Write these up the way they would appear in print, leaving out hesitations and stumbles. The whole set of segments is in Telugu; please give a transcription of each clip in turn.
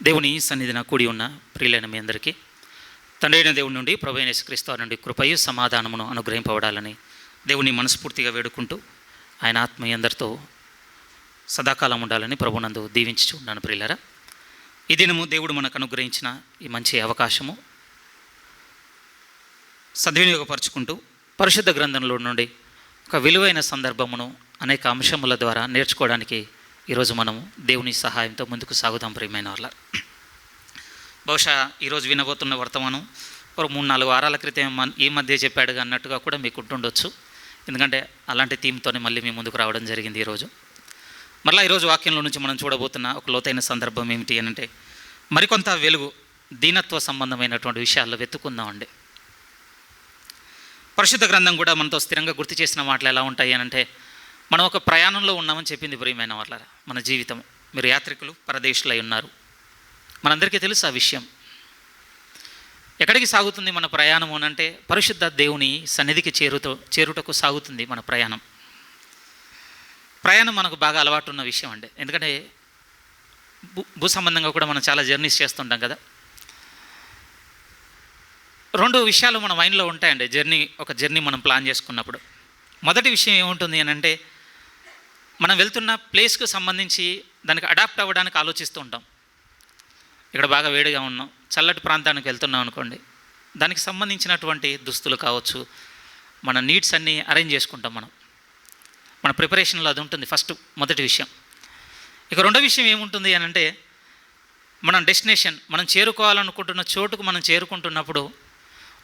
దేవుని సన్నిధిన కూడి ఉన్న ప్రియులైన మీ అందరికీ తండ్రి అయిన దేవుడి నుండి ప్రభు అయిన యేసుక్రీస్తు నుండి కృపయు సమాధానమును అనుగ్రహింపబడాలని దేవుని మనస్ఫూర్తిగా వేడుకుంటూ ఆయన ఆత్మ అందరితో సదాకాలం ఉండాలని ప్రభునందు దీవించుచు ఉన్నాను. ప్రియులారా, ఈ దినము దేవుడు మనకు అనుగ్రహించిన ఈ మంచి అవకాశము సద్వినియోగపరుచుకుంటూ పరిశుద్ధ గ్రంథంలో నుండి ఒక విలువైన సందర్భమును అనేక అంశముల ద్వారా నేర్చుకోవడానికి ఈరోజు మనము దేవుని సహాయంతో ముందుకు సాగుదాం. ప్రియమైన వాళ్ళ, బహుశా ఈరోజు వినబోతున్న వర్తమానం ఒక 3-4 వారాల క్రితం ఈ మధ్య చెప్పాడుగా అన్నట్టుగా కూడా మీకు ఉంటుండొచ్చు. ఎందుకంటే అలాంటి థీమ్తోనే మళ్ళీ మీ ముందుకు రావడం జరిగింది. మరలా ఈరోజు వాక్యంలో నుంచి మనం చూడబోతున్న ఒక లోతైన సందర్భం ఏమిటి అంటే, మరికొంత వెలుగు దీనత్వ సంబంధమైనటువంటి విషయాల్లో వెతుక్కుందామండి. పరిశుద్ధ గ్రంథం కూడా మనతో స్థిరంగా గుర్తు చేసిన మాటలు ఎలా ఉంటాయి అని అంటే, మనం ఒక ప్రయాణంలో ఉన్నామని చెప్పింది. ప్రియమైన వాళ్ళ, మన జీవితం, మీరు యాత్రికులు, పరదేశులై ఉన్నారు. మనందరికీ తెలుసు ఆ విషయం. ఎక్కడికి సాగుతుంది మన ప్రయాణం అనంటే, పరిశుద్ధ దేవుని సన్నిధికి చేరుటకు సాగుతుంది మన ప్రయాణం. ప్రయాణం మనకు బాగా అలవాటు ఉన్న విషయం అండి. ఎందుకంటే భూ సంబంధంగా కూడా మనం చాలా జర్నీస్ చేస్తుంటాం కదా. 2 విషయాలు మన మైండ్లో ఉంటాయండి ఒక జర్నీ మనం ప్లాన్ చేసుకున్నప్పుడు. మొదటి విషయం ఏముంటుంది అని అంటే, మనం వెళ్తున్న ప్లేస్కు సంబంధించి దానికి అడాప్ట్ అవ్వడానికి ఆలోచిస్తూ ఉంటాం. ఇక్కడ బాగా వేడిగా ఉన్నాం, చల్లటి ప్రాంతానికి వెళ్తున్నాం అనుకోండి, దానికి సంబంధించినటువంటి దుస్తులు కావచ్చు, మన నీడ్స్ అన్నీ అరేంజ్ చేసుకుంటాం. మన ప్రిపరేషన్లో అది ఉంటుంది మొదటి విషయం. ఇక రెండో విషయం ఏముంటుంది అని అంటే, మనం డెస్టినేషన్, మనం చేరుకోవాలనుకుంటున్న చోటుకు మనం చేరుకుంటున్నప్పుడు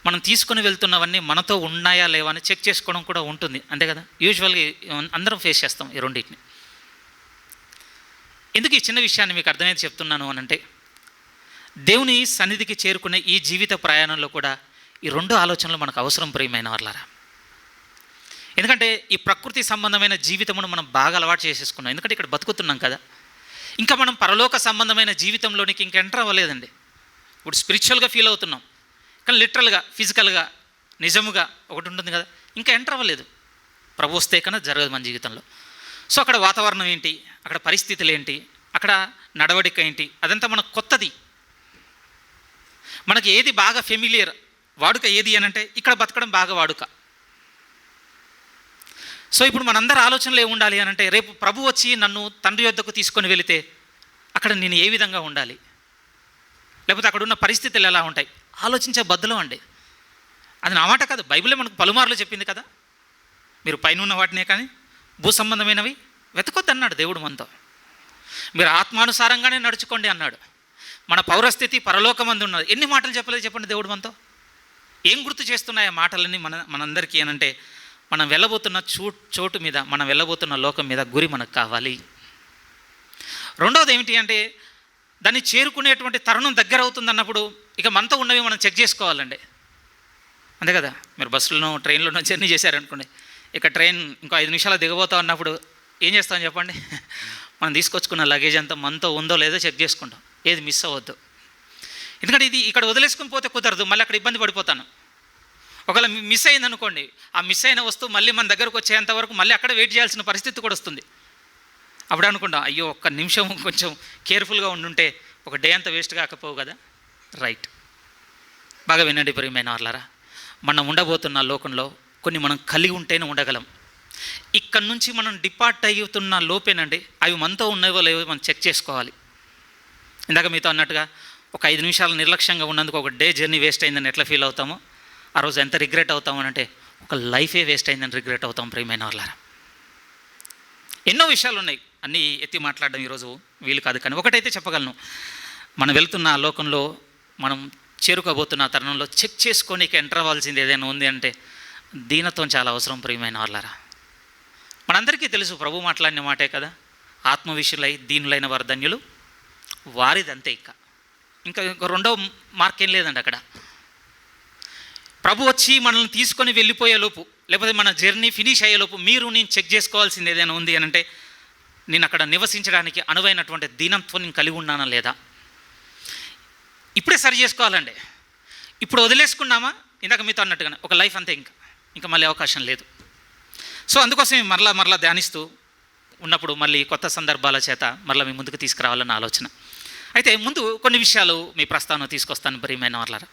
మనం తీసుకుని వెళ్తున్నవన్నీ మనతో ఉన్నాయా లేవా అని చెక్ చేసుకోవడం కూడా ఉంటుంది. అంతే కదా, యూజువల్గా అందరం ఫేస్ చేస్తాం ఈ రెండింటిని. ఎందుకు ఈ చిన్న విషయాన్ని మీకు అర్థమైతే చెప్తున్నాను అని అంటే, దేవుని సన్నిధికి చేరుకునే ఈ జీవిత ప్రయాణంలో కూడా ఈ 2 ఆలోచనలు మనకు అవసరం. ప్రియమైన వాళ్ళారా, ఎందుకంటే ఈ ప్రకృతి సంబంధమైన జీవితమును మనం బాగా అలవాటు చేసేసుకున్నాం. ఎందుకంటే ఇక్కడ బతుకుతున్నాం కదా, ఇంకా మనం పరలోక సంబంధమైన జీవితంలోనికి ఇంకా ఎంటర్ అవ్వలేదండి. ఇప్పుడు స్పిరిచువల్గా ఫీల్ అవుతున్నాం, కానీ లిటరల్గా, ఫిజికల్గా, నిజముగా ఒకటి ఉంటుంది కదా, ఇంకా ఎంటర్ అవ్వలేదు. ప్రభు వస్తే కన్నా జరగదు మన జీవితంలో. సో అక్కడ వాతావరణం ఏంటి, అక్కడ పరిస్థితులు ఏంటి, అక్కడ నడవడిక ఏంటి, అదంతా మనకు కొత్తది. మనకి ఏది బాగా ఫెమిలియర్, వాడుక ఏది అని అంటే, ఇక్కడ బతకడం బాగా వాడుక. సో ఇప్పుడు మనందరి ఆలోచనలు ఏముండాలి అని అంటే, రేపు ప్రభు వచ్చి నన్ను తండ్రి యొద్దకు తీసుకొని వెళితే అక్కడ నేను ఏ విధంగా ఉండాలి, లేకపోతే అక్కడ ఉన్న పరిస్థితులు ఎలా ఉంటాయి, ఆలోచించే బద్దులం అండి. అది నా మాట కాదు, బైబిలే మనకు పలుమార్లు చెప్పింది కదా, మీరు పైన ఉన్న వాటినే కానీ భూ సంబంధమైనవి వెతకొద్దు అన్నాడు దేవుడు మనతో. మీరు ఆత్మానుసారంగానే నడుచుకోండి అన్నాడు. మన పౌరస్థితి పరలోకమందు ఉన్నది. ఎన్ని మాటలు చెప్పలేదు చెప్పండి దేవుడు మనతో. ఏం గుర్తు చేస్తున్నాయి ఆ మాటలన్నీ మనందరికీ అనంటే, మనం వెళ్ళబోతున్న చోటు మీద, మనం వెళ్ళబోతున్న లోకం మీద గురి మనకు కావాలి. రెండవది ఏమిటి అంటే, దాన్ని చేరుకునేటువంటి తరుణం దగ్గర అవుతుంది అన్నప్పుడు ఇక మనతో ఉన్నవి మనం చెక్ చేసుకోవాలండి. అంతే కదా, మీరు బస్సులోనో ట్రైన్లోనో జర్నీ చేశారనుకోండి, ఇక ట్రైన్ ఇంకో 5 నిమిషాలు దిగబోతాం అన్నప్పుడు ఏం చేస్తాం చెప్పండి, మనం తీసుకొచ్చుకున్న లగేజ్ అంతా మనతో ఉందో లేదో చెక్ చేసుకుంటాం, ఏది మిస్ అవ్వద్దు. ఎందుకంటే ఇది ఇక్కడ వదిలేసుకుని పోతే కుదరదు, మళ్ళీ అక్కడ ఇబ్బంది పడిపోతాను. ఒకవేళ మిస్ అయిందనుకోండి, ఆ మిస్ అయిన వస్తువు మళ్ళీ మన దగ్గరకు వచ్చేంతవరకు మళ్ళీ అక్కడ వెయిట్ చేయాల్సిన పరిస్థితి కూడా వస్తుంది. అప్పుడు అనుకుంటాం, అయ్యో ఒక్క నిమిషం కొంచెం కేర్ఫుల్గా ఉండుంటే ఒక డే అంతా వేస్ట్ కాకపోవు కదా. రైట్, బాగా వినండి ప్రియమైన వాళ్ళారా, మనం ఉండబోతున్న లోకంలో కొన్ని మనం కలిగి ఉంటేనే ఉండగలం. ఇక్కడ నుంచి మనం డిపార్ట్ అవుతున్న లోపేనండి అవి మనతో ఉన్నాయో లేవో మనం చెక్ చేసుకోవాలి. ఇందాక మీతో అన్నట్టుగా ఒక 5 నిమిషాలు నిర్లక్ష్యంగా ఉన్నందుకు ఒక డే జర్నీ వేస్ట్ అయిందని ఎట్లా ఫీల్ అవుతామో, ఆ రోజు ఎంత రిగ్రెట్ అవుతామనంటే ఒక లైఫే వేస్ట్ అయిందని రిగ్రెట్ అవుతాం. ప్రియమైన వాళ్ళారా, ఎన్నో విషయాలు ఉన్నాయి, అన్నీ ఎత్తి మాట్లాడడం ఈరోజు వీలు కాదు. కానీ ఒకటైతే చెప్పగలను, మనం వెళ్తున్న ఆ లోకంలో మనం చేరుకోబోతున్న తరుణంలో చెక్ చేసుకోనికి ఎంటర్ అవ్వాల్సింది ఏదైనా ఉంది అంటే దీనత్వం చాలా అవసరం. ప్రియమైన వాళ్ళారా, మనందరికీ తెలుసు ప్రభు మాట్లాడిన మాటే కదా, ఆత్మవిషయులై దీనులైన వారు ధన్యులు వారిదంతే. ఇంకా రెండో మార్క్ ఏం లేదండి అక్కడ. ప్రభు వచ్చి మనల్ని తీసుకొని వెళ్ళిపోయేలోపు, లేకపోతే మన జర్నీ ఫినిష్ అయ్యేలోపు నేను చెక్ చేసుకోవాల్సింది ఏదైనా ఉంది అని అంటే, నేను అక్కడ నివసించడానికి అనువైనటువంటి దీనత్వం నేను కలిగి ఉన్నానా లేదా, ఇప్పుడే సరి చేసుకోవాలండి. ఇప్పుడు వదిలేసుకున్నామా, ఇందాక మీతో అన్నట్టుగానే ఒక లైఫ్ అంతే, ఇంకా మళ్ళీ అవకాశం లేదు. సో అందుకోసం మరలా ధ్యానిస్తూ ఉన్నప్పుడు మళ్ళీ కొత్త సందర్భాల చేత మరలా మీ ముందుకు తీసుకురావాలన్న ఆలోచన. అయితే ముందు కొన్ని విషయాలు మీ ప్రస్తావన తీసుకొస్తాను ప్రియమైన వాళ్ళారా.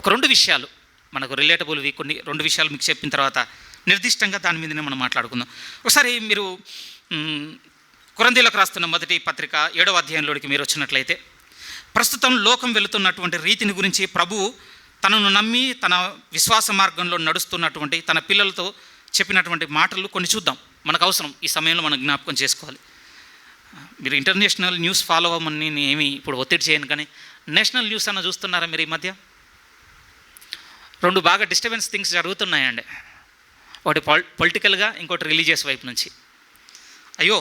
ఒక 2 విషయాలు మనకు రిలేటబుల్వి, కొన్ని 2 విషయాలు మీకు చెప్పిన తర్వాత నిర్దిష్టంగా దాని మీదనే మనం మాట్లాడుకుందాం. ఒకసారి మీరు కొరింథీయులకు రాస్తున్న మొదటి పత్రిక 7వ అధ్యాయంలోనికి మీరు వచ్చినట్లయితే, ప్రస్తుతం లోకం వెళుతున్నటువంటి రీతిని గురించి ప్రభువు తనను నమ్మి తన విశ్వాస మార్గంలో నడుస్తున్నటువంటి తన పిల్లలతో చెప్పినటువంటి మాటలు కొన్ని చూద్దాం. మనకు అవసరం, ఈ సమయంలో మనం జ్ఞాపకం చేసుకోవాలి. మీరు ఇంటర్నేషనల్ న్యూస్ ఫాలో అవ్వమని నేను ఏమి ఇప్పుడు ఒత్తిడి చేయను, కానీ నేషనల్ న్యూస్ అన్న చూస్తున్నారా మీరు? ఈ మధ్య 2 బాగా డిస్టర్బెన్స్ థింగ్స్ జరుగుతున్నాయండి. ఒకటి పొలిటికల్గా, ఇంకోటి రిలీజియస్ వైపు నుంచి. అయ్యో,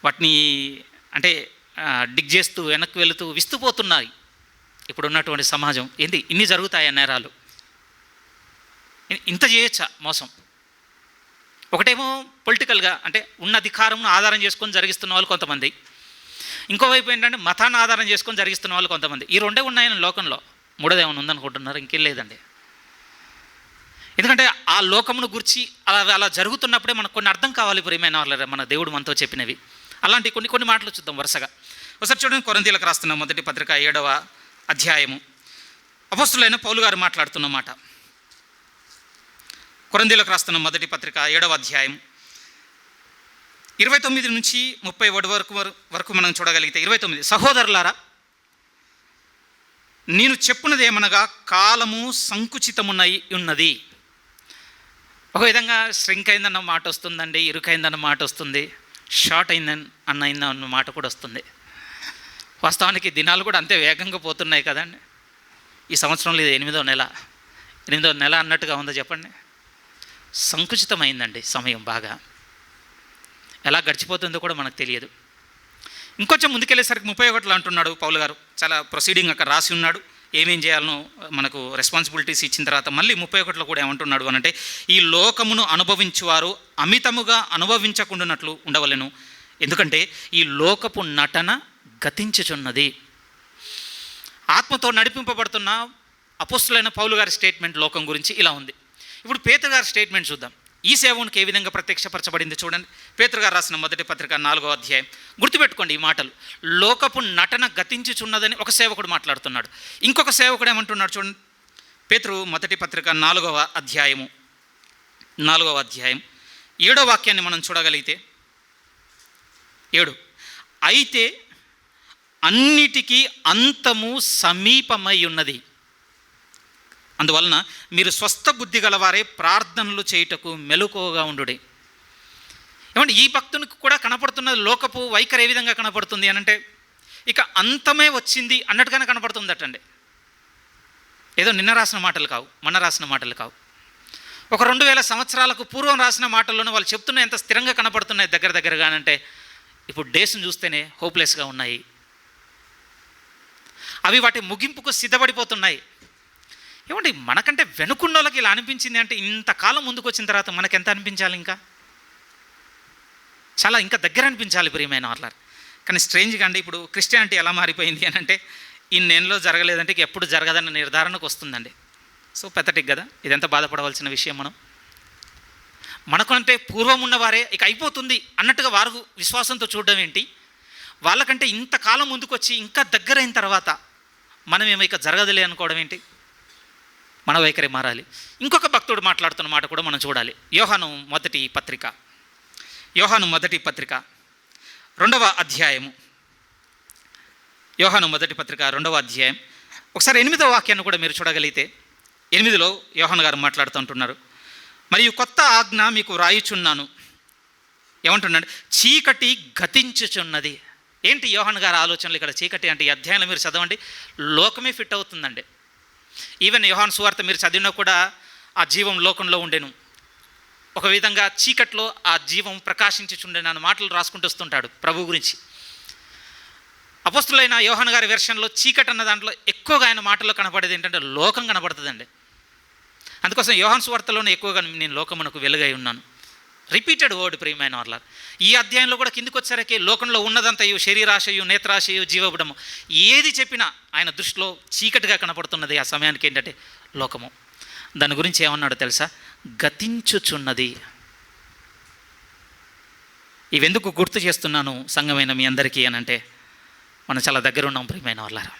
వాటిని అంటే డిగ్ చేస్తూ వెనక్కి వెళుతూ విస్తుపోతున్నాయి ఇప్పుడు ఉన్నటువంటి సమాజం. ఏంటి ఇన్ని జరుగుతాయా నేరాలు? ఇంత చేయొచ్చా మోసం? ఒకటేమో పొలిటికల్గా అంటే ఉన్న అధికారంను ఆధారం చేసుకొని జరిగిస్తున్న వాళ్ళు కొంతమంది, ఇంకోవైపు ఏంటంటే మతాన్ని ఆధారం చేసుకొని జరిగిస్తున్న వాళ్ళు కొంతమంది. ఈ 2 ఉన్నాయని లోకంలో. 3ది ఏమైనా ఉందనుకుంటున్నారు? ఇంకేం లేదండి. ఎందుకంటే ఆ లోకమును గురించి అలా జరుగుతున్నప్పుడే మనకు కొన్ని అర్థం కావాలి ప్రియమైన వాళ్ళ, మన దేవుడు మనతో చెప్పినవి. అలాంటి కొన్ని మాటలు చూద్దాం వరుసగా. ఒకసారి చూడండి, కొరింథీయులకు రాస్తున్న మొదటి పత్రిక 7వ అధ్యాయము, అపోస్తలుడైన పౌలు గారు మాట్లాడుతున్న మాట. కొరింథీయులకు రాస్తున్న మొదటి పత్రిక 7వ అధ్యాయం 29 నుంచి 30 వరకు మనం చూడగలిగితే, 29, సహోదరులారా, నేను చెప్పున్నది ఏమనగా కాలము సంకుచితమునై ఉన్నది. ఒక విధంగా శ్రింక్ అయిందన్న మాట వస్తుందండి, ఇరుకైందన్న మాట వస్తుంది, షార్ట్ అన్న మాట కూడా వస్తుంది. వాస్తవానికి దినాలు కూడా అంతే వేగంగా పోతున్నాయి కదండి. ఈ సంవత్సరంలో ఇది 8వ నెల అన్నట్టుగా ఉందో చెప్పండి. సంకుచితమైందండి సమయం. బాగా ఎలా గడిచిపోతుందో కూడా మనకు తెలియదు. ఇంకొంచెం ముందుకెళ్ళేసరికి 31 అంటున్నాడు పౌలు గారు. చాలా ప్రొసీడింగ్ అక్కడ రాసి ఉన్నాడు, ఏమేం చేయాలనో మనకు రెస్పాన్సిబిలిటీస్ ఇచ్చిన తర్వాత మళ్ళీ 31లో కూడా ఏమంటున్నాడు అనంటే, ఈ లోకమును అనుభవించువారు అమితముగా అనుభవించకుండానట్లు ఉండవలెను, ఎందుకంటే ఈ లోకపు నటన గతించుచున్నది. ఆత్మతో నడిపింపబడుతున్న అపోస్తలుడైన పౌలు గారి స్టేట్మెంట్ లోకం గురించి ఇలా ఉంది. ఇప్పుడు పేతురు గారి స్టేట్మెంట్ చూద్దాం. ఈ సేవకునికి ఏ విధంగా ప్రత్యక్షపరచబడింది చూడండి. పేతురు గారు రాసిన మొదటి పత్రిక 4వ అధ్యాయం. గుర్తుపెట్టుకోండి ఈ మాటలు. లోకపు నటన గతించుచున్నదని ఒక సేవకుడు మాట్లాడుతున్నాడు. ఇంకొక సేవకుడు ఏమంటున్నాడు చూడండి. పేతురు మొదటి పత్రిక 4వ అధ్యాయం 7వ వాక్యాన్ని మనం చూడగలిగితే, 7, అయితే అన్నిటికీ అంతము సమీపమై ఉన్నది, అందువలన మీరు స్వస్థ బుద్ధి గలవారే ప్రార్థనలు చేయుటకు మెలకువగా ఉండుడి. ఏమంటే ఈ భక్తునికి కూడా కనపడుతున్న లోకపు వైఖరి ఏ విధంగా కనపడుతుంది అనంటే, ఇక అంతమే వచ్చింది అన్నట్టుగానే కనపడుతుందటండి. ఏదో నిన్న రాసిన మాటలు కావు, మొన్న రాసిన మాటలు కావు. ఒక 2000 సంవత్సరాలకు పూర్వం రాసిన మాటల్లోనే వాళ్ళు చెప్తున్న ఎంత స్థిరంగా కనపడుతున్నాయి దగ్గరగానంటే, ఇప్పుడు డేస్ని చూస్తేనే హోప్లెస్గా ఉన్నాయి. అవి వాటి ముగింపుకు సిద్ధపడిపోతున్నాయి. ఏమండి మనకంటే వెనుకున్న వాళ్ళకి ఇలా అనిపించింది అంటే, ఇంతకాలం ముందుకు వచ్చిన తర్వాత మనకు ఎంత అనిపించాలి? చాలా ఇంకా దగ్గర అనిపించాలి ప్రియమైన వాళ్ళ. కానీ స్ట్రేంజ్గా అండి, ఇప్పుడు క్రిస్టియానిటీ ఎలా మారిపోయింది అని అంటే, ఇన్నేళ్ళలో జరగలేదంటే ఇక ఎప్పుడు జరగదన్న నిర్ధారణకు వస్తుందండి. సో పెథటిక్ కదా, ఇదెంత బాధపడవలసిన విషయం. మనకంటే పూర్వం ఉన్నవారే ఇక అయిపోతుంది అన్నట్టుగా వారు విశ్వాసంతో చూడడం ఏంటి? వాళ్ళకంటే ఇంతకాలం ముందుకు వచ్చి ఇంకా దగ్గరైన తర్వాత మనమేమో ఇక జరగదులే అనుకోవడం ఏంటి? మన వైఖరి మారాలి. ఇంకొక భక్తుడు మాట్లాడుతున్న మాట కూడా మనం చూడాలి. యోహాను మొదటి పత్రిక 2వ అధ్యాయము. యోహాను మొదటి పత్రిక 2వ అధ్యాయం ఒకసారి 8వ వాక్యాన్ని కూడా మీరు చూడగలిగితే, 8లో యోహాను గారు మాట్లాడుతుంటున్నారు. మరియు కొత్త ఆజ్ఞ మీకు వ్రాయుచున్నాను. ఏమంటున్నాడు? చీకటి గతించుచున్నది. ఏంటి యోహాను గారి ఆలోచనలు ఇక్కడ? చీకటి అంటే ఈ అధ్యాయంలో మీరు చదవండి, లోకమే ఫిట్ అవుతుందండి. ఈవెన్ యోహాను సువార్త మీరు చదివినా కూడా ఆ జీవం లోకంలో ఉండెను, ఒక విధంగా చీకట్లో ఆ జీవం ప్రకాశించుచుండెను అన్న మాటలు రాసుకుంటూ వస్తుంటాడు ప్రభు గురించి. అపోస్తలుడైన యోహాను గారి వెర్షన్లో చీకటి అన్న దాంట్లో ఎక్కువగా ఆయన మాటల్లో కనపడేది ఏంటంటే లోకం కనపడుతుందండి. అందుకోసం యోహాను సువార్తలోనే ఎక్కువగా నేను లోకమునకు వెలుగై ఉన్నాను. రిపీటెడ్ వర్డ్ ప్రియమైన వాళ్ళ. ఈ అధ్యాయంలో కూడా కిందికి వచ్చేసరికి లోకంలో ఉన్నదంతయు శరీరాశయు నేత్రాశయు జీవబుడము ఏది చెప్పినా ఆయన దృష్టిలో చీకటిగా కనపడుతున్నది. ఆ సమయానికి ఏంటంటే లోకము. దాని గురించి ఏమన్నాడు తెలుసా? గతించుచున్నది. ఇవెందుకు గుర్తు చేస్తున్నాను సంఘమైన మీ అందరికీ అనంటే, మనం చాలా దగ్గర ఉన్నాం ప్రియమైన వాళ్ళారా.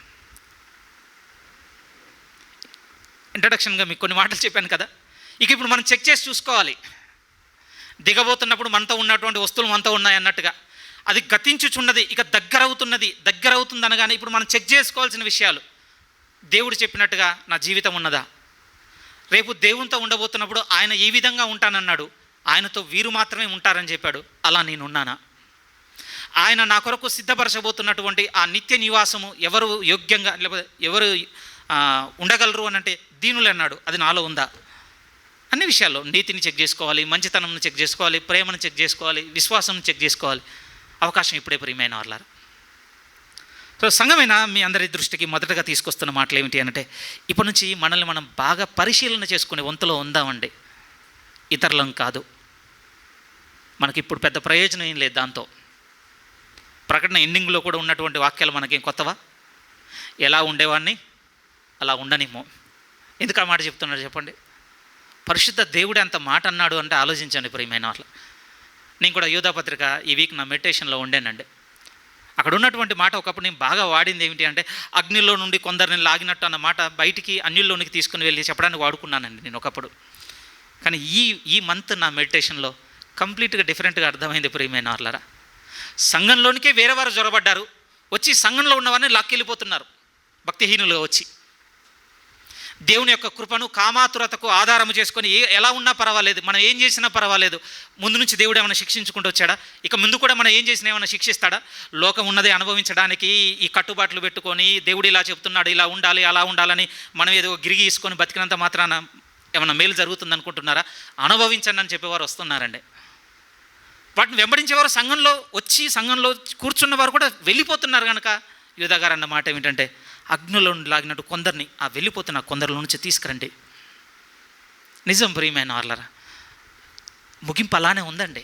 ఇంట్రడక్షన్గా మీకు కొన్ని మాటలు చెప్పాను కదా. ఇక ఇప్పుడు మనం చెక్ చేసి చూసుకోవాలి. దిగబోతున్నప్పుడు మనతో ఉన్నటువంటి వస్తువులు మనతో ఉన్నాయి అన్నట్టుగా అది గతించుచున్నది, ఇక దగ్గర అవుతుంది అనగానే ఇప్పుడు మనం చెక్ చేసుకోవాల్సిన విషయాలు. దేవుడు చెప్పినట్టుగా నా జీవితం ఉన్నదా? రేపు దేవునితో ఉండబోతున్నప్పుడు ఆయన ఏ విధంగా ఉంటానన్నాడు, ఆయనతో వీరు మాత్రమే ఉంటారని చెప్పాడు, అలా నేను ఉన్నానా? ఆయన నా కొరకు సిద్ధపరచబోతున్నటువంటి ఆ నిత్య నివాసము ఎవరు యోగ్యంగా లేకపోతే ఎవరు ఉండగలరు అని అంటే దీనులు అన్నాడు, అది నాలో ఉందా? అన్ని విషయాల్లో నీతిని చెక్ చేసుకోవాలి, మంచితనంను చెక్ చేసుకోవాలి, ప్రేమను చెక్ చేసుకోవాలి, విశ్వాసం చెక్ చేసుకోవాలి. అవకాశం ఇప్పుడే ప్రియమైన వాళ్ళారు. సో సంఘమైన మీ అందరి దృష్టికి మొదటగా తీసుకొస్తున్న మాటలు ఏమిటి అంటే, ఇప్పటి నుంచి మనల్ని మనం బాగా పరిశీలన చేసుకునే వంతులో ఉందామండి, ఇతరులం కాదు. మనకి ఇప్పుడు పెద్ద ప్రయోజనం ఏం లేదు దాంతో. ప్రకటన ఎండింగ్లో కూడా ఉన్నటువంటి వాక్యాలు మనకేం కొత్తవా? ఎలా ఉండేవాడిని అలా ఉండనిమో. ఎందుకు ఆ మాట చెప్తున్నాడు చెప్పండి? పరిశుద్ధ దేవుడు అంత మాట అన్నాడు అంటే ఆలోచించండి ప్రియమైన వాళ్ళు. నేను కూడా యూదాపత్రిక ఈ వీక్ నా మెడిటేషన్లో ఉండేనండి. అక్కడ ఉన్నటువంటి మాట ఒకప్పుడు నేను బాగా వాడింది ఏమిటి అంటే, అగ్నిలో నుండి కొందరిని లాగినట్టు అన్న మాట బయటికి అన్యుల్లోనికి తీసుకుని వెళ్ళి చెప్పడానికి వాడుకున్నానండి నేను ఒకప్పుడు. కానీ ఈ మంత్ నా మెడిటేషన్లో కంప్లీట్గా డిఫరెంట్గా అర్థమైంది ప్రియమైన వాళ్ళరా. సంఘంలోనికే వేరే వారు జొరబడ్డారు, వచ్చి సంఘంలో ఉన్నవారిని లాక్కెళ్ళిపోతున్నారు భక్తిహీనులుగా వచ్చి. దేవుని యొక్క కృపను కామాతురతకు ఆధారం చేసుకొని ఎలా ఉన్నా పర్వాలేదు, మనం ఏం చేసినా పర్వాలేదు, ముందు నుంచి దేవుడు ఏమైనా శిక్షించుకుంటూ వచ్చాడా? ఇక ముందు కూడా మనం ఏం చేసినా ఏమైనా శిక్షిస్తాడా? లోకం ఉన్నదే అనుభవించడానికి ఈ కట్టుబాట్లు పెట్టుకొని దేవుడు ఇలా చెప్తున్నాడు, ఇలా ఉండాలి, అలా ఉండాలని మనం ఏదో గిరిగి తీసుకొని బతికినంత మాత్రాన ఏమైనా మేలు జరుగుతుంది అనుకుంటున్నారా? అనుభవించండి అని చెప్పేవారు వస్తున్నారండి. వాటిని వెంబడించేవారు సంఘంలో వచ్చి సంఘంలో కూర్చున్నవారు కూడా వెళ్ళిపోతున్నారు. కనుక యూదా గారు అన్న మాట ఏమిటంటే, అగ్నిలో లాగినట్టు కొందరిని ఆ వెళ్ళిపోతున్న కొందరిలో నుంచి తీసుకురండి. నిజం ప్రియమైన వాళ్ళరా, ముగింపు అలానే ఉందండి.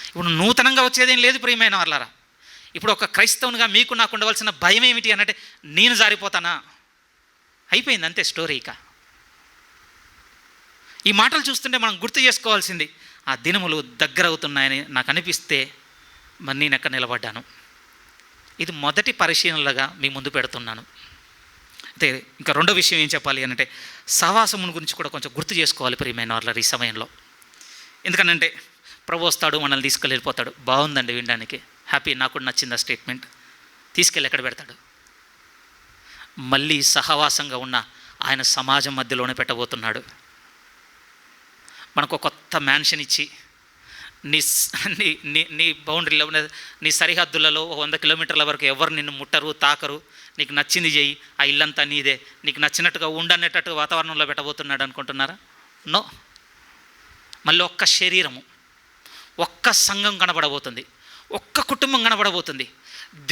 ఇప్పుడు నూతనంగా వచ్చేదేం లేదు ప్రియమైన వాళ్ళరా. ఇప్పుడు ఒక క్రైస్తవునిగా మీకు నాకు ఉండవలసిన భయం ఏమిటి అనంటే, నేను జారిపోతానా? అయిపోయింది అంతే స్టోరీ. ఇక ఈ మాటలు చూస్తుంటే మనం గుర్తు చేసుకోవాల్సింది, ఆ దినములు దగ్గర అవుతున్నాయని నాకు అనిపిస్తే మరి నేను ఎక్కడ నిలబడ్డాను. ఇది మొదటి పరిశీలనలుగా మీ ముందు పెడుతున్నాను. అయితే ఇంకా రెండో విషయం ఏం చెప్పాలి అంటే, సహవాసమును గురించి కూడా కొంచెం గుర్తు చేసుకోవాలి ప్రియమైన వాళ్ళ ఈ సమయంలో. ఎందుకనంటే ప్రభు వస్తాడు, మనల్ని తీసుకెళ్ళిపోతాడు. బాగుందండి వినడానికి, హ్యాపీ, నాకు కూడా నచ్చింది ఆ స్టేట్మెంట్. తీసుకెళ్ళి ఎక్కడ పెడతాడు? మళ్ళీ సహవాసంగా ఉన్న ఆయన సమాజం మధ్యలోనే పెట్టబోతున్నాడు. మనకు కొత్త మ్యాన్షన్ ఇచ్చి నీ నీ నీ బౌండరీలో నీ సరిహద్దులలో 100 కిలోమీటర్ల వరకు ఎవరు నిన్ను ముట్టరు, తాకరు. నీకు నచ్చింది చేయి, ఆ ఇల్లంతా నీదే, నీకు నచ్చినట్టుగా ఉండనేటట్టుగా వాతావరణంలో పెట్టబోతున్నాడు అనుకుంటున్నారా? నో. మళ్ళీ ఒక్క శరీరము, ఒక్క సంఘం కనబడబోతుంది, ఒక్క కుటుంబం కనబడబోతుంది.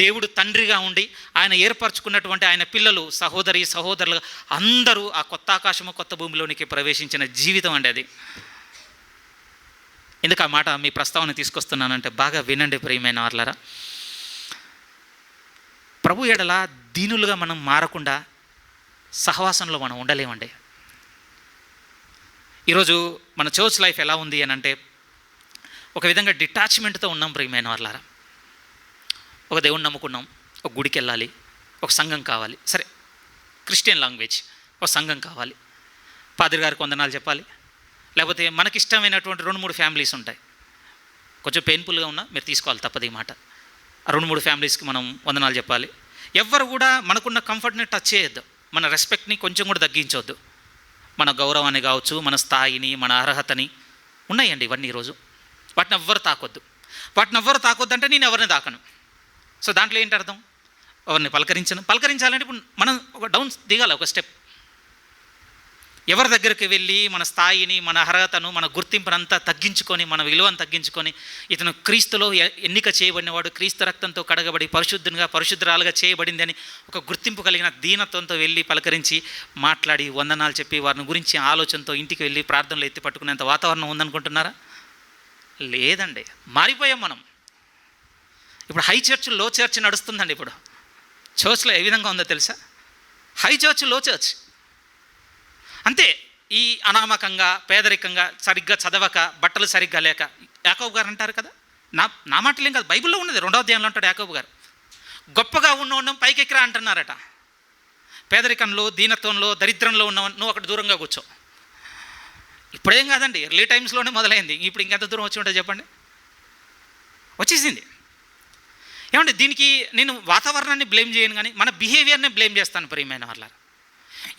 దేవుడు తండ్రిగా ఉండి ఆయన ఏర్పరచుకున్నటువంటి ఆయన పిల్లలు, సహోదరి సహోదరులు అందరూ ఆ కొత్త ఆకాశము కొత్త భూమిలోనికి ప్రవేశించిన జీవితం అండి అది. ఎందుకు ఆ మాట మీ ప్రస్తావన తీసుకొస్తున్నానంటే, బాగా వినండి ప్రియమైన వాళ్ళరా. ప్రభు ఎడల దీనులుగా మనం మారకుండా సహవాసంలో మనం ఉండలేమండి. ఈరోజు మన చర్చ్ లైఫ్ ఎలా ఉంది అని అంటే, ఒక విధంగా డిటాచ్మెంట్తో ఉన్నాం ప్రియమైన వాళ్ళరా. ఒక దేవుణ్ణి నమ్ముకున్నాం, ఒక గుడికి వెళ్ళాలి, ఒక సంఘం కావాలి. సరే, క్రిస్టియన్ లాంగ్వేజ్, ఒక సంఘం కావాలి, పాదిరి గారికి వందనాలు చెప్పాలి, లేకపోతే మనకిష్టమైనటువంటి 2-3 ఫ్యామిలీస్ ఉంటాయి. కొంచెం పెయిన్ఫుల్గా ఉన్నా మీరు తీసుకోవాలి, తప్పదు ఈ మాట. ఆ 2-3 ఫ్యామిలీస్కి మనం వందనాలు చెప్పాలి. ఎవ్వరు కూడా మనకున్న కంఫర్ట్ని టచ్ చేయొద్దు, మన రెస్పెక్ట్ని కొంచెం కూడా తగ్గించవద్దు. మన గౌరవాన్ని కావచ్చు, మన స్థాయిని, మన అర్హతని ఉన్నాయండి ఇవన్నీ. ఈరోజు వాటిని ఎవ్వరు తాకొద్దు అంటే నేను ఎవరిని తాకను. సో దాంట్లో ఏంటి అర్థం? ఎవరిని పలకరించాలంటే ఇప్పుడు మనం ఒక డౌన్ దిగాలి, ఒక స్టెప్. ఎవరి దగ్గరికి వెళ్ళి మన స్థాయిని, మన అర్హతను, మన గుర్తింపునంతా తగ్గించుకొని, మన విలువను తగ్గించుకొని, ఇతను క్రీస్తులో ఎన్నిక చేయబడినవాడు, క్రీస్తు రక్తంతో కడగబడి పరిశుద్ధరాలుగా చేయబడింది అని ఒక గుర్తింపు కలిగిన దీనత్వంతో వెళ్ళి పలకరించి మాట్లాడి వందనాలు చెప్పి వారిని గురించి ఆలోచనతో ఇంటికి వెళ్ళి ప్రార్థనలు ఎత్తి పట్టుకునేంత వాతావరణం ఉందనుకుంటున్నారా? లేదండి, మారిపోయాం మనం. ఇప్పుడు హై చర్చ్ లో చర్చ్ నడుస్తుందండి. ఇప్పుడు చర్చ్లో ఏ విధంగా ఉందో తెలుసా? హై చర్చ్ లో చర్చ్ అంతే. ఈ అనామకంగా, పేదరికంగా, సరిగ్గా చదవక, బట్టలు సరిగ్గా లేక, యాకోబు గారు అంటారు కదా, నా మాటలేం కాదు, బైబిల్లో ఉన్నది 2వ అధ్యాయంలో అంటాడు యాకోబు గారు, గొప్పగా ఉన్నవాడిని పైకెక్కిరా అంటున్నారట. పేదరికంలో, దీనత్వంలో, దరిద్రంలో ఉన్నవాడు నువ్వు అక్కడ దూరంగా కూర్చో. ఇప్పుడేం కాదండి, ఎర్లీ టైమ్స్లోనే మొదలైంది. ఇప్పుడు ఇంకెంత దూరం వచ్చి ఉంటుంది చెప్పండి, వచ్చేసింది. ఏమంటే దీనికి నేను వాతావరణాన్ని బ్లేమ్ చేయను, కానీ మన బిహేవియర్ని బ్లేమ్ చేస్తాను. ప్రియమైన వాళ్ళారా,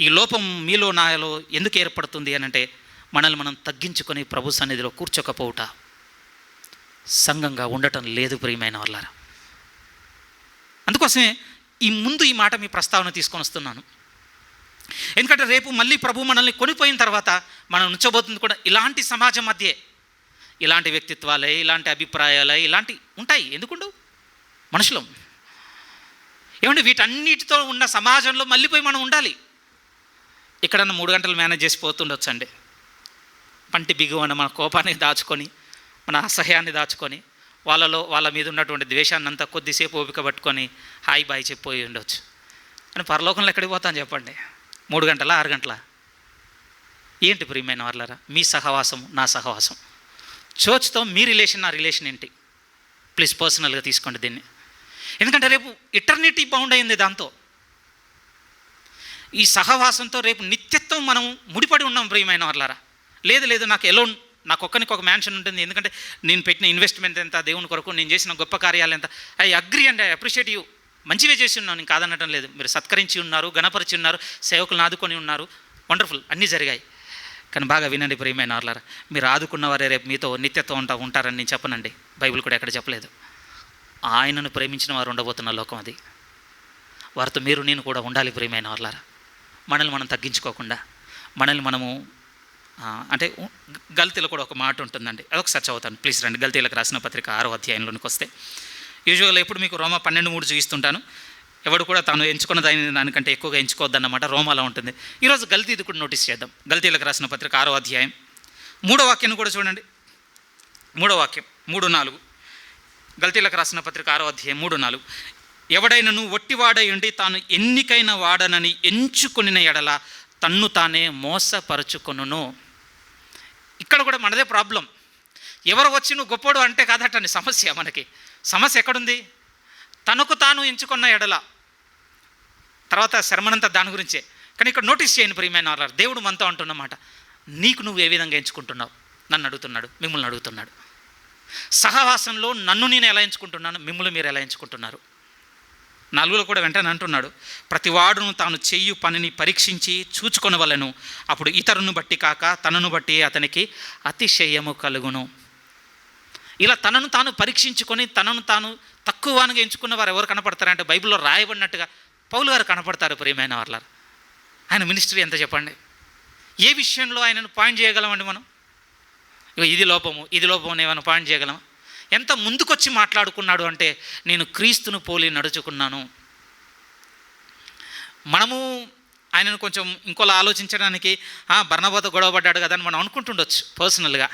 ఈ లోపం మీలో నాలో ఎందుకు ఏర్పడుతుంది అని అంటే, మనల్ని మనం తగ్గించుకొని ప్రభు సన్నిధిలో కూర్చోకపోవుట, సంఘంగా ఉండటం లేదు. ప్రియమైన వాళ్ళారా, అందుకోసమే ఈ మాట మీ ప్రస్తావన తీసుకొని వస్తున్నాను. ఎందుకంటే రేపు మళ్ళీ ప్రభు మనల్ని కొనిపోయిన తర్వాత మనం ఉంచబోతుంది కూడా ఇలాంటి సమాజం మధ్యే. ఇలాంటి వ్యక్తిత్వాలే, ఇలాంటి అభిప్రాయాలే, ఇలాంటి ఉంటాయి. ఎందుకుండవు? మనుషులం. ఏమంటే వీటన్నిటితో ఉన్న సమాజంలో మళ్ళీ పోయి మనం ఉండాలి. ఇక్కడన్నా 3 గంటలు మేనేజ్ చేసి పోతుండొచ్చండి. పంటి బిగువన మన కోపాన్ని దాచుకొని, మన అసహ్యాన్ని దాచుకొని, వాళ్ళ మీద ఉన్నటువంటి ద్వేషాన్ని అంతా కొద్దిసేపు ఓపిక పట్టుకొని హాయ్ బాయ్ చెప్పిపోయి ఉండొచ్చు. అని పరలోకంలో ఎక్కడికి పోతాను చెప్పండి? 3 గంటలా, 6 గంటలా? ఏంటి ప్రియమైన వాళ్ళారా, మీ సహవాసం నా సహవాసం, చర్చ్తో మీ రిలేషన్ నా రిలేషన్ ఏంటి? ప్లీజ్ పర్సనల్గా తీసుకోండి దీన్ని. ఎందుకంటే రేపు ఇటర్నిటీ బౌండ్ అయింది దాంతో. ఈ సహవాసంతో రేపు నిత్యత్వం మనం ముడిపడి ఉన్నాం ప్రియమైన వాళ్ళారా. లేదు నాకు ఎలోన్, నాకు ఒక్కనికి ఒక మ్యాన్షన్ ఉంటుంది, ఎందుకంటే నేను పెట్టిన ఇన్వెస్ట్మెంట్ ఎంత, దేవుని కొరకు నేను చేసిన గొప్ప కార్యాలు ఎంత. I agree and I appreciate you. మంచివే చేసి ఉన్నాను, నేను కాదనటం లేదు. మీరు సత్కరించి ఉన్నారు, గణపరిచి ఉన్నారు, సేవకులను ఆదుకొని ఉన్నారు, వండర్ఫుల్, అన్నీ జరిగాయి. కానీ బాగా వినండి ప్రియమైన వాళ్ళారా, మీరు ఆదుకున్న వారే రేపు మీతో నిత్యత్వం ఉంటారని నేను చెప్పనండి. బైబిల్ కూడా ఎక్కడ చెప్పలేదు. ఆయనను ప్రేమించిన వారు ఉండబోతున్న లోకం అది. వారితో నేను కూడా ఉండాలి ప్రియమైన వాళ్ళారా. మనల్ని మనం తగ్గించుకోకుండా, మనల్ని మనము అంటే గల్తీలో కూడా ఒక మాట ఉంటుందండి, అదొకసారి చదువుతాను ప్లీజ్ రండి. గల్తీలకు రాసిన పత్రిక 6వ అధ్యాయంలోనికి వస్తే, యూజువల్గా ఎప్పుడు మీకు రోమా 12:3 చూపిస్తుంటాను. ఎవడు కూడా తాను ఎంచుకున్న దానికంటే ఎక్కువగా ఎంచుకోవద్దన్నమాట, రోమాలో ఉంటుంది. ఈరోజు గల్తీది కూడా నోటీస్ చేద్దాం. గల్తీలకు రాసిన పత్రిక 6వ అధ్యాయం 3వ వాక్యాన్ని కూడా చూడండి. 3వ వాక్యం 3-4. గల్తీలకు రాసిన పత్రిక 6వ అధ్యాయం 3-4. ఎవడైనను ఒట్టివాడై ఉండి తాను ఎన్నికైన వాడనని ఎంచుకొనిన ఎడల తన్ను తానే మోసపరుచుకొనును. ఇక్కడ కూడా మనదే ప్రాబ్లం. ఎవరు వచ్చి నువ్వు గొప్పోడు అంటే కాదటండి సమస్య. మనకి సమస్య ఎక్కడుంది? తనకు తాను ఎంచుకున్న ఎడల. తర్వాత శర్మనంతా దాని గురించే. కానీ ఇక్కడ నోటీస్ చేయండి ప్రియమైన వారు, దేవుడు మనతో అంటున్నమాట, నీకు నువ్వు ఏ విధంగా ఎంచుకుంటున్నావు? నన్ను అడుగుతున్నాడు, మిమ్మల్ని అడుగుతున్నాడు. సహవాసంలో నన్ను నేను ఎలా ఎంచుకుంటున్నాను, మిమ్మల్ని మీరు ఎలా ఎంచుకుంటున్నారు? 4లో కూడా వెంటనే అంటున్నాడు, ప్రతివాడును తాను చెయ్యు పనిని పరీక్షించి చూచుకొనవలెను, అప్పుడు ఇతరును బట్టి కాక తనను బట్టి అతనికి అతిశయము కలుగును. ఇలా తనను తాను పరీక్షించుకొని తనను తాను తక్కువగా ఎంచుకున్న వారు ఎవరు కనపడతారంటే, బైబిల్లో రాయబడినట్టుగా పౌలు గారు కనపడతారు ప్రియమైన వాళ్ళ. ఆయన మినిస్ట్రీ ఎంత చెప్పండి? ఏ విషయంలో ఆయనను పాయింట్ చేయగలమండి మనం? ఇది లోపము ఏమైనా పాయింట్ చేయగలమా? ఎంత ముందుకొచ్చి మాట్లాడుకున్నాడు అంటే, నేను క్రీస్తును పోలి నడుచుకున్నాను. మనము ఆయనను కొంచెం ఇంకోలా ఆలోచించడానికి బర్నబాతో గొడవపడ్డాడు కదా అని మనం అనుకుంటుండొచ్చు పర్సనల్గా.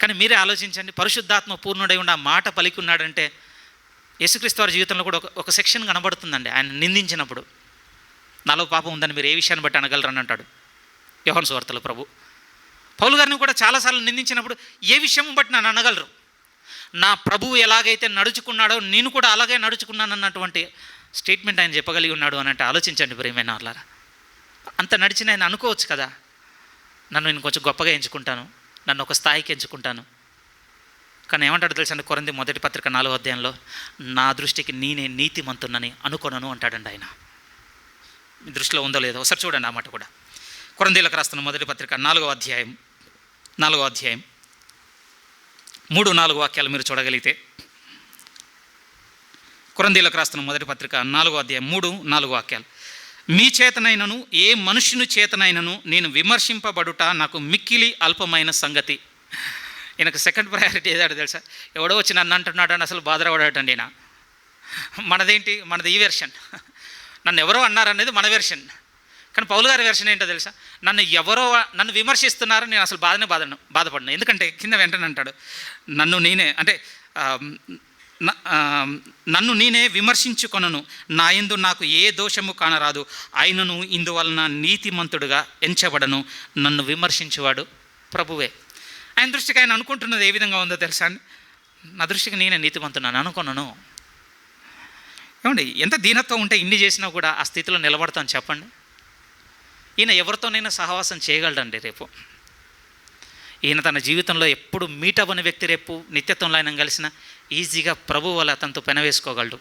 కానీ మీరే ఆలోచించండి, పరిశుద్ధాత్మ పూర్ణుడై ఉండి ఆ మాట పలికి ఉన్నాడంటే, యేసుక్రీస్తు వారి జీవితంలో కూడా ఒక సెక్షన్ కనబడుతుందండి. ఆయన నిందించినప్పుడు, నాలో పాపం ఉందని మీరు ఏ విషయాన్ని బట్టి అనగలరని అంటాడు యోహాను సువార్తలో ప్రభు. పౌలు గారిని కూడా చాలాసార్లు నిందించినప్పుడు ఏ విషయం బట్టి నన్ను అనగలరు? నా ప్రభువు ఎలాగైతే నడుచుకున్నాడో నేను కూడా అలాగే నడుచుకున్నాను అన్నటువంటి స్టేట్మెంట్ ఆయన చెప్పగలిగి ఉన్నాడు అని అంటే ఆలోచించండి ప్రియమైన వాళ్ళారా. అంత నడిచిన ఆయన అనుకోవచ్చు కదా, నేను కొంచెం గొప్పగా ఎంచుకుంటాను, నన్ను ఒక స్థాయికి ఎంచుకుంటాను. కానీ ఏమంటాడు తెలుసండి, కొరింథీ మొదటి పత్రిక 4వ అధ్యాయంలో, నా దృష్టికి నేనే నీతిమంతునని అనుకొనను అంటాడండి ఆయన. మీ దృష్టిలో ఉందో లేదో ఒకసారి చూడండి ఆ మాట కూడా. కొరింథీలకు రాస్తున్న మొదటి పత్రిక 4వ అధ్యాయం 3-4 వాక్యాలు మీరు చూడగలిగితే, కొరింథీలకు రాస్తున్న మొదటి పత్రిక 4వ అధ్యాయం 3-4 వాక్యాలు. మీ చేతనైనను ఏ మనుషుని చేతనైనను నేను విమర్శింపబడుట నాకు మిక్కిలి అల్పమైన సంగతి. ఈయనకు సెకండ్ ప్రయారిటీ ఏదాడు తెలుసా? ఎవడో వచ్చి నన్ను అంటున్నాడు అని అసలు బాధపడటండి. మనది ఈ వెర్షన్. నన్ను ఎవరో అన్నారనేది మన వెర్షన్. కానీ పౌలు గారి వెర్షన్ ఏంటో తెలుసా? నన్ను విమర్శిస్తున్నారు, నేను అసలు బాధపడను. ఎందుకంటే కింద వెంటనే అంటాడు, నన్ను నేనే విమర్శించుకొనను, నా యందు నాకు ఏ దోషము కానరాదు, ఆయనను ఇందువలన నీతిమంతుడుగా ఎంచబడను, నన్ను విమర్శించేవాడు ప్రభువే. ఆయన దృష్టికి ఆయన అనుకుంటున్నది ఏ విధంగా ఉందో తెలుసా అండి? నా దృష్టికి నేనే నీతిమంతున్నాను అనుకున్నాను. ఏమండి, ఎంత దీనత్వం ఉంటే ఇన్ని చేసినా కూడా ఆ స్థితిలో నిలబడతాను చెప్పండి. ఈయన ఎవరితోనైనా సహవాసం చేయగలడండి రేపు. ఈయన తన జీవితంలో ఎప్పుడు మీట్ అవ్వని వ్యక్తి రేపు నిత్యత్వంలో ఆయన కలిసిన ఈజీగా ప్రభు వల్ల అతనితో పెనవేసుకోగలడు.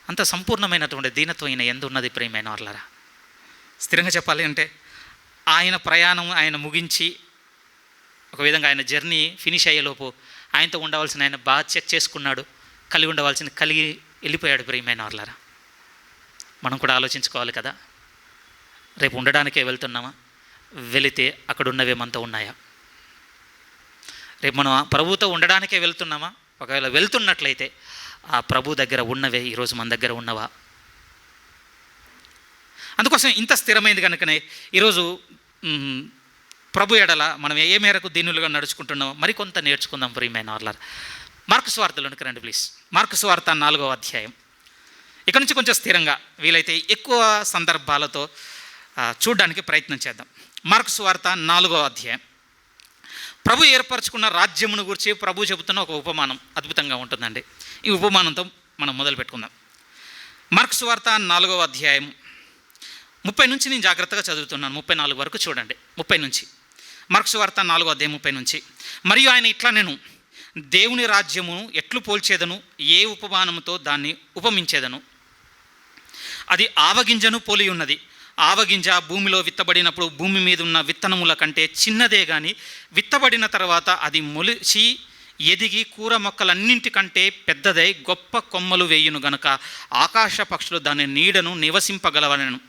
అంత సంపూర్ణమైనటువంటి దీనత్వం ఈయన ఎందు ఉన్నది ప్రియమైన వాళ్ళరా. స్థిరంగా చెప్పాలి అంటే ఆయన ప్రయాణం ఆయన ముగించి ఒక విధంగా ఆయన జర్నీ ఫినిష్ అయ్యేలోపు ఆయనతో ఉండవలసిన ఆయన బాగా చెక్ చేసుకున్నాడు, కలిగి ఉండవలసిన కలిగి వెళ్ళిపోయాడు ప్రియమైన వాళ్ళరా. మనం కూడా ఆలోచించుకోవాలి కదా, రేపు ఉండడానికే వెళ్తున్నామా, వెళితే అక్కడ ఉన్నవి మనతో ఉన్నాయా? రేపు మనం ప్రభుతో ఉండడానికే వెళ్తున్నామా? ఒకవేళ వెళ్తున్నట్లయితే ఆ ప్రభు దగ్గర ఉన్నవే ఈరోజు మన దగ్గర ఉన్నవా? అందుకోసం ఇంత స్థిరమైంది కనుకనే ఈరోజు ప్రభు ఎడల మనం ఏ మేరకు దీనులుగా నడుచుకుంటున్నామో మరికొంత నేర్చుకుందాం ప్రియమైన వాళ్ళారా. మార్కు సువార్తలోనికి రండి ప్లీజ్. మార్కు సువార్త 4వ అధ్యాయం. ఇక్కడ నుంచి కొంచెం స్థిరంగా వీలైతే ఎక్కువ సందర్భాలతో చూడడానికి ప్రయత్నం చేద్దాం. మార్కు సువార్త 4వ అధ్యాయం. ప్రభు ఏర్పరచుకున్న రాజ్యమును గురించి ప్రభు చెబుతున్న ఒక ఉపమానం అద్భుతంగా ఉంటుందండి. ఈ ఉపమానంతో మనం మొదలు పెట్టుకుందాం. మార్కు సువార్త 4వ అధ్యాయం 30 నుంచి నేను జాగ్రత్తగా చదువుతున్నాను. 34 వరకు చూడండి. 30 నుంచి మార్కు సువార్త 4వ అధ్యాయం 30 నుంచి. మరియు ఆయన ఇట్లా, నేను దేవుని రాజ్యమును ఎట్లు పోల్చేదను, ఏ ఉపమానముతో దాన్ని ఉపమించేదను. అది ఆవగింజను పోలి ఉన్నది. ఆవగింజ భూమిలో విత్తబడినప్పుడు భూమి మీద ఉన్న విత్తనముల కంటే చిన్నదే కానీ విత్తబడిన తర్వాత అది మొలిచి ఎదిగి కూర మొక్కలన్నింటికంటే పెద్దదై గొప్ప కొమ్మలు వేయును గనుక ఆకాశ పక్షులు దాని నీడను నివసింపగలవనెను.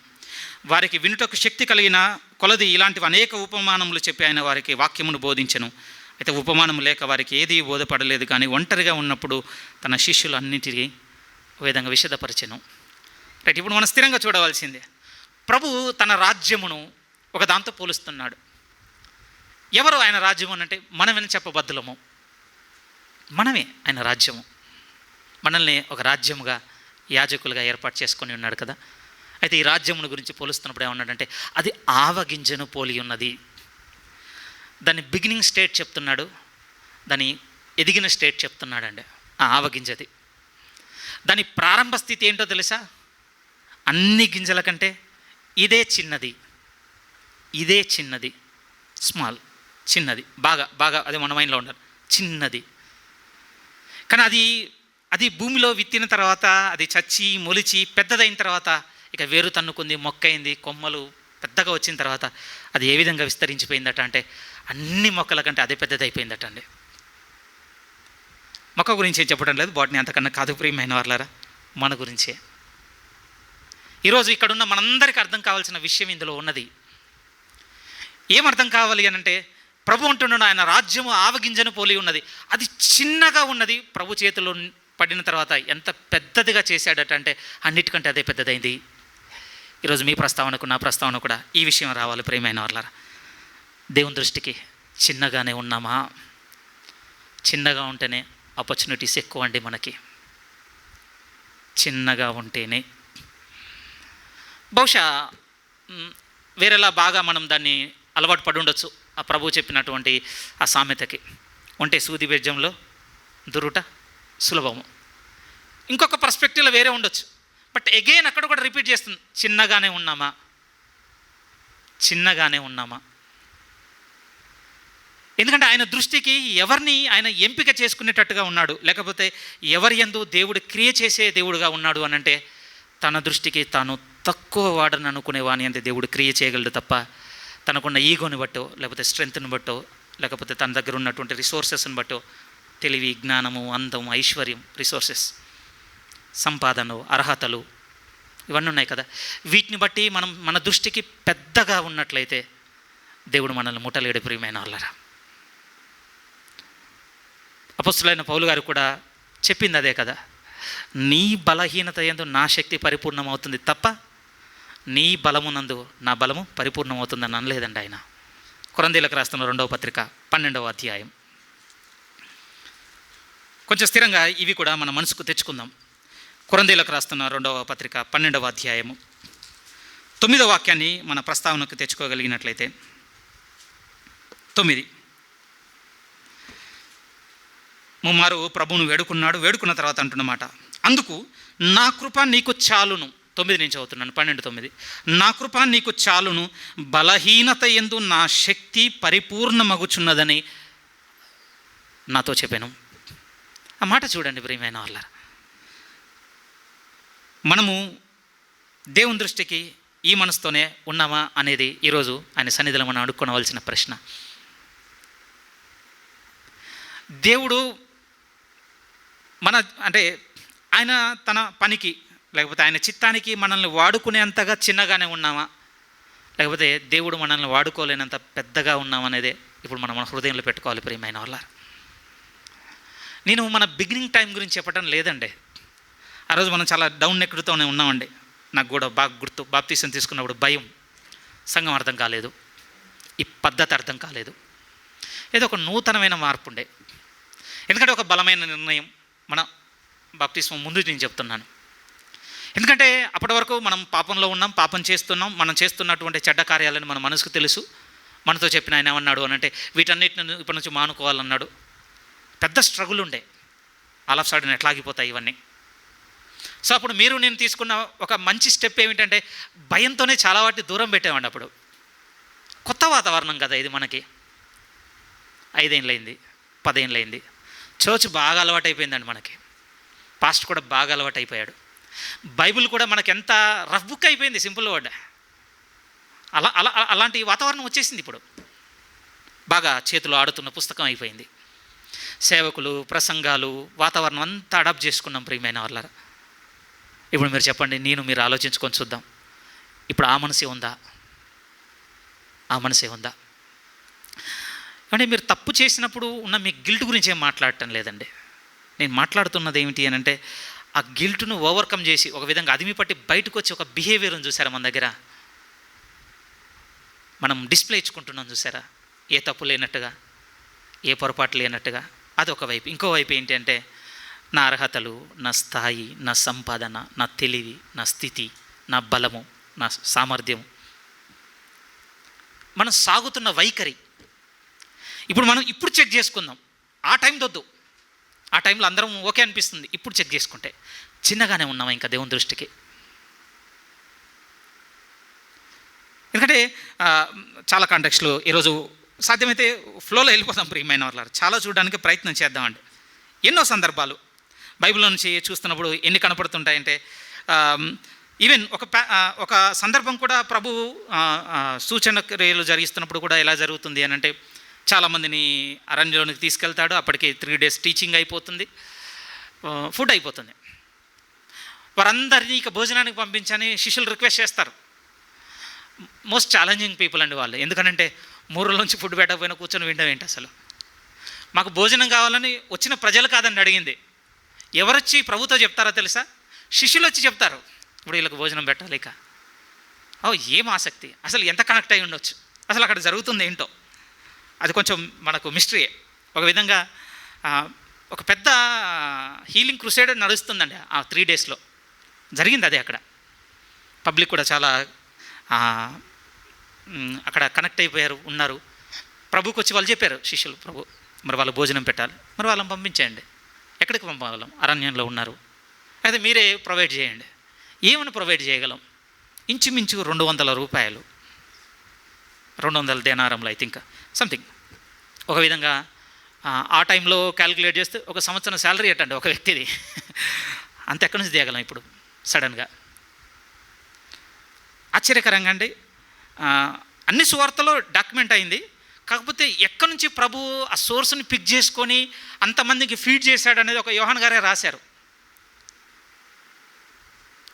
వారికి వినుటకు శక్తి కలిగిన కొలది ఇలాంటివి అనేక ఉపమానములు చెప్పి ఆయన వారికి వాక్యమును బోధించెను. అయితే ఉపమానం లేక వారికి ఏది బోధపడలేదు, కానీ ఒంటరిగా ఉన్నప్పుడు తన శిష్యులు అన్నింటినీ విధంగా విషదపరిచెను. రైట్, ఇప్పుడు మనం స్థిరంగా చూడవలసిందే. ప్రభు తన రాజ్యమును ఒక దాంతో పోలుస్తున్నాడు. ఎవరు ఆయన రాజ్యం అంటే మనమని చెప్పబద్దులము. మనమే ఆయన రాజ్యము. మనల్ని ఒక రాజ్యముగా యాజకులుగా ఏర్పాటు చేసుకొని ఉన్నాడు కదా. అయితే ఈ రాజ్యమును గురించి పోలుస్తున్నప్పుడు ఏమన్నాడంటే అది ఆవగింజను పోలి ఉన్నది. దాని బిగినింగ్ స్టేట్ చెప్తున్నాడు, దాని ఎదిగిన స్టేట్ చెప్తున్నాడండి. ఆ ఆవగింజది దాని ప్రారంభ స్థితి ఏంటో తెలుసా? అన్ని గింజల కంటే ఇదే చిన్నది, ఇదే చిన్నది, స్మాల్, చిన్నది, బాగా బాగా అది మన మైండ్లో ఉండాలి, చిన్నది. కానీ అది భూమిలో విత్తిన తర్వాత అది చచ్చి మొలిచి పెద్దదైన తర్వాత ఇక వేరు తన్నుకుంది, మొక్కైంది, కొమ్మలు పెద్దగా వచ్చిన తర్వాత అది ఏ విధంగా విస్తరించిపోయిందట అంటే అన్ని మొక్కల కంటే అదే పెద్దదైపోయిందట అండి. మొక్క గురించి ఏం చెప్పడం లేదు, బాటిని అంతకన్నా కాదు ప్రియమైన వాళ్ళారా, మన గురించే. ఈరోజు ఇక్కడున్న మనందరికీ అర్థం కావాల్సిన విషయం ఇందులో ఉన్నది. ఏమర్థం కావాలి అని అంటే ప్రభు అంటున్నాడు ఆయన రాజ్యము ఆవగింజను పోలి ఉన్నది. అది చిన్నగా ఉన్నది, ప్రభు చేతిలో పడిన తర్వాత ఎంత పెద్దదిగా చేశాడట అంటే అన్నిటికంటే అదే పెద్దదైంది. ఈరోజు మీ ప్రస్తావనకు నా ప్రస్తావన కూడా ఈ విషయం రావాలి ప్రియమైన వాళ్ళారా. దేవుని దృష్టికి చిన్నగానే ఉన్నామా? చిన్నగా ఉంటేనే ఆపర్చునిటీస్ ఎక్కువ అండి మనకి. చిన్నగా ఉంటేనే బహుశా వేరేలా బాగా మనం దాన్ని అలవాటు పడి ఉండొచ్చు. ఆ ప్రభువు చెప్పినటువంటి ఆ సామెతకి, ఉంటే సూది బెజ్జంలో దురుట సులభము. ఇంకొక పర్స్పెక్టివ్లో వేరే ఉండొచ్చు. బట్ అగైన్ అక్కడ కూడా రిపీట్ చేస్తుంది, చిన్నగానే ఉన్నామా? చిన్నగానే ఉన్నామా? ఎందుకంటే ఆయన దృష్టికి ఎవరిని ఆయన ఎంపిక చేసుకునేటట్టుగా ఉన్నాడు, లేకపోతే ఎవరి యందు దేవుడు క్రియ చేసే దేవుడుగా ఉన్నాడు అని అంటే తన దృష్టికి తాను తక్కువ వాడని అనుకునేవాని అంతే దేవుడు క్రియ చేయగలడు తప్ప తనకున్న ఈగోని బట్టో, లేకపోతే స్ట్రెంగ్త్ని బట్టో, లేకపోతే తన దగ్గర ఉన్నటువంటి రిసోర్సెస్ని బట్టో, తెలివి, జ్ఞానము, అందం, ఐశ్వర్యం, రిసోర్సెస్, సంపాదన, అర్హతలు ఇవన్నీ ఉన్నాయి కదా, వీటిని బట్టి మనం మన దృష్టికి పెద్దగా ఉన్నట్లయితే దేవుడు మనల్ని ముట్టలేడు ప్రియమైన వాళ్ళరా. అపొస్తలుడైన పౌలు గారు కూడా చెప్పింది అదే కదా, నీ బలహీనత యందు నా శక్తి పరిపూర్ణమవుతుంది తప్ప నీ బలమునందు నా బలము పరిపూర్ణమవుతుందని అనలేదండి ఆయన. కొరంథీయులకు రాస్తున్న 2వ పత్రిక 12వ అధ్యాయం. కొంచెం స్థిరంగా ఇవి కూడా మన మనసుకు తెచ్చుకుందాం. కొరంథీయులకు రాస్తున్న 2వ పత్రిక 12వ అధ్యాయము 9వ వాక్యాన్ని మన ప్రస్తావనకు తెచ్చుకోగలిగినట్లయితే 9 ముమ్మారు ప్రభువును వేడుకున్నాడు. వేడుకున్న తర్వాత అంటున్నమాట, అందుకు నా కృప నీకు చాలును. 9 నుంచి చదువుతున్నాను, 12:9. నా కృప నీకు చాలును, బలహీనత యందు నా శక్తి పరిపూర్ణమగుచున్నదని నాతో చెప్పాను. ఆ మాట చూడండి ప్రియమైన వాళ్ళారా. మనము దేవుని దృష్టికి ఈ మనసుతోనే ఉన్నామా అనేది ఈరోజు ఆయన సన్నిధిలో మనం అడుక్కొనవలసిన ప్రశ్న. దేవుడు అంటే ఆయన తన పనికి లేకపోతే ఆయన చిత్తానికి మనల్ని వాడుకునేంతగా చిన్నగానే ఉన్నామా, లేకపోతే దేవుడు మనల్ని వాడుకోలేనంత పెద్దగా ఉన్నామనేదే ఇప్పుడు మనం మన హృదయంలో పెట్టుకోవాలి ప్రియమైన వాళ్ళ. నేను మన బిగినింగ్ టైం గురించి చెప్పడం లేదండి. ఆ రోజు మనం చాలా డౌన్ నెక్కుడుతోనే ఉన్నామండి. నాకు కూడా బాగా గుర్తు, బాప్తీసం తీసుకున్నప్పుడు భయం, సంఘం అర్థం కాలేదు, ఈ పద్ధతి అర్థం కాలేదు, ఏదో ఒక నూతనమైన మార్పు ఉండే. ఎందుకంటే ఒక బలమైన నిర్ణయం మన బాప్తిస్మం ముందు నేను చెప్తున్నాను. ఎందుకంటే అప్పటి వరకు మనం పాపంలో ఉన్నాం, పాపం చేస్తున్నాం, మనం చేస్తున్నటువంటి చెడ్డ కార్యాలని మన మనసుకు తెలుసు. మనతో చెప్పిన ఆయన ఏమన్నాడు అనంటే వీటన్నిటిని ఇప్పటి నుంచి మానుకోవాలన్నాడు. పెద్ద స్ట్రగుల్ ఉండే. ఆల్ ఆఫ్ సడన్ ఎట్లా ఆగిపోతాయి ఇవన్నీ. సో అప్పుడు మీరు నేను తీసుకున్న ఒక మంచి స్టెప్ ఏమిటంటే భయంతోనే చాలా వాటి దూరం పెట్టామండి. అప్పుడు కొత్త వాతావరణం కదా ఇది మనకి. 5 ఏళ్ళైంది, 10 ఏళ్ళైంది, చర్చ్ బాగా అలవాటు అయిపోయిందండి మనకి. పాస్ట్ కూడా బాగా అలవాటు అయిపోయాడు. బైబిల్ కూడా మనకి ఎంత రఫ్ బుక్ అయిపోయింది, సింపుల్ వర్డ్. అలాంటి వాతావరణం వచ్చేసింది ఇప్పుడు. బాగా చేతిలో ఆడుతున్న పుస్తకం అయిపోయింది. సేవకులు, ప్రసంగాలు, వాతావరణం అంతా అడాప్ట్ చేసుకున్నాం ప్రియమైన వాళ్ళారా. ఇప్పుడు మీరు చెప్పండి, మీరు ఆలోచించుకొని చూద్దాం. ఇప్పుడు ఆ మనసే ఉందా? ఆ మనసే ఉందా? అంటే మీరు తప్పు చేసినప్పుడు ఉన్న మీ గిల్ట్ గురించి ఏం మాట్లాడటం లేదండి. నేను మాట్లాడుతున్నది ఏమిటి అని అంటే ఆ గిల్ట్ను ఓవర్కమ్ చేసి ఒక విధంగా అదిమి పట్టి బయటకు వచ్చి ఒక బిహేవియర్ని చూసారా మన దగ్గర మనం డిస్ప్లే ఇచ్చుకుంటున్నాం చూసారా, ఏ తప్పు లేనట్టుగా, ఏ పొరపాటు లేనట్టుగా. అదొక వైపు. ఇంకో వైపు ఏంటి అంటే నా అర్హతలు, నా స్థాయి, నా సంపాదన, నా తెలివి, నా స్థితి, నా బలము, నా సామర్థ్యం, మనం సాగుతున్న వైఖరి. ఇప్పుడు చెక్ చేసుకుందాం. ఆ టైం దొద్దు. ఆ టైంలో అందరం ఓకే అనిపిస్తుంది. ఇప్పుడు చెక్ చేసుకుంటే చిన్నగానే ఉన్నామా ఇంకా దేవుని దృష్టికి? ఎందుకంటే చాలా కాంటెక్స్లో ఈరోజు సాధ్యమైతే ఫ్లోలో వెళ్ళిపోతాం ప్రియమైన వాళ్ళారు. చాలా చూడడానికి ప్రయత్నం చేద్దామండి. ఎన్నో సందర్భాలు బైబిల్లో నుంచి చూస్తున్నప్పుడు ఎన్ని కనపడుతుంటాయంటే ఈవెన్ ఒక సందర్భం కూడా ప్రభు సూచన క్రియలు జరిగిస్తున్నప్పుడు కూడా ఎలా జరుగుతుంది అని అంటే చాలామందిని అరణ్యంలోనికి తీసుకెళ్తాడు. అప్పటికి 3 days టీచింగ్ అయిపోతుంది, ఫుడ్ అయిపోతుంది. వారందరినీ ఇక భోజనానికి పంపించని శిష్యులు రిక్వెస్ట్ చేస్తారు. మోస్ట్ ఛాలెంజింగ్ పీపుల్ అండి వాళ్ళు. ఎందుకంటే 3 రోజుల నుంచి ఫుడ్ పెట్టకపోయినా కూర్చొని వినడం ఏంటి అసలు? మాకు భోజనం కావాలని వచ్చిన ప్రజలు కాదండి అడిగింది. ఎవరొచ్చి ప్రభుతో చెప్తారో తెలుసా? శిష్యులు వచ్చి చెప్తారు, ఇప్పుడు వీళ్ళకి భోజనం పెట్టాలి. ఇక ఏం ఆసక్తి, అసలు ఎంత కనెక్ట్ అయి ఉండొచ్చు, అసలు అక్కడ జరుగుతుంది ఏంటో అది కొంచెం మనకు మిస్టరీయే. ఒక విధంగా ఒక పెద్ద హీలింగ్ క్రూసేడ్ నడుస్తుందండి ఆ 3 daysలో. జరిగింది అదే. అక్కడ పబ్లిక్ కూడా చాలా అక్కడ కనెక్ట్ అయిపోయారు, ఉన్నారు. ప్రభుకి వచ్చి వాళ్ళు చెప్పారు శిష్యులు, ప్రభు మరి వాళ్ళు భోజనం పెట్టాలి, మరి వాళ్ళని పంపించేయండి. ఎక్కడికి పంపగలం? అరణ్యంలో ఉన్నారు, అయితే మీరే ప్రొవైడ్ చేయండి. ఏమని ప్రొవైడ్ చేయగలం? ఇంచుమించు 200 రూపాయలు, 200 దేనారంలో ఐ థింక్ సంథింగ్. ఒక విధంగా ఆ టైంలో క్యాలిక్యులేట్ చేస్తే ఒక సంవత్సరం శాలరీ అట్టండి ఒక వ్యక్తిది. అంత ఎక్కడి నుంచి తీయగలం ఇప్పుడు సడన్గా? ఆశ్చర్యకరంగా అండి. అన్ని సువార్తలో డాక్యుమెంట్ అయింది. కాకపోతే ఎక్కడి నుంచి ప్రభు ఆ సోర్స్ని పిక్ చేసుకొని అంతమందికి ఫీడ్ చేశాడు అనేది ఒక యోహాన్ గారే రాశారు.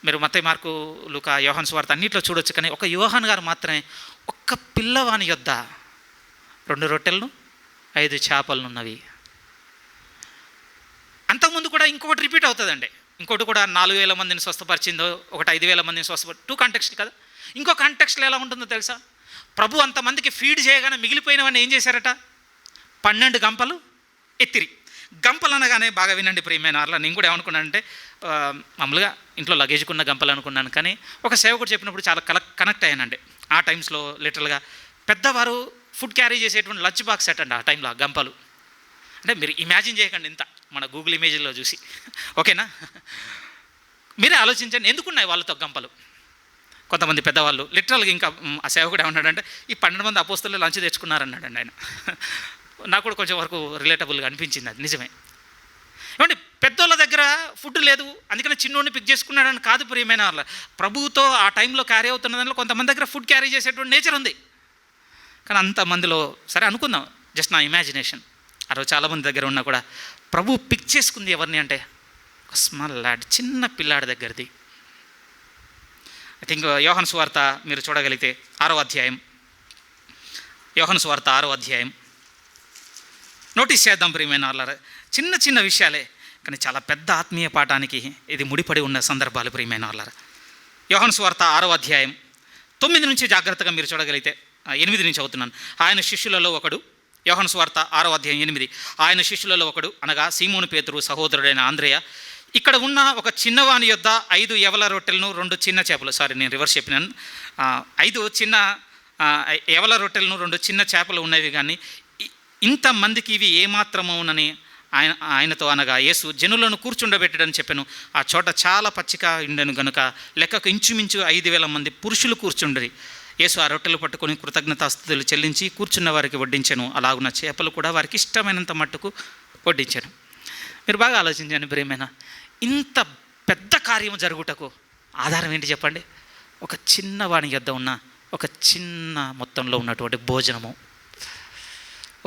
మీరు మత్తయి, మార్కు, లూకా, యోహాను సువార్త అన్నింటిలో చూడొచ్చు. కానీ ఒక యోహాన్ గారు మాత్రమే ఒక్క పిల్లవాని యొద్ద 2 రొట్టెలను 5 చేపలను ఉన్నవి. అంతకుముందు కూడా ఇంకొకటి రిపీట్ అవుతుందండి. ఇంకోటి కూడా 4,000 మందిని స్వస్థపరిచిందో, ఒకటి 5,000 మందిని స్వస్థపరి 2 కాంటెక్స్ట్ కదా. ఇంకో కాంటెక్స్ట్లో ఎలా ఉంటుందో తెలుసా? ప్రభు అంతమందికి ఫీడ్ చేయగానే మిగిలిపోయినవన్నీ ఏం చేశారట? 12 గంపలు ఎత్తిరి. గంపలు అనగానే బాగా వినండి ప్రియమైన వాళ్ళ, నేను కూడా ఏమనుకున్నానంటే మామూలుగా ఇంట్లో లగేజ్కున్న గంపలు అనుకున్నాను. కానీ ఒక సేవకుడు చెప్పినప్పుడు చాలా కనెక్ట్ అయ్యానండి. ఆ టైమ్స్లో లిటరల్గా పెద్దవారు ఫుడ్ క్యారీ చేసేటువంటి లంచ్ బాక్స్ సెట్ అండి ఆ టైంలో గంపలు. అంటే మీరు ఇమాజిన్ చేయకండి ఇంత, మన గూగుల్ ఇమేజ్లో చూసి, ఓకేనా? మీరే ఆలోచించండి, ఎందుకున్నాయి వాళ్ళతో గంపలు. కొంతమంది పెద్దవాళ్ళు లిటరల్గా ఇంకా ఆ సేవకుడు ఏమన్నాడంటే, ఈ 12 మంది అపోస్తలు లంచ్ తెచ్చుకున్నారన్నాడండి ఆయన. నాకు కూడా కొంచెం వరకు రిలేటబుల్గా అనిపించింది, అది నిజమే. ఏమంటే పెద్దోళ్ళ దగ్గర ఫుడ్ లేదు, అందుకని చిన్నోడిని పిక్ చేసుకున్నాడని కాదు ప్రియమైన వాళ్ళ. ప్రభువుతో ఆ టైంలో క్యారీ అవుతున్న దానిలో కొంతమంది దగ్గర ఫుడ్ క్యారీ చేసేటువంటి నేచర్ ఉంది. కానీ అంతమందిలో సరే అనుకుందాం, జస్ట్ నా ఇమాజినేషన్, ఆ రోజు చాలామంది దగ్గర ఉన్నా కూడా ప్రభు పిక్ చేసుకుంది ఎవరిని అంటే ఒక స్మాల్ ల్యాడ్, చిన్న పిల్లాడి దగ్గరది. ఐ థింక్ యోహాను సువార్త మీరు చూడగలిగితే 6వ అధ్యాయం, యోహాను సువార్త 6వ అధ్యాయం. నోటీస్ చేద్దాం ప్రియమైన వాళ్ళ, చిన్న చిన్న విషయాలే కానీ చాలా పెద్ద ఆత్మీయ పాఠానికి ఇది ముడిపడి ఉన్న సందర్భాలు ప్రియమైన వాళ్ళ. యోహాను సువార్త 6వ అధ్యాయం 9 నుంచి జాగ్రత్తగా మీరు చూడగలిగితే, 8 నుంచి అవుతున్నాను. ఆయన శిష్యులలో ఒకడు, యోహాను సువార్త 6వ అధ్యాయం 8, ఆయన శిష్యులలో ఒకడు అనగా సీమోను పేతురు సహోదరుడైన ఆంద్రేయ ఇక్కడ ఉన్న ఒక చిన్నవాని యొద్ద 5 యవల రొట్టెలను 2 చిన్న చేపలు, నేను రివర్స్ చెప్పినాను, 5 చిన్న యవల రొట్టెలను 2 చిన్న చేపలు ఉన్నవి, కానీ ఇంతమందికి ఇవి ఏమాత్రమవునని ఆయనతో అనగా యేసు జనులను కూర్చుండబెట్టడని చెప్పాను. ఆ చోట చాలా పచ్చిక ఉండెను గనుక లెక్కకు ఇంచుమించు 5,000 మంది పురుషులు కూర్చుండ్రి. యేసు ఆ రొట్టెలు పట్టుకొని కృతజ్ఞతాస్తుతులు చెల్లించి కూర్చున్న వారికి వడ్డించాను. అలాగున్న చేపలు కూడా వారికి ఇష్టమైనంత మట్టుకు వడ్డించాను. మీరు బాగా ఆలోచించండి ప్రియమైన, ఇంత పెద్ద కార్యము జరుగుటకు ఆధారం ఏంటి చెప్పండి? ఒక చిన్నవాని యొద్ద ఉన్న ఒక చిన్న మొత్తంలో ఉన్నటువంటి భోజనము.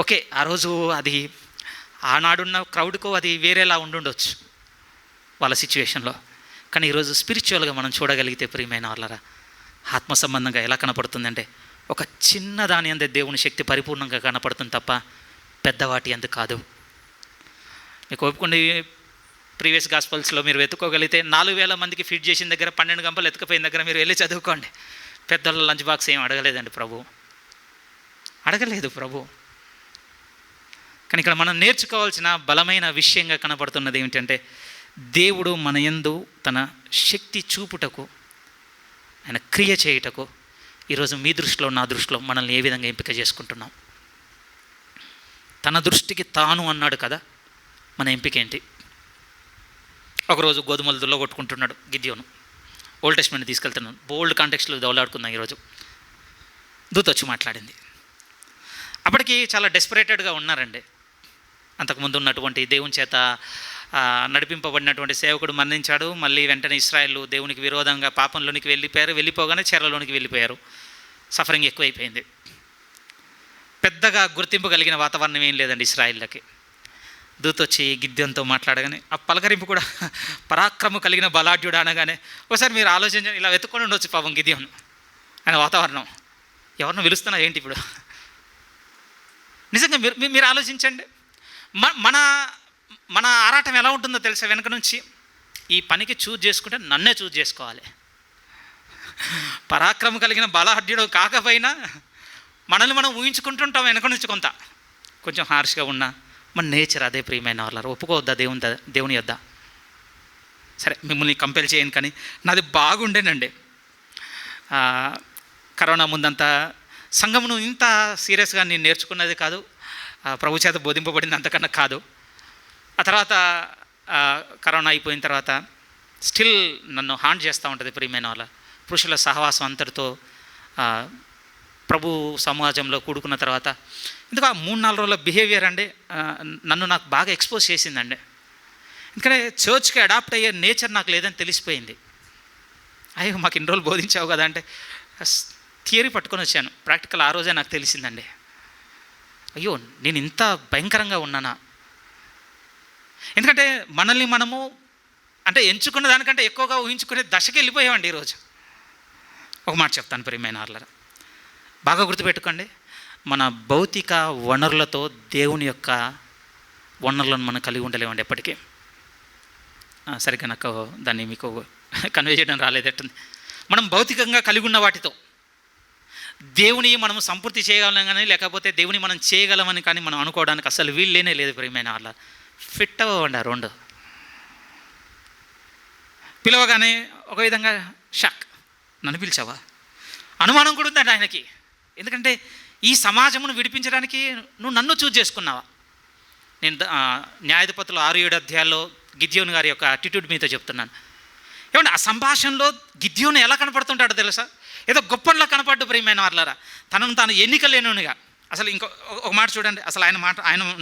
ఓకే, ఆ రోజు అది ఆనాడున్న క్రౌడ్కు అది వేరేలా ఉండుండొచ్చు వాళ్ళ సిచ్యువేషన్లో, కానీ ఈరోజు స్పిరిచువల్గా మనం చూడగలిగితే ప్రియమైన వాళ్ళరా, ఆత్మ సంబంధంగా ఎలా కనపడుతుందంటే ఒక చిన్న దాని అందే దేవుని శక్తి పరిపూర్ణంగా కనపడుతుంది తప్ప పెద్దవాటి అందు కాదు. మీకు ఒప్పుకోండి, ప్రీవియస్ గాస్పల్స్లో మీరు వెతుక్కోగలిగితే 4,000 మందికి ఫీడ్ చేసిన దగ్గర 12 గంపలు ఎత్తుకపోయిన దగ్గర మీరు వెళ్ళి చదువుకోండి. పెద్దల లంచ్ బాక్స్ ఏం అడగలేదండి ప్రభు, అడగలేదు ప్రభు. కానీ ఇక్కడ మనం నేర్చుకోవాల్సిన బలమైన విషయంగా కనపడుతున్నది ఏమిటంటే, దేవుడు మన యందు తన శక్తి చూపుటకు, ఆయన క్రియ చేయుటకు ఈరోజు మీ దృష్టిలో నా దృష్టిలో మనల్ని ఏ విధంగా ఎంపిక చేసుకుంటున్నాం. తన దృష్టికి తాను అన్నాడు కదా, మన ఎంపిక ఏంటి? ఒకరోజు గోధుమలు దుల్లో కొట్టుకుంటున్నాడు గిద్యోను, ఓల్డ్ టెస్ట్మెంట్ తీసుకెళ్తున్నాను, బోల్డ్ కాంటెక్స్ట్లో దౌలాడుకుందాం. ఈరోజు దూత వచ్చి మాట్లాడింది. అప్పటికి చాలా డెస్పరేటెడ్గా ఉన్నారండి. అంతకుముందు ఉన్నటువంటి దేవుని చేత నడిపింపబడినటువంటి సేవకుడు మరణించాడు. మళ్ళీ వెంటనే ఇశ్రాయేలు దేవునికి విరోధంగా పాపంలోనికి వెళ్ళిపోగానే చెరలోనికి వెళ్ళిపోయారు. సఫరింగ్ ఎక్కువైపోయింది. పెద్దగా గుర్తింపు కలిగిన వాతావరణం ఏం లేదండి ఇశ్రాయేళ్ళకి. దూత వచ్చి గిద్యోనుతో మాట్లాడగానే ఆ పలకరింపు కూడా పరాక్రమం కలిగిన బలాఢ్యుడు అనగానే ఒకసారి మీరు ఆలోచించండి, ఇలా వెతుక్కొని ఉండొచ్చు పాపం గిద్యోను. ఆయన వాతావరణం ఎవరినో పిలుస్తున్నా ఏంటి ఇప్పుడు? నిజంగా మీరు ఆలోచించండి. మన ఆరాటం ఎలా ఉంటుందో తెలుసా? వెనక నుంచి ఈ పనికి చూజ్ చేసుకుంటే నన్నే చూజ్ చేసుకోవాలి. పరాక్రమం కలిగిన బలాఢ్యుడు కాకపోయినా మనల్ని మనం ఊహించుకుంటుంటాం వెనక నుంచి కొంచెం హార్ష్గా ఉన్నా మన నేచర్ అదే ప్రియమైన వాళ్ళారు. ఒప్పుకోవద్దా దేవుని యొద్ద? సరే, మిమ్మల్ని కంపెల్ చేయను, కానీ నాది బాగుండేనండి. కరోనా ముందంతా సంఘమును ఇంత సీరియస్గా నేను నేర్చుకున్నది కాదు, ప్రభు చేత బోధింపబడింది అంతకన్నా కాదు. ఆ తర్వాత కరోనా అయిపోయిన తర్వాత స్టిల్ నన్ను హాంట్ చేస్తూ ఉంటుంది ప్రియమైన వాళ్ళ. పురుషుల సహవాసం అంతటితో ప్రభు సమాజంలో కూడుకున్న తర్వాత ఎందుకు ఆ 3-4 రోజుల బిహేవియర్ అండి నాకు బాగా ఎక్స్పోజ్ చేసిందండి. ఎందుకంటే చర్చ్కి అడాప్ట్ అయ్యే నేచర్ నాకు లేదని తెలిసిపోయింది. అయ్యో మాకు ఇన్ని రోజులు బోధించావు కదా అంటే థియరీ పట్టుకొని వచ్చాను, ప్రాక్టికల్ ఆ రోజే నాకు తెలిసిందండి. అయ్యో నేను ఇంత భయంకరంగా ఉన్నానా? ఎందుకంటే మనల్ని మనము అంటే ఎంచుకున్న దానికంటే ఎక్కువగా ఊహించుకునే దశకి వెళ్ళిపోయామండి ఈరోజు. ఒక మాట చెప్తాను ప్రియమైన వాళ్ళారా, బాగా గుర్తుపెట్టుకోండి, మన భౌతిక వనరులతో దేవుని యొక్క వనరులను మనం కలిగి ఉండలేమండి ఎప్పటికీ. సరిగ్గా నాకు దాన్ని మీకు కన్వే చేయడం రాలేదట్టుంది. మనం భౌతికంగా కలిగి ఉన్న వాటితో దేవుని మనం సంపూర్తి చేయగలం కానీ, లేకపోతే దేవుని మనం చేయగలమని కానీ మనం అనుకోవడానికి అసలు వీళ్ళేనే లేదు ప్రియమైన వాళ్ళ. ఫిట్ అవ్వండి ఆ రెండు. పిలవగానే ఒక విధంగా షాక్, నన్ను పిలిచావా? అనుమానం కూడా ఉందండి ఆయనకి. ఎందుకంటే ఈ సమాజమును విడిపించడానికి నువ్వు నన్ను చూజ్ చేసుకున్నావా? నేను న్యాయాధిపతులు 6-7 అధ్యాయాల్లో గిద్యోను గారి యొక్క అటిట్యూడ్ మీతో చెప్తున్నాను. ఏమంటే ఆ సంభాషణలో గిద్యోను ఎలా కనపడుతుంటాడో తెలుసా? ఏదో గొప్పలా కనపడ్డు ప్రియమైన వాళ్ళారా, తనను తాను ఎన్నిక లేనుగా. అసలు ఒక మాట చూడండి, అసలు ఆయన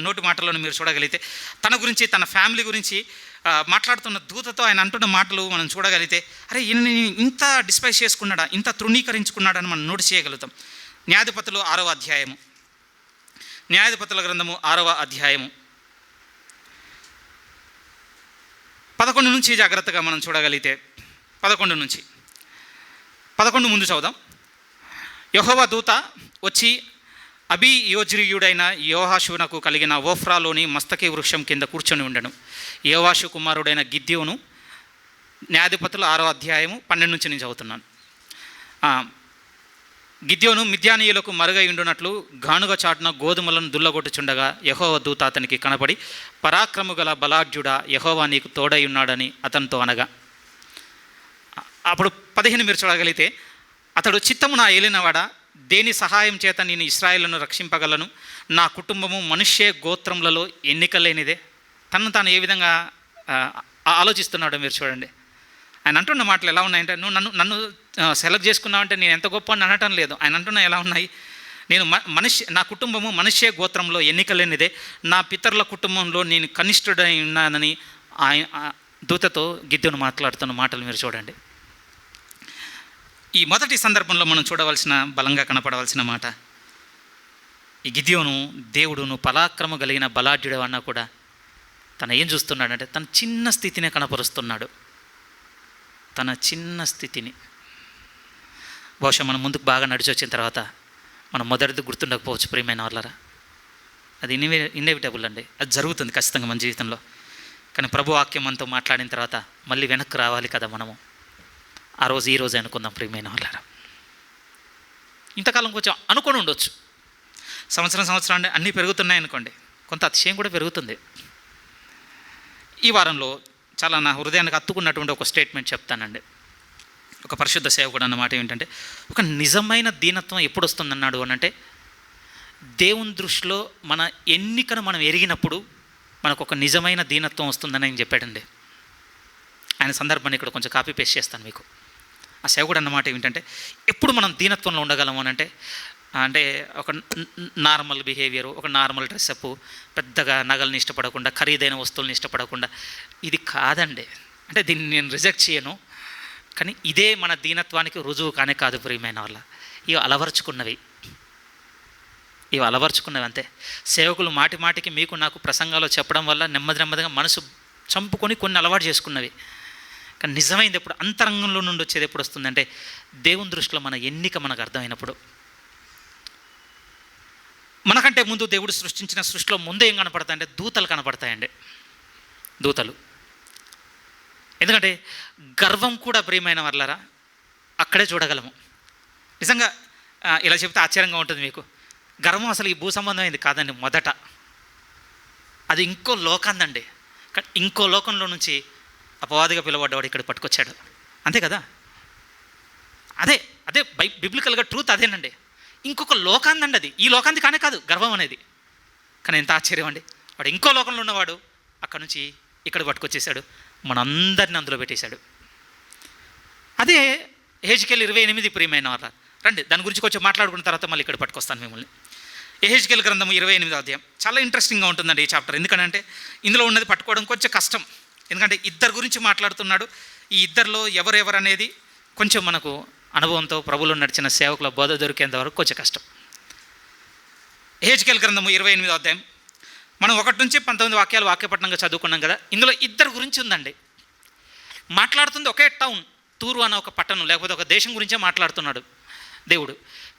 నోటి మాటలను మీరు చూడగలిగితే, తన గురించి తన ఫ్యామిలీ గురించి మాట్లాడుతున్న దూతతో ఆయన అంటున్న మాటలు మనం చూడగలిగితే, అరే ఈయన ఇంత డిస్పైజ్ చేసుకున్నాడా, ఇంత తృణీకరించుకున్నాడని మనం నోటి చేయగలుగుతాం. న్యాయాధిపతులు 6వ అధ్యాయము, న్యాయాధిపతుల గ్రంథము 6వ అధ్యాయము 11 నుంచి జాగ్రత్తగా మనం చూడగలిగితే, 11 ముందు చదువుదాం. యెహోవా దూత వచ్చి అబీయోజ్రీయుడైన యోహాషునకు కలిగిన ఓఫ్రాలోని మస్తకి వృక్షం కింద కూర్చొని ఉండను. యోవాషు కుమారుడైన గిద్యోను, న్యాయాధిపతులు 6వ అధ్యాయము 12 నుంచి నేను చదువుతున్నాను. గిద్యోను మిద్యానీయులకు మరుగై ఉండునట్లు గానుగ చాటున గోధుమలను దుల్లగొట్టుచుండగా యెహోవా దూత అతనికి కనపడి, పరాక్రము గల బలాఢ్యుడా, యెహోవా నీకు తోడై ఉన్నాడని అతనితో అనగా. అప్పుడు 15 మీరు చూడగలిగితే, అతడు చిత్తము నా ఏలినవాడా, దేని సహాయం చేత నేను ఇశ్రాయేలును రక్షింపగలను, నా కుటుంబము మనుష్య గోత్రములలో ఎన్నిక లేనిదే. తను తాను ఏ విధంగా ఆలోచిస్తున్నాడో మీరు చూడండి. ఆయన అంటున్న మాటలు ఎలా ఉన్నాయంటే, నువ్వు నన్ను సెలెక్ట్ చేసుకున్నావంటే నేను ఎంత గొప్ప అని అనటం లేదు. ఆయన అంటున్నా ఎలా ఉన్నాయి, నేను నా కుటుంబము మనుష్య గోత్రంలో ఎన్నిక లేనిదే, నా పితరుల కుటుంబంలో నేను కనిష్ఠుడై ఉన్నానని ఆయన దూతతో గిద్యోను మాట్లాడుతున్న మాటలు మీరు చూడండి. ఈ మొదటి సందర్భంలో మనం చూడవలసిన, బలంగా కనపడవలసిన మాట, ఈ గిద్యోను దేవుడును పరాక్రమ కలిగిన బలాఢ్యుడు అన్నా కూడా తను ఏం చూస్తున్నాడంటే తన చిన్న స్థితినే కనపరుస్తున్నాడు. తన చిన్న స్థితిని. బహుశా మనం ముందుకు బాగా నడిచి వచ్చిన తర్వాత మనం మొదటిది గుర్తుండకపోవచ్చు ప్రియమైన వాళ్ళరా. అది ఇన్ఎవిటబుల్ అండి, అది జరుగుతుంది ఖచ్చితంగా మన జీవితంలో. కానీ ప్రభు వాక్యం మనతో మాట్లాడిన తర్వాత మళ్ళీ వెనక్కి రావాలి కదా మనము. ఆ రోజు ఈ రోజు అనుకుందాం ప్రియమైన వాళ్ళరా. ఇంతకాలం కొంచెం అనుకొని ఉండొచ్చు, సంవత్సరం అన్నీ పెరుగుతున్నాయి అనుకోండి, కొంత అతిశయం కూడా పెరుగుతుంది. ఈ వారంలో చాలా నా హృదయానికి హత్తుకున్నటువంటి ఒక స్టేట్మెంట్ చెప్తానండి. ఒక పరిశుద్ధ సేవకుడు అన్నమాట ఏంటంటే, ఒక నిజమైన దీనత్వం ఎప్పుడు వస్తుందన్నాడు అనంటే, దేవుని దృష్టిలో మన ఎన్నికను మనం ఎరిగినప్పుడు మనకు ఒక నిజమైన దీనత్వం వస్తుందని ఆయన చెప్పాడండి. ఆయన సందర్భాన్ని ఇక్కడ కొంచెం కాపీ పేస్ట్ చేస్తాను మీకు. ఆ సేవకుడు అన్నమాట ఏమిటంటే, ఎప్పుడు మనం దీనత్వంలో ఉండగలము అనంటే, అంటే ఒక నార్మల్ బిహేవియరు, ఒక నార్మల్ డ్రెస్అప్, పెద్దగా నగల్ని ఇష్టపడకుండా, ఖరీదైన వస్తువులను ఇష్టపడకుండా, ఇది కాదండి. అంటే దీన్ని నేను రిజెక్ట్ చేయను, కానీ ఇదే మన దీనత్వానికి రుజువు కానే కాదు ప్రియమైన వాళ్ళ. ఇవి అలవర్చుకున్నవి అంతే. సేవకులు మాటి మాటికి మీకు నాకు ప్రసంగాలు చెప్పడం వల్ల నెమ్మదిగా మనసు చంపుకొని కొన్ని అలవాటు చేసుకున్నవి. కానీ నిజమైంది ఎప్పుడు, అంతరంగంలో నుండి వచ్చేది ఎప్పుడు వస్తుందంటే, దేవుని దృష్టిలో మన ఎన్నిక మనకు అర్థమైనప్పుడు. మనకంటే ముందు దేవుడు సృష్టించిన సృష్టిలో ముందే ఏం కనపడతాయంటే దూతలు కనపడతాయండి. దూతలు. ఎందుకంటే గర్వం కూడా ప్రియమైన వాళ్ళరా అక్కడే చూడగలము. నిజంగా ఇలా చెప్తే ఆశ్చర్యంగా ఉంటుంది మీకు. గర్వం అసలు ఈ భూ సంబంధమైంది కాదండి. మొదట అది ఇంకో లోకందండి. కానీ ఇంకో లోకంలో నుంచి అపవాదిగా పిలువడ్డవాడు ఇక్కడ పట్టుకొచ్చాడు, అంతే కదా. అదే బిబ్లికల్గా ట్రూత్ అదేనండి. ఇంకొక లోకాందండి అది. ఈ లోకాంది కానే కాదు గర్వం అనేది. కానీ ఎంత ఆశ్చర్యం అండి, వాడు ఇంకో లోకంలో ఉన్నవాడు అక్కడ నుంచి ఇక్కడ పట్టుకొచ్చేసాడు, మనందరిని అందులో పెట్టేశాడు. అదే యెహెజ్కేలు 28 ప్రియమైన వాళ్ళ. రండి దాని గురించి కొంచెం మాట్లాడుకున్న తర్వాత మళ్ళీ ఇక్కడ పట్టుకొస్తాను మిమ్మల్ని. యెహెజ్కేలు గ్రంథము 28వ అధ్యాయం చాలా ఇంట్రెస్టింగ్గా ఉంటుందండి ఈ చాప్టర్. ఎందుకంటే ఇందులో ఉన్నది పట్టుకోవడం కొంచెం కష్టం. ఎందుకంటే ఇద్దరు గురించి మాట్లాడుతున్నాడు. ఈ ఇద్దరిలో ఎవరెవరు అనేది కొంచెం మనకు అనుభవంతో ప్రభువులో నడిచిన సేవకుల బోధ దొరికేంత వరకు కొంచెం కష్టం. యెహెజ్కేలు గ్రంథము 28వ అధ్యాయం మనం 1 నుంచి 19 వాక్యాలు వాక్యపట్నంగా చదువుకున్నాం కదా. ఇందులో ఇద్దరు గురించి ఉందండి. మాట్లాడుతుంది ఒకే టౌన్, తూరు అనే ఒక పట్టణం, లేకపోతే ఒక దేశం గురించే మాట్లాడుతున్నాడు దేవుడు.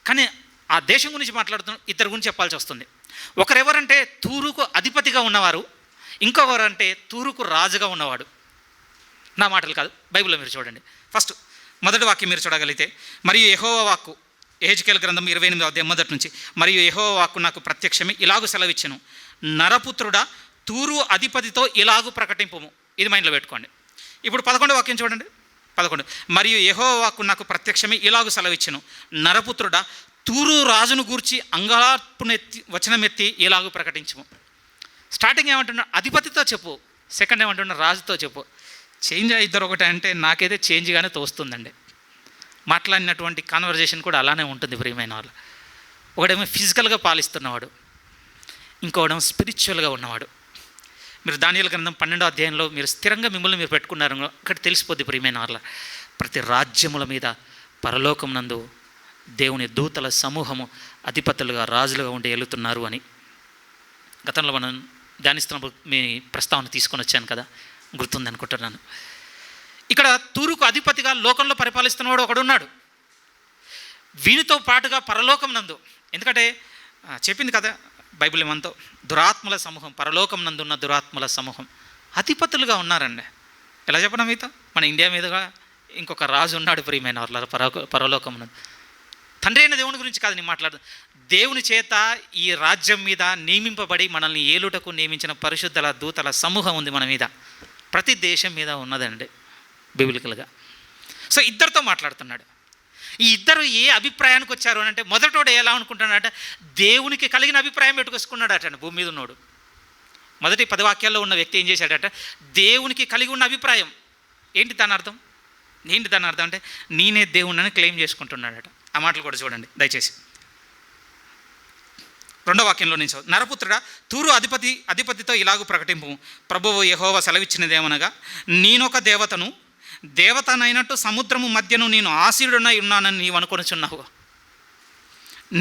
కానీ ఆ దేశం గురించి మాట్లాడుతున్న ఇద్దరు గురించి చెప్పాల్సి వస్తుంది. ఒకరెవరంటే తూరుకు అధిపతిగా ఉన్నవారు, ఇంకొకరంటే తూరుకు రాజుగా ఉన్నవాడు. నా మాటలు కాదు, బైబిల్లో మీరు చూడండి. ఫస్ట్ మొదటి వాక్యం మీరు చూడగలిగితే, మరియు యెహోవా వాక్కు, యెహెజ్కేలు గ్రంథం 28వ అధ్యాయం మొదటి నుంచి, మరియు యెహోవా వాక్కు నాకు ప్రత్యక్షమే ఇలాగు సెలవిచ్చెను, నరపుత్రుడా తూరు అధిపతితో ఇలాగు ప్రకటింపుము. ఇది మైండ్లో పెట్టుకోండి. ఇప్పుడు 11వ వాక్యం చూడండి. 11 మరియు యెహోవా వాక్కు నాకు ప్రత్యక్షమే ఇలాగు సెలవిచ్చెను, నరపుత్రుడా తూరు రాజును గూర్చి అంగార్పునెత్తి వచనమెత్తి ఇలాగు ప్రకటించుము. స్టార్టింగ్ ఏమంటున్నా అధిపతితో చెప్పు, సెకండ్ ఏమంటున్నా రాజుతో చెప్పు. చేంజ్ ఇద్దరు ఒకటే అంటే నాకైతే చేంజ్గానే తోస్తుందండి. మాట్లాడినటువంటి కాన్వర్జేషన్ కూడా అలానే ఉంటుంది ప్రియమైన వాళ్ళు. ఒకడేమో ఫిజికల్గా పాలిస్తున్నవాడు, ఇంకోడేమో స్పిరిచువల్గా ఉన్నవాడు. మీరు దానియేలు గ్రంథం 12వ అధ్యాయంలో మీరు స్థిరంగా మిమ్మల్ని మీరు పెట్టుకున్నారు, అక్కడ తెలిసిపోద్ది ప్రియమైన వాళ్ళ. ప్రతి రాజ్యముల మీద పరలోకం నందు దేవుని దూతల సమూహము అధిపతులుగా రాజులుగా ఉండి వెళుతున్నారు అని గతంలో మనం ధ్యానిస్తున్నప్పుడు మీ ప్రస్తావన తీసుకొని వచ్చాను కదా, గుర్తుంది అనుకుంటున్నాను. ఇక్కడ తూరుకు అధిపతిగా లోకంలో పరిపాలిస్తున్నవాడు ఒకడున్నాడు. వీనితో పాటుగా పరలోకం నందు, ఎందుకంటే చెప్పింది కదా బైబిల్ ఏమంతో, దురాత్మల సమూహం, పరలోకం నందున్న దురాత్మల సమూహం అధిపతులుగా ఉన్నారండి. ఎలా చెప్పనా మీతో, మన ఇండియా మీదుగా ఇంకొక రాజు ఉన్నాడు ప్రియమైన వాళ్ళ పరలోకం నందు. తండ్రి అయిన దేవుని గురించి కాదు నేను మాట్లాడు, దేవుని చేత ఈ రాజ్యం మీద నియమింపబడి మనల్ని ఏలుటకు నియమించిన పరిశుద్ధల దూతల సమూహం ఉంది మన మీద, ప్రతి దేశం మీద ఉన్నదండి బిబిలికల్గా. సో ఇద్దరితో మాట్లాడుతున్నాడు. ఈ ఇద్దరు ఏ అభిప్రాయానికి వచ్చారు అని అంటే, మొదటోడు ఎలా అనుకుంటున్నాడంటే దేవునికి కలిగిన అభిప్రాయం పెట్టుకొసుకున్నాడు అటండి. భూమి మీద ఉన్నాడు మొదటి 10 వాక్యాల్లో ఉన్న వ్యక్తి ఏం చేశాడట, దేవునికి కలిగి ఉన్న అభిప్రాయం ఏంటి దాని అర్థం, అంటే నేనే దేవుణ్ణి క్లెయిమ్ చేసుకుంటున్నాడట. ఆ మాటలు కూడా చూడండి దయచేసి. 2వ వాక్యంలో నుంచి, నరపుత్రుడా, తూరు అధిపతితో ఇలాగూ ప్రకటింపు, ప్రభువు యెహోవా సెలవిచ్చినదేమనగా, నేనొక దేవతనైనట్టు సముద్రము మధ్యను నేను ఆసీనుడనై ఉన్నానని నీవు అనుకొనుచున్నావు.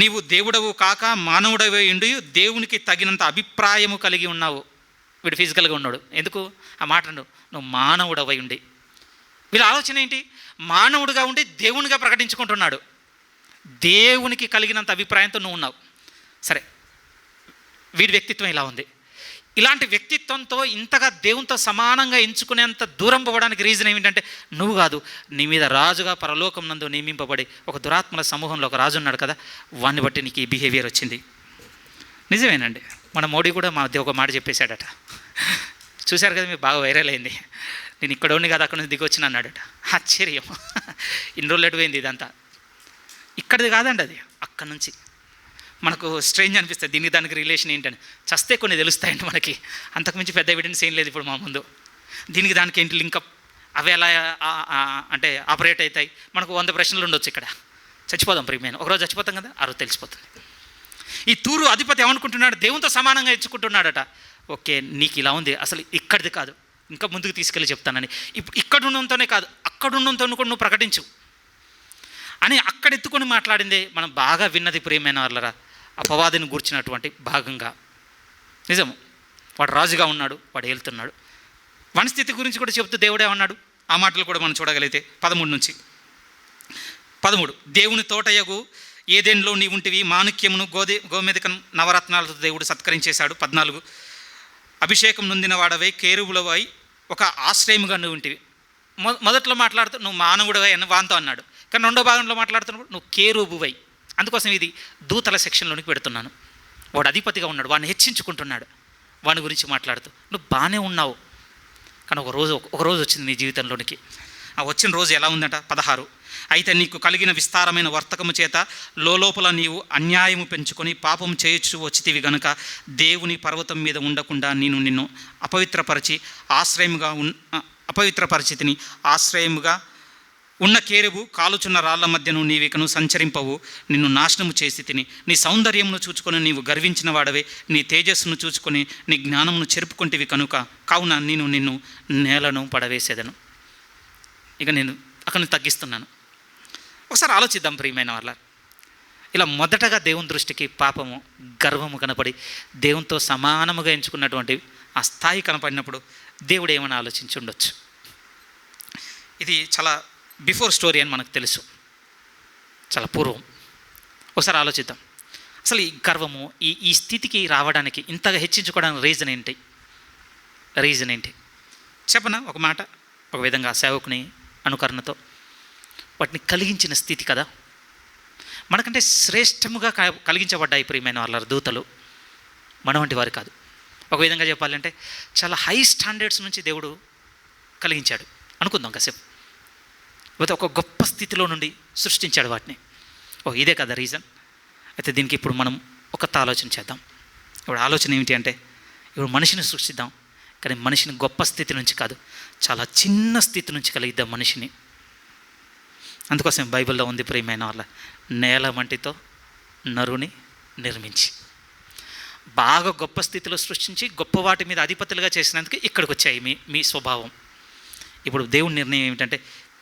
నీవు దేవుడవు కాక మానవుడవై ఉండి దేవునికి తగినంత అభిప్రాయము కలిగి ఉన్నావు. వీడు ఫిజికల్గా ఉన్నాడు. ఎందుకు ఆ మాట, నువ్వు మానవుడవై ఉండి. వీళ్ళ ఆలోచన ఏంటి, మానవుడిగా ఉండి దేవునిగా ప్రకటించుకుంటున్నాడు. దేవునికి కలిగినంత అభిప్రాయంతో నువ్వు ఉన్నావు. సరే, వీడి వ్యక్తిత్వం ఇలా ఉంది. ఇలాంటి వ్యక్తిత్వంతో ఇంతగా దేవునితో సమానంగా ఎంచుకునేంత దూరం పోవడానికి రీజన్ ఏమిటంటే, నువ్వు కాదు, నీ మీద రాజుగా పరలోకం నందు నియమింపబడి ఒక దురాత్మల సమూహంలో ఒక రాజు ఉన్నాడు కదా, వాడిని బట్టి నీకు ఈ బిహేవియర్ వచ్చింది. నిజమేనండి, మన మోడీ కూడా మా ఒక మాట చెప్పేశాడట. చూశారు కదా, మీరు బాగా వైరల్ అయింది. నేను ఇక్కడ ఉండి కదా అక్కడ నుంచి దిగి వచ్చిన అన్నాడట. ఆశ్చర్యం, ఇన్ని రోజులు ఎటుపోయింది ఇదంతా. ఇక్కడిది కాదండి, అది అక్కడి నుంచి. మనకు స్ట్రేంజ్ అనిపిస్తుంది దీనికి దానికి రిలేషన్ ఏంటని. చస్తే కొన్ని తెలుస్తాయండి మనకి, అంతకుమించి పెద్ద ఎవిడెన్స్ ఏం లేదు ఇప్పుడు మా ముందు. దీనికి దానికి ఏంటి లింకప్, అవి ఎలా అంటే ఆపరేట్ అవుతాయి. మనకు 100 ప్రశ్నలు ఉండొచ్చు ఇక్కడ. చచ్చిపోదాం ప్రియమైన, ఒకరోజు చచ్చిపోతాం కదా, ఆ రోజు తెలిసిపోతుంది. ఈ తూరు అధిపతి ఏమనుకుంటున్నాడు, దేవునితో సమానంగా ఎంచుకుంటున్నాడట. ఓకే, నీకు ఇలా ఉంది, అసలు ఇక్కడిది కాదు, ఇంకా ముందుకు తీసుకెళ్ళి చెప్తానని. ఇప్పుడు ఇక్కడ ఉండడంతోనే కాదు, అక్కడ ఉండడంతో కూడా నువ్వు ప్రకటించు అని అక్కడ ఎత్తుకొని మాట్లాడిందే మనం బాగా విన్నది ప్రియమైన వాళ్ళరా, అపవాదిని గూర్చినటువంటి భాగంగా. నిజము, వాడు రాజుగా ఉన్నాడు, వాడు వెళ్తున్నాడు. వాని స్థితి గురించి కూడా చెప్తూ దేవుడే ఉన్నాడు. ఆ మాటలు కూడా మనం చూడగలిగితే 13 నుంచి 13, దేవుని తోటయగు ఏదెన్లో నీ ఉంటివి, మాణిక్యమును గోమెదికను నవరత్నాలతో దేవుడు సత్కరించేశాడు. 14, అభిషేకం నొందిన వాడవై కేరువులవై ఒక ఆశ్రయముగా నువ్వు ఉంటివి. మొదట్లో మాట్లాడుతూ నువ్వు మానవుడివై అని వాంతో అన్నాడు, కానీ 2వ భాగంలో మాట్లాడుతున్నప్పుడు నువ్వు కేరువువై. అందుకోసం ఇది దూతల సెక్షన్లోనికి పెడుతున్నాను. వాడు అధిపతిగా ఉన్నాడు, వాడిని హెచ్చించుకుంటున్నాడు, వాని గురించి మాట్లాడుతూ నువ్వు బాగానే ఉన్నావు. కానీ ఒక రోజు వచ్చింది నీ జీవితంలోనికి. ఆ వచ్చిన రోజు ఎలా ఉందంట, 16, అయితే నీకు కలిగిన విస్తారమైన వర్తకము చేత లోపల నీవు అన్యాయము పెంచుకొని పాపం చేయొచ్చు వచ్చితివి గనుక దేవుని పర్వతం మీద ఉండకుండా నేను నిన్ను అపవిత్రపరిచితిని. ఆశ్రయముగా ఉన్న కేరువు కాలుచున్న రాళ్ల మధ్యను నీవికను సంచరింపవు, నిన్ను నాశనము చేసి తిని. నీ సౌందర్యమును చూచుకొని నీవు గర్వించిన వాడవే, నీ తేజస్సును చూచుకొని నీ జ్ఞానమును చెరుపుకుంటేవి కనుక కావున నిన్ను నేలను పడవేసేదను. ఇక నేను అక్కడ తగ్గిస్తున్నాను. ఒకసారి ఆలోచిద్దాం ప్రియమైన వాళ్ళ. ఇలా మొదటగా దేవుని దృష్టికి పాపము, గర్వము కనపడి దేవునితో సమానముగా ఎంచుకున్నటువంటి ఆ స్థాయి కనపడినప్పుడు దేవుడు ఏమైనా ఆలోచించి ఉండొచ్చు. ఇది చాలా బిఫోర్ స్టోరీ అని మనకు తెలుసు, చాలా పూర్వం. ఒకసారి ఆలోచిద్దాం, అసలు ఈ గర్వము ఈ స్థితికి రావడానికి, ఇంతగా హెచ్చించుకోవడానికి రీజన్ ఏంటి చెప్పనా? ఒక మాట, ఒక విధంగా సేవకుని అనుకరణతో వాటిని కలిగించిన స్థితి కదా. మనకంటే శ్రేష్టముగా కలిగించబడ్డాయి ప్రియమైన వాళ్ళ దూతలు, మన వంటి వారు కాదు. ఒక విధంగా చెప్పాలంటే చాలా హై స్టాండర్డ్స్ నుంచి దేవుడు కలిగించాడు అనుకుందాం కాసేపు. లేకపోతే ఒక గొప్ప స్థితిలో నుండి సృష్టించాడు వాటిని. ఇదే కదా రీజన్. అయితే దీనికి ఇప్పుడు మనం ఒక ఆలోచన చేద్దాం. ఇప్పుడు ఆలోచన ఏమిటి అంటే, ఇప్పుడు మనిషిని సృష్టిద్దాం, కానీ మనిషిని గొప్ప స్థితి నుంచి కాదు, చాలా చిన్న స్థితి నుంచి కలిగిద్దాం మనిషిని. అందుకోసం బైబిల్లో ఉంది ప్రియమైన వాళ్ళ, నేల మంటితో నరుని నిర్మించి, బాగా గొప్ప స్థితిలో సృష్టించి గొప్ప వాటి మీద అధిపతులుగా చేసినందుకు ఇక్కడికి వచ్చాయి మీ స్వభావం. ఇప్పుడు దేవుని నిర్ణయం ఏమిటంటే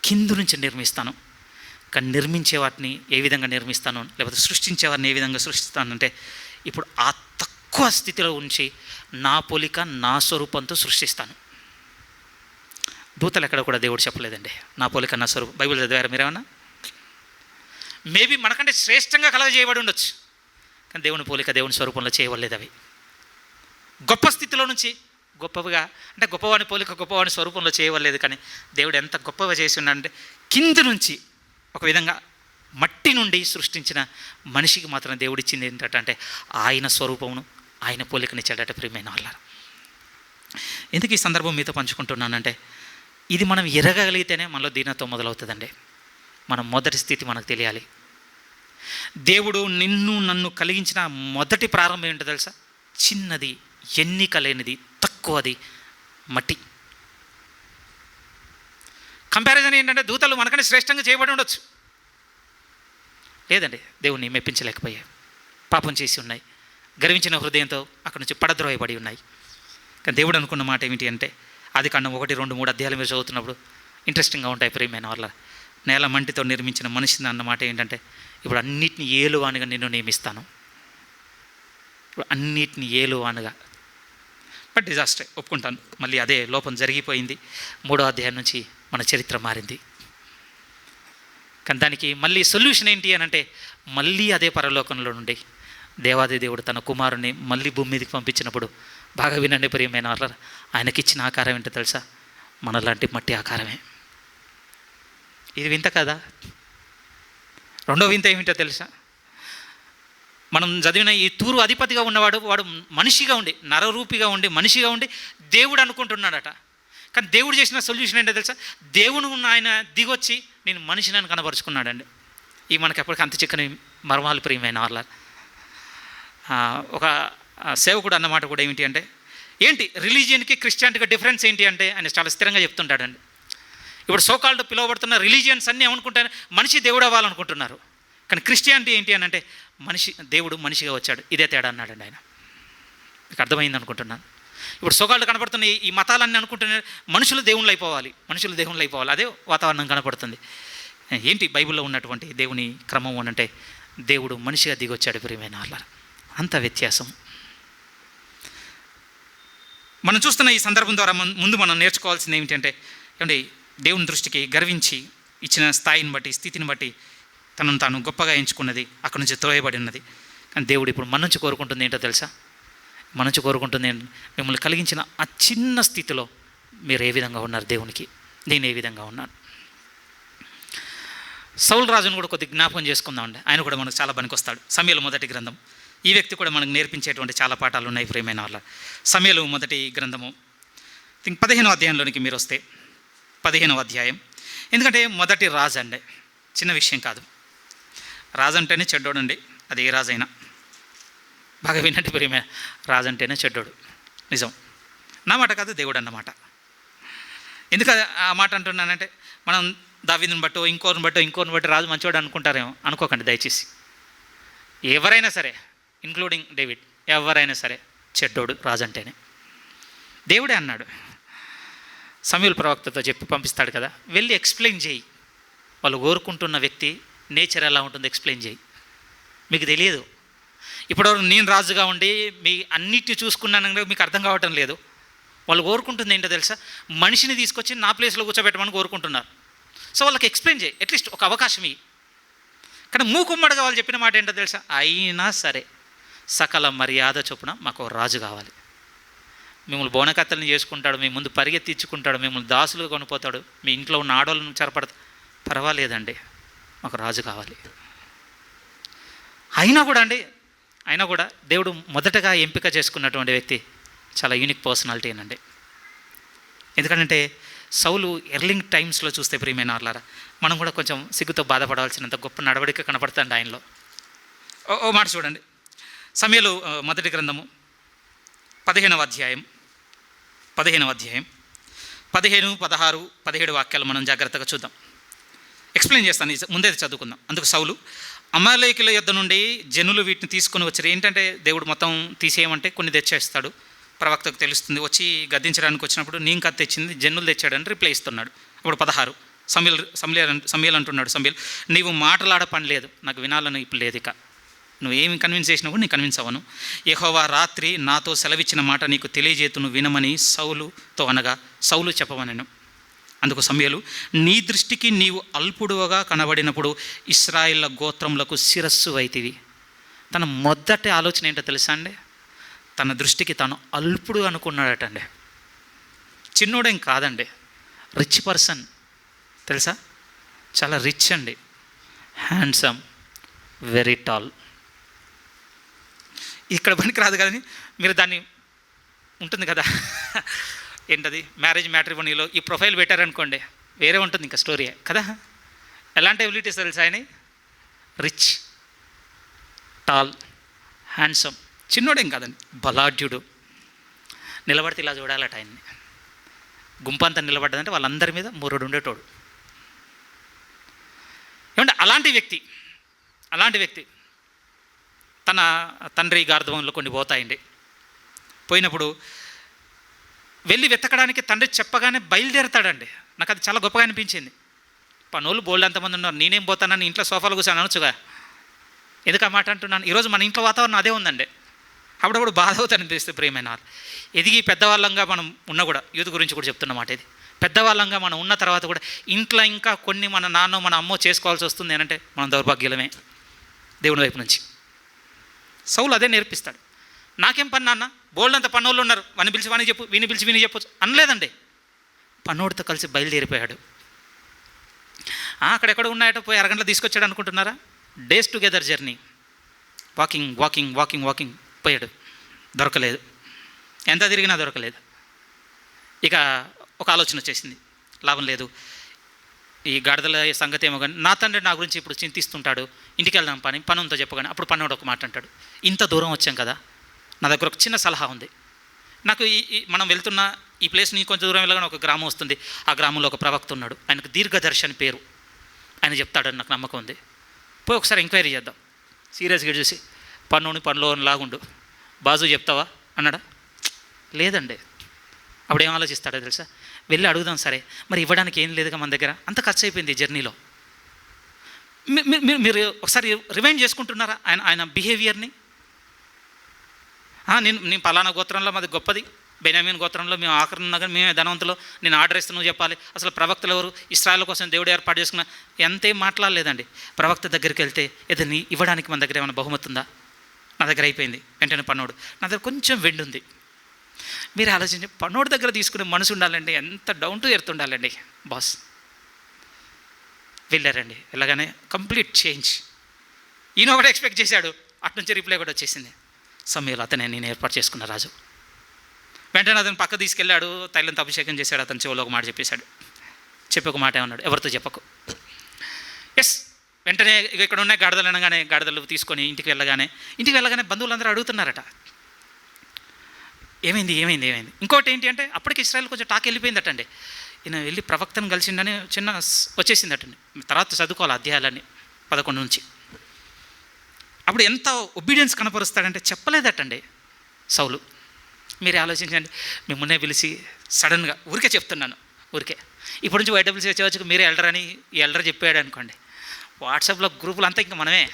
కింద నుంచి నిర్మిస్తాను, కానీ నిర్మించే వాటిని ఏ విధంగా నిర్మిస్తాను, లేకపోతే సృష్టించే వారిని ఏ విధంగా సృష్టిస్తానంటే ఇప్పుడు ఆ తక్కువ స్థితిలో ఉంచి నా పోలిక నా స్వరూపంతో సృష్టిస్తాను. దూతలు ఎక్కడ కూడా దేవుడు చెప్పలేదండి నా పోలిక నా స్వరూపం. బైబిల్ చదివారు మీరేమన్నా? మేబీ మనకంటే శ్రేష్టంగా కలగజేయబడి ఉండొచ్చు, కానీ దేవుని పోలిక దేవుని స్వరూపంలో చేయవలేదు. అవి గొప్ప స్థితిలో నుంచి గొప్పగా, అంటే గొప్పవాని పోలిక గొప్పవాని స్వరూపంలో చేయవలేదు, కానీ దేవుడు ఎంత గొప్పగా చేసి ఉన్నాడంటే కింది నుంచి ఒక విధంగా మట్టి నుండి సృష్టించిన మనిషికి మాత్రం దేవుడు ఇచ్చింది ఏంటంటే ఆయన స్వరూపమును ఆయన పోలికనిచ్చాడట. ప్రియమైన వాళ్ళారా, ఎందుకు ఈ సందర్భం మీతో పంచుకుంటున్నానంటే ఇది మనం ఎరగగలిగితేనే మనలో దీనత్వం మొదలవుతుందండి. మన మొదటి స్థితి మనకు తెలియాలి. దేవుడు నిన్ను నన్ను కలిగించిన మొదటి ప్రారంభం ఏంటో తెలుసా? చిన్నది, ఎన్నిక లేనిది, తక్కువది, మట్టి. కంపారిజన్ ఏంటంటే దూతలు మనకంటే శ్రేష్టంగా చేయబడి ఉండొచ్చు, లేదండి దేవుణ్ణి మెప్పించలేకపోయాయి, పాపం చేసి ఉన్నాయి, గర్వించిన హృదయంతో అక్కడి నుంచి పడద్రోయబడి ఉన్నాయి. కానీ దేవుడు అనుకున్న మాట ఏమిటి అంటే ఆదికాండం 1, 2, 3 అధ్యాయాలు మీరు చదువుతున్నప్పుడు ఇంట్రెస్టింగ్గా ఉంటాయి ప్రియమైన వాళ్ళ. నేల మంటితో నిర్మించిన మనిషిని అన్నమాట ఏంటంటే ఇప్పుడు అన్నిటిని ఏలువానిగా నిన్ను నియమిస్తాను. ఇప్పుడు అన్నిటిని ఏలువానుగా. బట్ డిజాస్టర్ ఒప్పుకుంటాను, మళ్ళీ అదే లోపం జరిగిపోయింది. 3వ అధ్యాయం నుంచి మన చరిత్ర మారింది. కానీ దానికి మళ్ళీ సొల్యూషన్ ఏంటి అని అంటే మళ్ళీ అదే పరలోకంలో నుండి దేవాది దేవుడు తన కుమారుని మళ్ళీ భూమి మీదకి పంపించినప్పుడు, బాగా వినండి ప్రియమైన వాళ్ళ, ఆయనకిచ్చిన ఆకారం ఏంటో తెలుసా? మనలాంటి మట్టి ఆకారమే. ఇది వింత కదా? రెండో వింత ఏమిటో తెలుసా? మనం చదివిన ఈ తూరు అధిపతిగా ఉన్నవాడు, వాడు మనిషిగా ఉండి, నరరూపిగా ఉండి, మనిషిగా ఉండి దేవుడు అనుకుంటున్నాడట. కానీ దేవుడు చేసిన సొల్యూషన్ ఏంటో తెలుసా? దేవుడు ఆయన దిగొచ్చి నేను మనిషిని కనపరుచుకున్నాడండి. ఈ మనకి ఎప్పటికీ అంత చిక్కని మర్మాలు ప్రియమైన వాళ్ళ. ఒక సేవకుడు అన్నమాట కూడా ఏమిటి అంటే, ఏంటి రిలీజియన్కి క్రిస్టియానిటీకి డిఫరెన్స్ ఏంటి అంటే ఆయన చాలా స్థిరంగా చెప్తుంటాడండి. ఇప్పుడు సోకాల్డ్ పిలువబడుతున్న రిలీజియన్స్ అన్నీ ఏమనుకుంటారు? మనిషి దేవుడు అవ్వాలనుకుంటున్నారు. కానీ క్రిస్టియానిటీ ఏంటి అని అంటే దేవుడు మనిషిగా వచ్చాడు, ఇదే తేడా అన్నాడండి ఆయన. మీకు అర్థమైంది అనుకుంటున్నాను. ఇప్పుడు సోకాల్డ్ కనపడుతున్న ఈ మతాలన్నీ అనుకుంటున్నారు మనుషులు దేవుళ్ళు అయిపోవాలి, మనుషులు దేవుళ్ళు అయిపోవాలి, అదే వాతావరణం కనపడుతుంది. ఏంటి బైబిల్లో ఉన్నటువంటి దేవుని క్రమం అని అంటే దేవుడు మనిషిగా దిగొచ్చాడు ప్రియమైన వాళ్ళ. అంత వ్యత్యాసం మనం చూస్తున్న ఈ సందర్భం ద్వారా ముందు మనం నేర్చుకోవాల్సింది ఏమిటంటే, ఏమంటే దేవుని దృష్టికి గర్వించి ఇచ్చిన స్థాయిని బట్టి, స్థితిని బట్టి తనను తాను గొప్పగా ఎంచుకున్నది, అక్కడి నుంచి త్రోయబడి ఉన్నది. కానీ దేవుడు ఇప్పుడు మన నుంచి కోరుకుంటుంది ఏంటో తెలుసా? మన నుంచి కోరుకుంటుంది ఏంటి? మిమ్మల్ని కలిగించిన ఆ చిన్న స్థితిలో మీరు ఏ విధంగా ఉన్నారు దేవునికి, నేను ఏ విధంగా ఉన్నాను. సౌలు రాజును కూడా కొద్దిగా జ్ఞాపకం చేసుకుందామండి, ఆయన కూడా మనకు చాలా పనికొస్తాడు. సమూయేలు మొదటి గ్రంథం, ఈ వ్యక్తి కూడా మనకు నేర్పించేటువంటి చాలా పాఠాలు ఉన్నాయి ప్రియమైన వాళ్ళ. సమూయేలు మొదటి గ్రంథము 15వ అధ్యాయంలోనికి మీరు వస్తే, 15వ అధ్యాయం. ఎందుకంటే మొదటి రాజు అండి, చిన్న విషయం కాదు. రాజు అంటేనే చెడ్డోడండి, అది ఏ రాజైనా. బాగా వినండి ప్రియమైన, రాజు అంటేనే చెడ్డోడు, నిజం. నా మాట కాదు, దేవుడు అన్నమాట. ఎందుకు ఆ మాట అంటున్నానంటే, మనం దావీదుని బట్టో ఇంకోరిని బట్టి రాజు మంచివాడు అనుకుంటారేమో. అనుకోకండి దయచేసి. ఎవరైనా సరే, ఇంక్లూడింగ్ డేవిడ్, ఎవరైనా సరే చెడ్డోడు రాజు అంటేనే. దేవుడే అన్నాడు, సమూయేలు ప్రవక్తతో చెప్పి పంపిస్తాడు కదా, వెళ్ళి ఎక్స్ప్లెయిన్ చేయి, వాళ్ళు కోరుకుంటున్న వ్యక్తి నేచర్ ఎలా ఉంటుందో ఎక్స్ప్లెయిన్ చేయి. మీకు తెలియదు. ఇప్పటివరకు నేను రాజుగా ఉండి మీ అన్నిటిని చూసుకున్నాను, మీకు అర్థం కావటం లేదు. వాళ్ళు కోరుకుంటుంది ఏంటో తెలుసా? మనిషిని తీసుకొచ్చి నా ప్లేస్లో కూర్చోబెట్టమని కోరుకుంటున్నారు. సో వాళ్ళకి ఎక్స్ప్లెయిన్ చేయి, అట్లీస్ట్ ఒక అవకాశం ఇవి. కానీ మూకుమ్మడిగా వాళ్ళు చెప్పిన మాట ఏంటో తెలుసా? అయినా సరే సకల మర్యాద చొప్పున మాకు రాజు కావాలి. మిమ్మల్ని బోనకత్తల్ని చేసుకుంటాడు, మీ ముందు పరిగెత్తించుకుంటాడు, మిమ్మల్ని దాసులుగా కొనిపోతాడు, మీ ఇంట్లో ఉన్న ఆడవాళ్ళను చెరపడతాడు, పర్వాలేదండి, మాకు రాజు కావాలి. అయినా కూడా దేవుడు మొదటగా ఎంపిక చేసుకున్నటువంటి వ్యక్తి చాలా యూనిక్ పర్సనాలిటీనండి. ఎందుకంటే సౌలు ఎర్లింగ్ టైమ్స్లో చూస్తే ప్రియమైన వాళ్ళారా, మనం కూడా కొంచెం సిగ్గుతో బాధపడాల్సినంత గొప్ప నడవడిక కనపడుతుంది ఆయనలో. ఓ మాట చూడండి, సమూయేలు మొదటి గ్రంథము 15వ అధ్యాయం 15వ అధ్యాయం 15, 16, 17 వాక్యాలు మనం జాగ్రత్తగా చూద్దాం. ఎక్స్ప్లెయిన్ చేస్తాను, ముందే చదువుకుందాం. అందుకు సౌలు, అమాలేకుల యొద్ద నుండి జనులు వీటిని తీసుకొని వచ్చారు. ఏంటంటే దేవుడు మొత్తం తీసేయమంటే కొన్ని తెచ్చేస్తాడు, ప్రవక్తకు తెలుస్తుంది. వచ్చి గద్దించడానికి వచ్చినప్పుడు నేను కత్తి తెచ్చింది, జనులు తెచ్చాడని రిప్లై ఇస్తున్నాడు. ఇప్పుడు 16 సమయలు అంటున్నాడు, సమయలు నీవు మాటలాడ పని లేదు, నాకు వినాలని ఇప్పుడు లేదు, ఇక నువ్వేమి కన్విన్స్ చేసినా కూడా నీకు కన్విన్స్ అవ్వను. యెహోవా రాత్రి నాతో సెలవిచ్చిన మాట నీకు తెలియజేతును వినమని సౌలుతో అనగా సౌలు చెప్పమనెను. అందుకు సమయలు, నీ దృష్టికి నీవు అల్పుడుగా కనబడినప్పుడు ఇశ్రాయేళ్ల గోత్రములకు శిరస్సు అయితివి. తన మొదటి ఆలోచన ఏంటో తెలుసా అండి? తన దృష్టికి తాను అల్పుడు అనుకున్నాడటండి. చిన్నోడేం కాదండి, రిచ్ పర్సన్ తెలుసా, చాలా రిచ్ అండి, హ్యాండ్సమ్, వెరీ టాల్. ఇక్కడ పనికి రాదు కానీ మీరు దాన్ని ఉంటుంది కదా ఏంటది, మ్యారేజ్ మ్యాట్రిమోనీలో ఈ ప్రొఫైల్ పెట్టారనుకోండి, వేరే ఉంటుంది ఇంకా స్టోరీ కదా. ఎలాంటి ఎబిలిటీస్ తెలుసా ఆయన? రిచ్, టాల్, హ్యాండ్సమ్, చిన్నోడేం కాదండి, బలాఢ్యుడు. నిలబడితే ఇలా చూడాలట ఆయన్ని. గుంపంతా నిలబడ్డదంటే వాళ్ళందరి మీద మూరుడు ఉండేటోడు. ఏమంటే అలాంటి వ్యక్తి తన తండ్రి గార్ధవంలో కొన్ని పోతాయండి. పోయినప్పుడు వెళ్ళి వెతకడానికి తండ్రి చెప్పగానే బయలుదేరుతాడండి. నాకు అది చాలా గొప్పగా అనిపించింది. పనులు బోల్డ్ ఎంతమంది ఉన్నారు, నేనేం పోతానని ఇంట్లో సోఫాలు కూర్చొని అనొచ్చుగా. ఎందుకు ఆ మాట అంటున్నాను? ఈరోజు మన ఇంట్లో వాతావరణం అదే ఉందండి. అప్పుడప్పుడు బాధ అవుతుంది అనిపిస్తుంది. ప్రియమైన వాళ్ళు, ఎదిగి పెద్దవాళ్ళంగా మనం ఉన్న కూడా, యూత్ గురించి కూడా చెప్తున్నమాట ఇది, పెద్దవాళ్ళంగా మనం ఉన్న తర్వాత కూడా ఇంట్లో ఇంకా కొన్ని మన నాన్న మన అమ్మో చేసుకోవాల్సి వస్తుంది అంటే మనం దౌర్భాగ్యులమే దేవుని వైపు నుంచి. సౌలు అదే నేర్పిస్తాడు. నాకేం పని నాన్న, బోల్డ్ అంత పన్నోళ్ళు ఉన్నారు, వాని పిలిచి వాని చెప్పు, వీని పిలిచి వీని చెప్పొచ్చు అనలేదండి. పన్నోడితో కలిసి బయలుదేరిపోయాడు. అక్కడెక్కడ ఉన్నాయట, పోయి అరగంటలో తీసుకొచ్చాడు అనుకుంటున్నారా? డేస్ టుగెదర్ జర్నీ, వాకింగ్ పోయాడు. దొరకలేదు, ఎంత తిరిగినా దొరకలేదు. ఇక ఒక ఆలోచన వచ్చేసింది, లాభం లేదు, ఈ గాడిదల సంగతి ఏమో కానీ నా తండ్రి నా గురించి ఇప్పుడు చింతిస్తుంటాడు, ఇంటికి వెళ్దాం పని ఉందో చెప్పగానే అప్పుడు పన్నోడు ఒక మాట అంటాడు, ఇంత దూరం వచ్చాం కదా, నా దగ్గర ఒక చిన్న సలహా ఉంది. నాకు మనం వెళ్తున్న ఈ ప్లేస్ నుంచి కొంచెం దూరం వెళ్ళగానే ఒక గ్రామం వస్తుంది. ఆ గ్రామంలో ఒక ప్రవక్త ఉన్నాడు, ఆయనకు దీర్ఘదర్శన్ పేరు, ఆయన చెప్తాడని నాకు నమ్మకం ఉంది. పోయి ఒకసారి ఎంక్వైరీ చేద్దాం. సీరియస్గా చూసి, పనిలో లాగుండు, బాజు చెప్తావా అన్నాడా? లేదండి. అప్పుడు ఏం ఆలోచిస్తాడో తెలుసా? వెళ్ళి అడుగుదాం. సరే మరి ఇవ్వడానికి ఏం లేదుగా మన దగ్గర, అంత ఖర్చు అయిపోయింది ఈ జర్నీలో. మీరు ఒకసారి రిమైండ్ చేసుకుంటున్నారా ఆయన బిహేవియర్ని? నేను పలానా గోత్రంలో మాది గొప్పది, బెన్యామీన్ గోత్రంలో మేము ఆఖరి ఉన్నా కానీ మేమే ధనవంతులు, నేను ఆర్డర్ ఇస్తే నువ్వు చెప్పాలి, అసలు ప్రవక్తలు ఎవరు, ఇశ్రాయేల్ కోసం దేవుడు ఏర్పాటు చేసుకున్న, ఎంతేం మాట్లాడలేదండి. ప్రవక్త దగ్గరికి వెళ్తే ఏదైనా ఇవ్వడానికి మన దగ్గర ఏమైనా బహుమతి ఉందా? నా దగ్గర అయిపోయింది. వెంటనే పన్నోడు, నా దగ్గర కొంచెం వెండి ఉంది. మీరు ఆలోచించి, పన్నోడి దగ్గర తీసుకునే మనసు ఉండాలండి, ఎంత డౌన్ టు ఎర్త్ ఉండాలండి బాస్. వెళ్ళారండి, వెళ్ళగానే కంప్లీట్ చేంజ్. ఈయన ఒకటి ఎక్స్పెక్ట్ చేశాడు, అట్నుంచి రిప్లై కూడా వచ్చేసింది, సమయంలో అతనే నేను ఏర్పాటు చేసుకున్న రాజు. వెంటనే అతను పక్క తీసుకెళ్ళాడు, తైలంతో అభిషేకం చేశాడు, అతని చెవులో ఒక మాట చెప్పేశాడు. చెప్పి ఒక మాట ఏమన్నాడు, ఎవరితో చెప్పకు. ఎస్, వెంటనే ఇక్కడ ఉన్న గాడిదలు అనగానే గాడిదలు తీసుకొని ఇంటికి వెళ్ళగానే బంధువులందరూ అడుగుతున్నారట, ఏమైంది. ఇంకోటి ఏంటి అంటే, అప్పటికి ఇశ్రాయేల్ కొంచెం టాక్ వెళ్ళిపోయిందటండి. ఈయన వెళ్ళి ప్రవక్తను కలిసిండని చిన్న వచ్చేసిందటండి. తర్వాత చదువుకోవాలి అధ్యాయాలన్నీ 11 నుంచి. అప్పుడు ఎంత ఒబీడియన్స్ కనపరుస్తాడంటే చెప్పలేదటండి సౌలు. మీరు ఆలోచించండి, మిమ్మల్నే పిలిచి సడన్గా ఊరికే చెప్తున్నాను, ఊరికే ఇప్పటి నుంచి వైడబ్ల్యూసీ వచ్చేవచ్చు మీరే ఎల్డరని ఈ ఎల్డర్ చెప్పాడు అనుకోండి, వాట్సాప్లో గ్రూపులు అంతా ఇంకా మనమే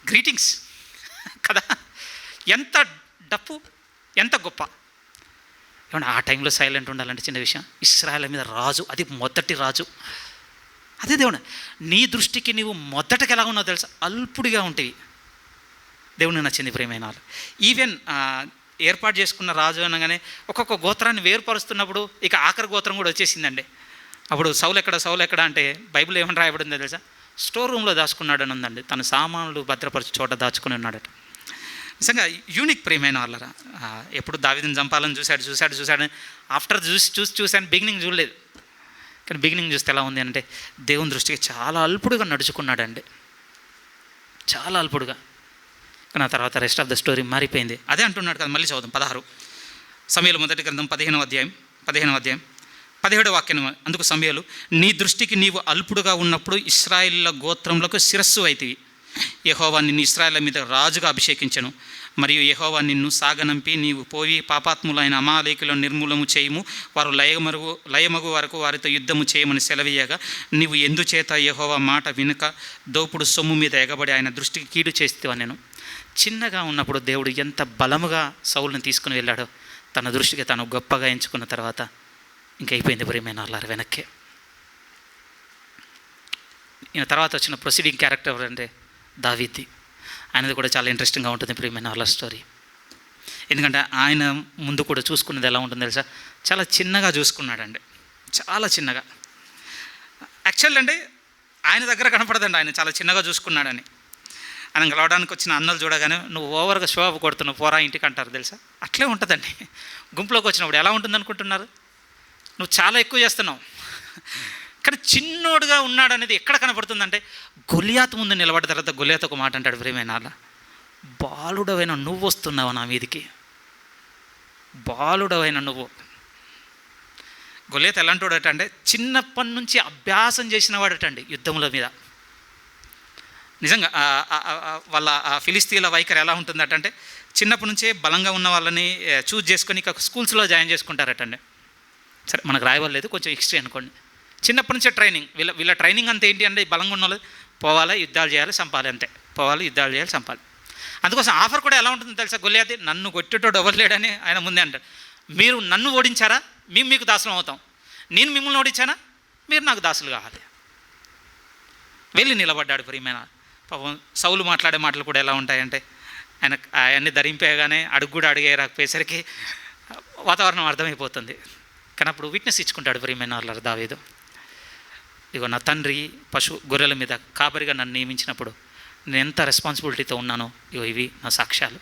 గ్రీటింగ్స్ కదా. ఎంత డప్పు, ఎంత గొప్ప. ఏమన్నా ఆ టైంలో సైలెంట్ ఉండాలంటే చిన్న విషయం. ఇశ్రాయేల్ మీద రాజు, అది మొదటి రాజు. అదే దేవుడు, నీ దృష్టికి నీవు మొదటకి ఎలా ఉన్నావు తెలుసా? అల్పుడిగా ఉంటాయి. దేవుడిని నచ్చింది ప్రియమైన వాళ్ళు. ఈవెన్ ఏర్పాటు చేసుకున్న రాజు అనగానే ఒక్కొక్క గోత్రాన్ని వేరుపరుస్తున్నప్పుడు ఇక ఆఖరి గోత్రం కూడా వచ్చేసిందండి. అప్పుడు సౌలు ఎక్కడ అంటే బైబిల్ ఏమని రాయబడిందో తెలుసా? స్టోర్ రూమ్లో దాచుకున్నాడు అని ఉందండి. తన సామాన్లు భద్రపరచు చోట దాచుకుని ఉన్నాడట. నిజంగా యూనిక్ ప్రియమైన వాళ్ళరా. ఎప్పుడు దావీదుని చంపాలని చూశాడు. ఆఫ్టర్ చూశాను, బిగినింగ్ చూడలేదు. కానీ బిగినింగ్ చూస్తే ఎలా ఉంది అంటే, దేవుని దృష్టికి చాలా అల్పుడుగా నడుచుకున్నాడండి, చాలా అల్పుడుగా. కానీ ఆ తర్వాత రెస్ట్ ఆఫ్ ద స్టోరీ మారిపోయింది. అదే అంటున్నాడు కదా, మళ్ళీ చదువుదాం 16. సమూయేలు మొదటి గ్రంథం 15వ అధ్యాయం 17వ వాక్యం. అందుకు సమూయేలు, నీ దృష్టికి నీవు అల్పుడుగా ఉన్నప్పుడు ఇశ్రాయేలుల గోత్రములకు శిరస్సు అయితివి. యెహోవా నిన్ను ఇశ్రాయేలుల మీద రాజుగా అభిషేకించెను. మరియు యెహోవా నిన్ను సాగనంపి నీవు పోయి పాపాత్ములైన అమాలేకులను నిర్మూలము చేయము, వారు లయమగు వరకు వారితో యుద్ధము చేయమని సెలవీయగా, నీవు ఎందుచేత యెహోవా మాట వినుక దోపుడు సొమ్ము మీద ఎగబడి ఆయన దృష్టికి కీడు చేస్తేవా. నేను చిన్నగా ఉన్నప్పుడు దేవుడు ఎంత బలముగా సౌలుని తీసుకుని వెళ్ళాడో, తన దృష్టికి తను గొప్పగా ఎంచుకున్న తర్వాత ఇంకైపోయింది ప్రియమైన వాళ్ళారు వెనక్కి. ఈయన తర్వాత వచ్చిన ప్రొసీడింగ్ క్యారెక్టర్ అంటే దావీది. ఆయనది కూడా చాలా ఇంట్రెస్టింగ్గా ఉంటుంది ప్రియమైన వాళ్ళ స్టోరీ. ఎందుకంటే ఆయన ముందు కూడా చూసుకున్నది ఎలా ఉంటుందో తెలుసా, చాలా చిన్నగా చూసుకున్నాడండి, చాలా చిన్నగా. యాక్చువల్ అంటే ఆయన దగ్గర కనపడదండి ఆయన చాలా చిన్నగా చూసుకున్నాడని. ఆయన గెలవడానికి వచ్చిన అన్నలు చూడగానే నువ్వు ఓవర్గా షో ఆఫ్ కొడుతున్నావు పోరా ఇంటికి అంటారు తెలుసా. అట్లే ఉంటుందండి. గుంపులోకి వచ్చినప్పుడు ఎలా ఉంటుంది అనుకుంటున్నారు, నువ్వు చాలా ఎక్కువ చేస్తున్నావు. కానీ చిన్నోడుగా ఉన్నాడు అనేది ఎక్కడ కనపడుతుందంటే, గొలియాతు ముందు నిలబడ్డ తర్వాత గొలియాతు ఒక మాట అంటాడు, ప్రియమైన వాళ్ళ, బాలుడవైన నువ్వు వస్తున్నావు నా మీదికి, బాలుడవైన నువ్వు. గొలియాతు ఎలాంటి వాడట అంటే, చిన్నప్పటి నుంచి అభ్యాసం చేసిన వాడటండి యుద్ధముల మీద. నిజంగా వాళ్ళ ఫిలిస్తీన్ల వైఖరి ఎలా ఉంటుందట అంటే, చిన్నప్పటి నుంచే బలంగా ఉన్న వాళ్ళని చూజ్ చేసుకొని ఇక స్కూల్స్లో జాయిన్ చేసుకుంటారటండి. సరే మనకు రాయవలేదు, కొంచెం హిస్టరీ అనుకోండి. చిన్నప్పటి నుంచే ట్రైనింగ్, వీళ్ళ ట్రైనింగ్ అంతా ఏంటి అంటే, బలంగా ఉన్న వాళ్ళు పోవాలి, యుద్ధాలు చేయాలి, చంపాలి, అంతే. పోవాలి, యుద్ధాలు చేయాలి, చంపాలి. అందుకోసం ఆఫర్ కూడా ఎలా ఉంటుందో తెలుసా, గొలియాతు నన్ను కొట్టేటోడు ఎవరు లేడని ఆయన ముందే అంటాడు. మీరు నన్ను ఓడించారా, మేము మీకు దాసులం అవుతాం. నేను మిమ్మల్ని ఓడించానా, మీరు నాకు దాసులు కావాలి. వెళ్ళి నిలబడ్డాడు ప్రియమైన. పాపం సౌలు మాట్లాడే మాటలు కూడా ఎలా ఉంటాయంటే, ఆయన అవన్నీ ధరింపేయగానే అడుగు కూడా అడిగే రాకపోయేసరికి వాతావరణం అర్థమైపోతుంది. కానీ అప్పుడు విట్నెస్ ఇచ్చుకుంటాడు ప్రియమైన వాళ్ళ దావీదు. ఇగో నా తండ్రి గొర్రెల మీద కాపరిగా నన్ను నియమించినప్పుడు నేను ఎంత రెస్పాన్సిబిలిటీతో ఉన్నానో, ఇగో ఇవి నా సాక్ష్యాలు.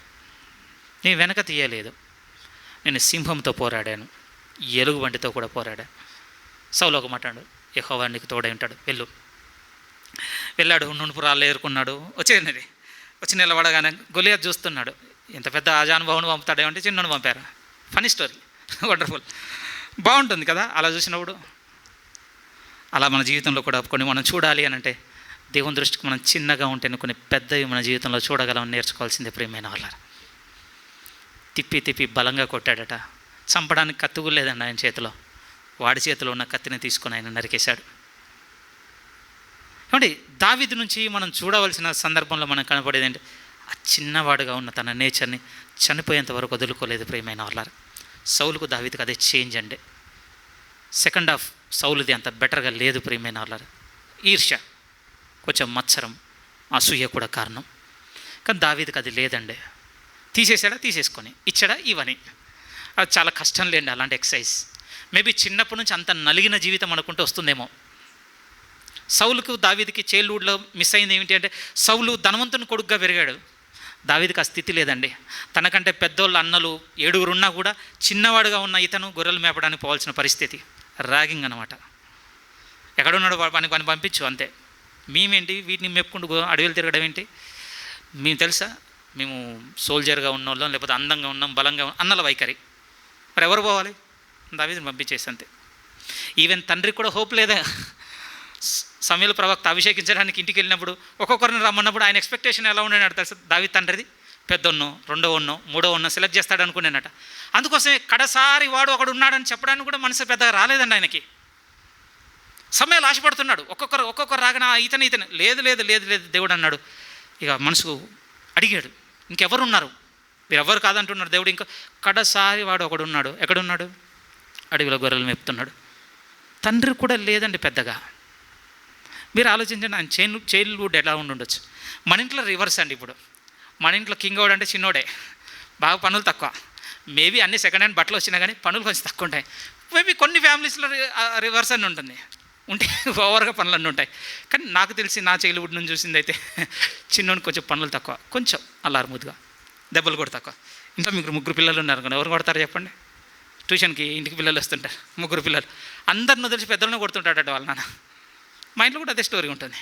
నేను వెనక తీయలేదు, నేను సింహంతో పోరాడాను, ఎలుగుబంటితో కూడా పోరాడాను. సౌలు ఒక మాట్లాడు, యెహోవా నీకు తోడై ఉంటాడు, వెళ్ళాడు. నునుపురాళ్ళు ఏరుకున్నాడు, వచ్చి నిలబడగానే గొలియాతు చూస్తున్నాడు. ఎంత పెద్ద ఆజానుభావుని పంపుతాడేమంటే చిన్నను పంపారు. ఫనీ స్టోరీ, వండర్ఫుల్, బాగుంటుంది కదా అలా చూసినప్పుడు. అలా మన జీవితంలో కూడా కొన్ని మనం చూడాలి అని అంటే, దేవుని దృష్టికి మనం చిన్నగా ఉంటేనే కొన్ని పెద్దవి మన జీవితంలో చూడగలమని నేర్చుకోవాల్సిందే ప్రియమైన వాళ్ళ. తిప్పి బలంగా కొట్టాడట. చంపడానికి కత్తి కూడా లేదండి ఆయన చేతిలో. వాడి చేతిలో ఉన్న కత్తిని తీసుకొని ఆయన నరికేశాడు. ఏమంటే దావీదు నుంచి మనం చూడవలసిన సందర్భంలో మనకు కనపడేది అంటే, ఆ చిన్నవాడుగా ఉన్న తన నేచర్ని చనిపోయేంత వరకు వదులుకోలేదు ప్రియమైన వాళ్ళ. సౌలుకు దావీదుకు అదే చేంజ్ అండి. సెకండ్ హాఫ్ సౌలుది అంత బెటర్గా లేదు ప్రియమైన వాళ్ళ. ఈర్ష్య, కొంచెం మత్సరం, అసూయ కూడా కారణం. కానీ దావీదుకి అది లేదండి. తీసేసాడా, తీసేసుకొని ఇచ్చాడా, ఇవని. అది చాలా కష్టం లేండి అలాంటి ఎక్సర్సైజ్. మేబీ చిన్నప్పటి నుంచి అంత నలిగిన జీవితం అనుకుంటూ వస్తుందేమో. సౌలుకు దావీదుకి చైల్డ్హుడ్లో మిస్ అయింది ఏమిటి అంటే, సౌలు ధనవంతుని కొడుకుగా పెరిగాడు. దావీదుకి ఆ స్థితి లేదండి. తనకంటే పెద్దోళ్ళ అన్నలు 7 ఉన్నా కూడా చిన్నవాడుగా ఉన్న ఇతను గొర్రెలు మేపడానికి పోవాల్సిన పరిస్థితి. ర్యాగింగ్ అనమాట. ఎక్కడున్నాడు పని పంపించు అంతే. మేమేంటి వీటిని మెప్పుకుంటూ అడవిలు తిరగడం ఏంటి? మేము తెలుసా, మేము సోల్జర్గా ఉన్నోళ్ళం, లేకపోతే అందంగా ఉన్నాం, బలంగా అన్నల వైఖరి. మరి ఎవరు పోవాలి? దావీదుని పంపించేసి అంతే. ఈవెన్ తండ్రికి కూడా హోప్ లేదా. సమూయేలు ప్రవక్త అభిషేకించడానికి ఇంటికి వెళ్ళినప్పుడు ఒక్కొక్కరిని రమ్మన్నప్పుడు ఆయన ఎక్స్పెక్టేషన్ ఎలా ఉండేనట తెలుసా, దావీదు తండ్రిది పెద్దోన్నో, రెండోన్నో, మూడోన్నో సెలెక్ట్ చేస్తాడు అనుకునేనట. అందుకోసమే కడసారి వాడు ఒకడు ఉన్నాడని చెప్పడానికి కూడా మనసు పెద్దగా రాలేదండి ఆయనకి. సమూయేలు ఆశపడుతున్నాడు, ఒక్కొక్కరు రాగానే ఇతను లేదు దేవుడు అన్నాడు. ఇక మనసుకు అడిగాడు, ఇంకెవరు ఉన్నారు, వీరెవ్వరు కాదంటున్నారు దేవుడు. ఇంకా కడసారి వాడు ఒకడు ఉన్నాడు. ఎక్కడున్నాడు? అడవిలో గొర్రెలు మేపుతున్నాడు. తండ్రి కూడా లేదండి పెద్దగా. మీరు ఆలోచించండి, ఆయన చైల్డ్హుడ్ ఎలా ఉండొచ్చు. మన ఇంట్లో రివర్స్ అండి. ఇప్పుడు మన ఇంట్లో కింగ్ అవుడ్ అంటే చిన్నోడే, బాగా పనులు తక్కువ. మేబీ అన్ని సెకండ్ హ్యాండ్ బట్టలు వచ్చినా కానీ పనులు కొంచెం తక్కువ ఉంటాయి. మేబీ కొన్ని ఫ్యామిలీస్లో రివర్స్ అని ఉంటుంది, ఉంటే ఓవర్గా పనులన్నీ ఉంటాయి. కానీ నాకు తెలిసి నా చైల్డ్హుడ్ నుంచి చూసింది అయితే చిన్నోడికి కొంచెం పనులు తక్కువ, కొంచెం అల్లారుముద్దుగా, దెబ్బలు కూడా తక్కువ. ఇంకా మీకు 3 పిల్లలు ఉన్నారు కదా, ఎవరు కొడతారు చెప్పండి? ట్యూషన్కి ఇంటికి పిల్లలు వస్తుంటారు, 3 పిల్లలు, అందరిని తెలిసి పెద్దలను కొడుతుంటాడట వాళ్ళ నాన్న. మా ఇంట్లో కూడా అదే స్టోరీ ఉంటుంది.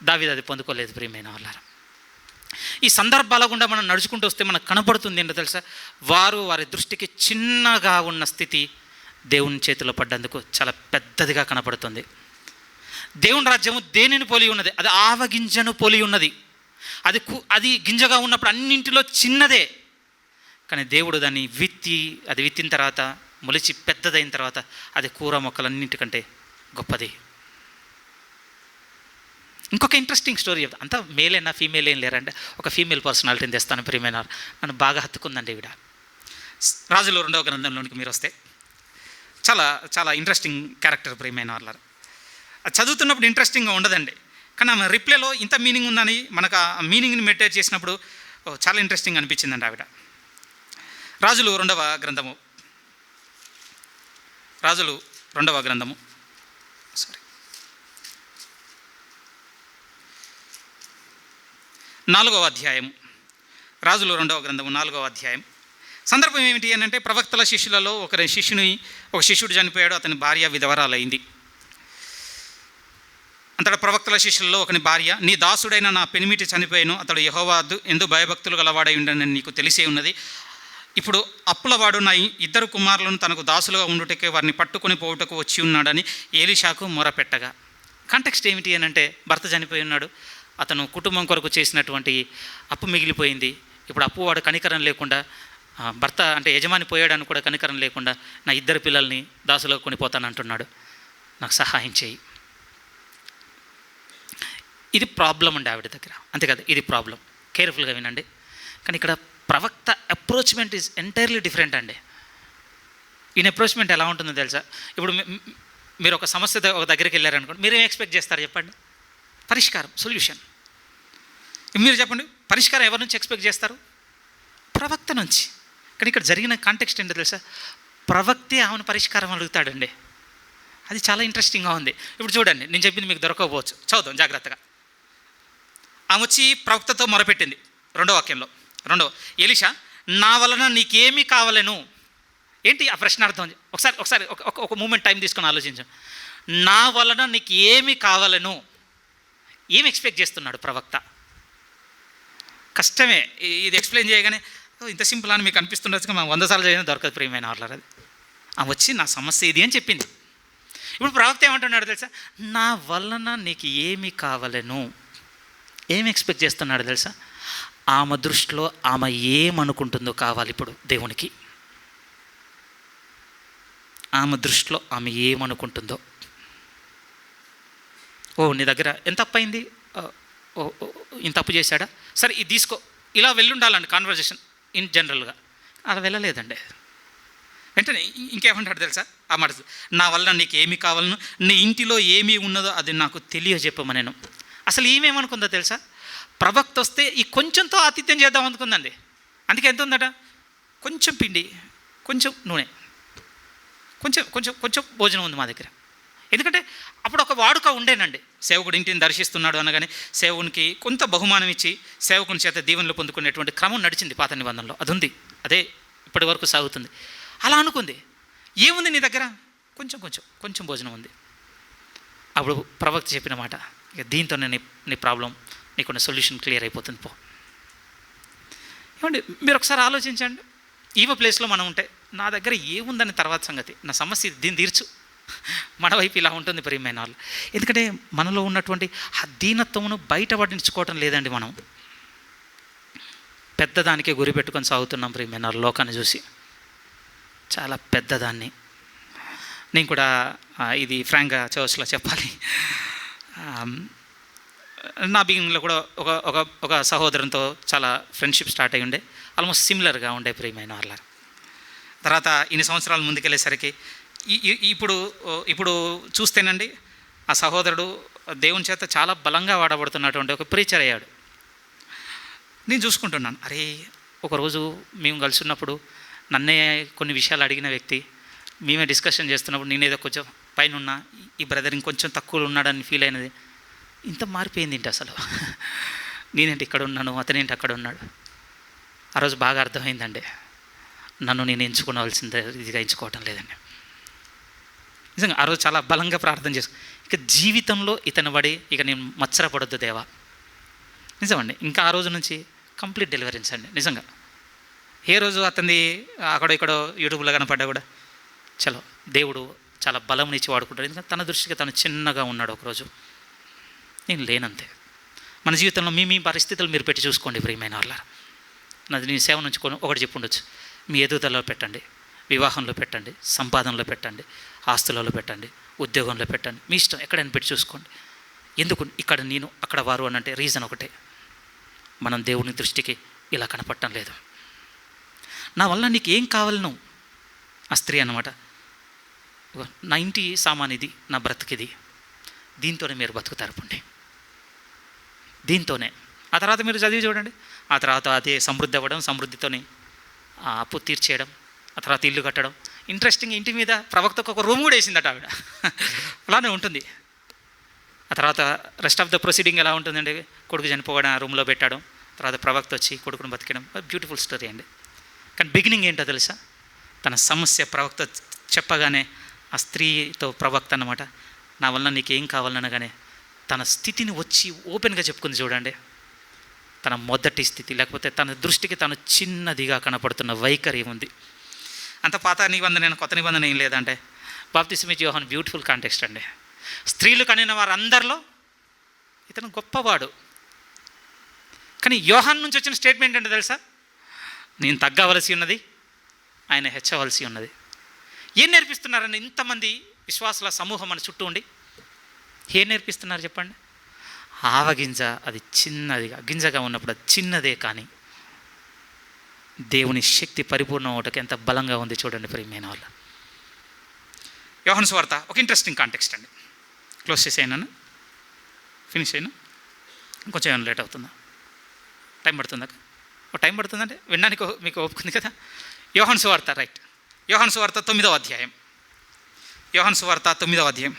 దావీదు అది పొందుకోలేదు ప్రియమైన వాళ్ళారా. ఈ సందర్భాల గుండా మనం నడుచుకుంటూ వస్తే మనకు కనపడుతుంది ఏంటో తెలుసా, వారి దృష్టికి చిన్నగా ఉన్న స్థితి దేవుని చేతిలో పడ్డందుకు చాలా పెద్దదిగా కనపడుతుంది. దేవుని రాజ్యము దేనిని పోలి ఉన్నది? అది ఆవగింజను పోలి ఉన్నది. అది గింజగా ఉన్నప్పుడు అన్నింటిలో చిన్నదే, కానీ దేవుడు దాన్ని అది విత్తిన తర్వాత మొలిచి పెద్దదైన తర్వాత అది కూర మొక్కలన్నింటికంటే గొప్పది. ఇంకొక ఇంట్రెస్టింగ్ స్టోరీ చెప్తా. అంతా మేలేనా ఫీమేల్ ఏం లేరంటే ఒక ఫీమేల్ పర్సనాలిటీని తెస్తాను. ప్రియమైన నన్ను బాగా హత్తుకుందండి ఈవిడ. రాజులు 2వ గ్రంథంలోనికి మీరు వస్తే చాలా చాలా ఇంట్రెస్టింగ్ క్యారెక్టర్. ప్రియమైన వాళ్ళ అది చదువుతున్నప్పుడు ఇంట్రెస్టింగ్గా ఉండదండి, కానీ ఆమె రిప్లైలో ఇంత మీనింగ్ ఉందని మనకు ఆ మీనింగ్ని మెడిటేట్ చేసినప్పుడు చాలా ఇంట్రెస్టింగ్ అనిపించిందండి ఆవిడ. రాజులు 2వ గ్రంథము 4వ అధ్యాయం. రాజులు 2వ గ్రంథము 4వ అధ్యాయం. సందర్భం ఏమిటి అని అంటే, ప్రవక్తల శిష్యులలో ఒక శిష్యుడు చనిపోయాడు, అతని భార్య విధవరాలైంది. అంతటా ప్రవక్తల శిష్యులలో ఒకని భార్య, నీ దాసుడైన నా పెనిమిటి చనిపోయాను, అతడు యెహోవా యందు భయభక్తులు గలవాడై ఉండని నీకు తెలిసే ఉన్నది. ఇప్పుడు అప్పులవాడు నా 2 కుమారులను తనకు దాసులుగా ఉండుటకే వారిని పట్టుకొని పోవుటకు వచ్చి ఉన్నాడని ఎలీషాకు మొరపెట్టగా. కాంటెక్స్ట్ ఏమిటి అని అంటే, భర్త చనిపోయి ఉన్నాడు, అతను కుటుంబం కొరకు చేసినటువంటి అప్పు మిగిలిపోయింది. ఇప్పుడు అప్పువాడు కనికరం లేకుండా, భర్త అంటే యజమాని పోయాడని కూడా కనికరం లేకుండా నా 2 పిల్లల్ని దాసులుగా కొనిపోతానంటున్నాడు, నాకు సహాయం చేయి. ఇది ప్రాబ్లం అండి ఆవిడ దగ్గర, అంతేకాదు ఇది ప్రాబ్లం. కేర్ఫుల్గా వినండి. కానీ ఇక్కడ ప్రవక్త అప్రోచ్మెంట్ ఈజ్ ఎంటైర్లీ డిఫరెంట్ అండి. ఈయన అప్రోచ్మెంట్ ఎలా ఉంటుందో తెలుసా? ఇప్పుడు మీరు ఒక సమస్య ఒక దగ్గరికి వెళ్ళారనుకోండి, మీరేం ఎక్స్పెక్ట్ చేస్తారు చెప్పండి? పరిష్కారం, సొల్యూషన్. మీరు చెప్పండి, పరిష్కారం ఎవరి నుంచి ఎక్స్పెక్ట్ చేస్తారు? ప్రవక్త నుంచి. కానీ ఇక్కడ జరిగిన కాంటెక్స్ట్ ఏంటో తెలుసా? ప్రవక్తే ఆమెను పరిష్కారం అడుగుతాడండి. అది చాలా ఇంట్రెస్టింగ్గా ఉంది. ఇప్పుడు చూడండి, నేను చెప్పింది మీకు దొరకకపోవచ్చు, చదువుదాం జాగ్రత్తగా. ఆమె వచ్చి ప్రవక్తతో మొరపెట్టింది 2వ వాక్యంలో. ఎలీషా, నా వలన నీకేమీ కావాలను. ఏంటి ఆ ప్రశ్న అర్థం? ఒకసారి ఒక మూమెంట్ టైం తీసుకొని ఆలోచించాం. నా వలన నీకు ఏమి కావాలను, ఏమి ఎక్స్పెక్ట్ చేస్తున్నాడు ప్రవక్త? కష్టమే ఇది ఎక్స్ప్లెయిన్ చేయగానే, ఇంత సింపుల్ అని మీకు అనిపిస్తుండొచ్చు, మనం 100 సార్లు చేయడం దొరకదు. ప్రియమైన వాళ్ళది ఆమె వచ్చి నా సమస్య ఇది అని చెప్పింది. ఇప్పుడు ప్రవక్త ఏమంటున్నాడు తెలుసా? నా వలన నీకు ఏమి కావాలను. ఏమి ఎక్స్పెక్ట్ చేస్తున్నాడు తెలుసా? ఆమె దృష్టిలో ఆమె ఏమనుకుంటుందో కావాలి ఇప్పుడు దేవునికి. ఆమె దృష్టిలో ఆమె ఏమనుకుంటుందో. నీ దగ్గర ఎంత తప్పు అయింది, ఇంత తప్పు చేశాడా, సరే ఇది తీసుకో, ఇలా వెళ్ళుండాలండి కాన్వర్జేషన్ ఇన్ జనరల్గా. అలా వెళ్ళలేదండి. వెంటనే ఇంకేమంటాడు తెలుసా? ఆ మాట, నా వల్ల నీకు ఏమి కావాలను, నీ ఇంటిలో ఏమీ ఉన్నదో అది నాకు తెలియజెప్పమనేను. అసలు ఏమేమనుకుందో తెలుసా? ప్రవక్త వస్తే ఈ కొంచెంతో ఆతిథ్యం చేద్దాం అనుకుందండి. అందుకే ఎంత ఉందట? కొంచెం పిండి, కొంచెం నూనె, కొంచెం కొంచెం కొంచెం భోజనం ఉంది మా దగ్గర. ఎందుకంటే అప్పుడు ఒక వాడుక ఉండేనండి. సేవకుడు ఇంటిని దర్శిస్తున్నాడు అనగానే సేవకునికి కొంత బహుమానం ఇచ్చి సేవకుని చేత దీవెనలు పొందుకునేటువంటి క్రమం నడిచింది పాత నిబంధనలో. అది ఉంది, అదే ఇప్పటి వరకు సాగుతుంది. అలా అనుకుంది, ఏముంది నీ దగ్గర? కొంచెం కొంచెం కొంచెం భోజనం ఉంది. అప్పుడు ప్రవక్త చెప్పిన మాట, ఇక దీంతో నీ ప్రాబ్లం, నీకున్న సొల్యూషన్ క్లియర్ అయిపోతుంది పో. ఏమండి మీరు ఒకసారి ఆలోచించండి, ఈమె ప్లేస్లో మనం ఉంటే, నా దగ్గర ఏముందని తర్వాత సంగతి, నా సమస్య దీన్ని తీర్చు. మన వైపు ఇలా ఉంటుంది ప్రియమైన వాళ్ళు. ఎందుకంటే మనలో ఉన్నటువంటి ఆ దీనత్వమును బయటపడించుకోవటం లేదండి. మనం పెద్దదానికే గురి పెట్టుకొని సాగుతున్నాం ప్రియమైన వాళ్ళు. లోకాన్ని చూసి చాలా పెద్దదాన్ని. నేను కూడా ఇది ఫ్రాంక్గా చర్చ్లో చెప్పాలి, నా బిగినింగ్లో కూడా ఒక సహోదరునితో చాలా ఫ్రెండ్షిప్ స్టార్ట్ అయ్యి ఉండే, ఆల్మోస్ట్ సిమిలర్గా ఉండే ప్రియమైన వాళ్ళ. తర్వాత ఇన్ని సంవత్సరాలు ముందుకెళ్ళేసరికి ఇప్పుడు చూస్తేనండి, ఆ సహోదరుడు దేవుని చేత చాలా బలంగా వాడబడుతున్నటువంటి ఒక ప్రీచర్ అయ్యాడు. నేను చూసుకుంటున్నాను, అరే ఒకరోజు మేము కలిసి ఉన్నప్పుడు నన్నే కొన్ని విషయాలు అడిగిన వ్యక్తి, మేమే డిస్కషన్ చేస్తున్నప్పుడు నేనేదో కొంచెం పైన ఉన్నా, ఈ బ్రదర్ ఇంకొంచెం తక్కువ ఉన్నాడని ఫీల్ అయినది. ఇంత మారిపోయింది ఏంటి అసలు, నేనేంటి ఇక్కడ ఉన్నాను, అతనేంటి అక్కడ ఉన్నాడు. ఆ రోజు బాగా అర్థమైందండి, నన్ను నేను ఎంచుకోవాల్సిందే ఇదిగా ఎంచుకోవటం లేదండి. నిజంగా ఆ రోజు చాలా బలంగా ప్రార్థన చేసుకు, ఇక జీవితంలో ఇతను పడి ఇక నేను మత్సరపడొద్దు దేవా. నిజమండి, ఇంకా ఆ రోజు నుంచి కంప్లీట్ డెలివరెన్స్ అండి నిజంగా. ఏ రోజు అతనిది అక్కడో ఇక్కడో యూట్యూబ్లో కనపడ్డా కూడా చలో దేవుడు చాలా బలంనిచ్చి వాడుకుంటాడు. ఎందుకంటే తన దృష్టికి తను చిన్నగా ఉన్నాడు. ఒకరోజు నేను లేనంతే. మన జీవితంలో మీ పరిస్థితులు మీరు పెట్టి చూసుకోండి ప్రియమైన వాళ్ళారా. నాది నేను సేవ నుంచి ఒకటి చెప్పుండొచ్చు. మీ ఎదుగుదలలో పెట్టండి, వివాహంలో పెట్టండి, సంపాదనలో పెట్టండి, ఆస్తులలో పెట్టండి, ఉద్యోగంలో పెట్టండి, మీ ఇష్టం ఎక్కడైనా పెట్టి చూసుకోండి. ఎందుకు ఇక్కడ నేను అక్కడ వారు అని అంటే రీజన్ ఒకటే, మనం దేవుని దృష్టికి ఇలా కనపడటం లేదు. నా వల్ల నీకు ఏం కావాలను ఆ స్త్రీ అన్నమాట. 90 సామాన్ ఇది, నా బ్రతికిది, దీంతోనే మీరు బతుకుతారు పండి, దీంతోనే. ఆ తర్వాత మీరు చదివి చూడండి. ఆ తర్వాత అదే సమృద్ధి అవ్వడం, సమృద్ధితోని అప్పు తీర్చేయడం, ఆ తర్వాత ఇల్లు కట్టడం. ఇంట్రెస్టింగ్, ఇంటి మీద ప్రవక్తకు ఒక రూమ్ కూడా వేసిందట ఆవిడ. అలానే ఉంటుంది. ఆ తర్వాత రెస్ట్ ఆఫ్ ద ప్రొసీడింగ్ ఎలా ఉంటుందండి, కొడుకు చనిపోవడం, ఆ రూమ్లో పెట్టడం, తర్వాత ప్రవక్త వచ్చి కొడుకును బతికడం. బ్యూటిఫుల్ స్టోరీ అండి. కానీ బిగినింగ్ ఏంటో తెలుసా, తన సమస్య ప్రవక్త చెప్పగానే ఆ స్త్రీతో ప్రవక్త అన్నమాట, నా వల్ల నీకేం కావాలనగానే తన స్థితిని వచ్చి ఓపెన్గా చెప్పుకుంది. చూడండి, తన మొదటి స్థితి, లేకపోతే తన దృష్టికి తను చిన్నదిగా కనపడుతున్న వైఖరి ఉంది. అంత పాత నిబంధన కొత్త నిబంధన ఏం లేదంటే బాప్తిస్మ యోహాను బ్యూటిఫుల్ కాంటెక్స్ట్ అండి. స్త్రీలు కనిన వారందరిలో ఇతను గొప్పవాడు. కానీ యోహాన్ నుంచి వచ్చిన స్టేట్మెంట్ ఏంటో తెలుసా, నేను తగ్గవలసి ఉన్నది, ఆయన హెచ్చవలసి ఉన్నది. ఏం నేర్పిస్తున్నారని ఇంతమంది విశ్వాసుల సమూహం మన చుట్టూ ఉండి ఏం నేర్పిస్తున్నారు చెప్పండి. ఆవగింజ అది చిన్నదిగా గింజగా ఉన్నప్పుడు అది చిన్నదే, కానీ దేవుని శక్తి పరిపూర్ణ అవటకి ఎంత బలంగా ఉంది చూడండి ప్రియమైన వాళ్ళ. యోహాను సువార్త ఒక ఇంట్రెస్టింగ్ కాంటెక్స్ట్ అండి. క్లోజ్ చేసేయను, ఫినిష్ అయినా కొంచెం ఏమైనా లేట్ అవుతుందా, టైం పడుతుందా? టైం పడుతుందంటే వినడానికి మీకు ఒప్పుకుంది కదా. యోహాను సువార్త రైట్, యోహాను సువార్త 9వ అధ్యాయం. యోహాను సువార్త 9వ అధ్యాయం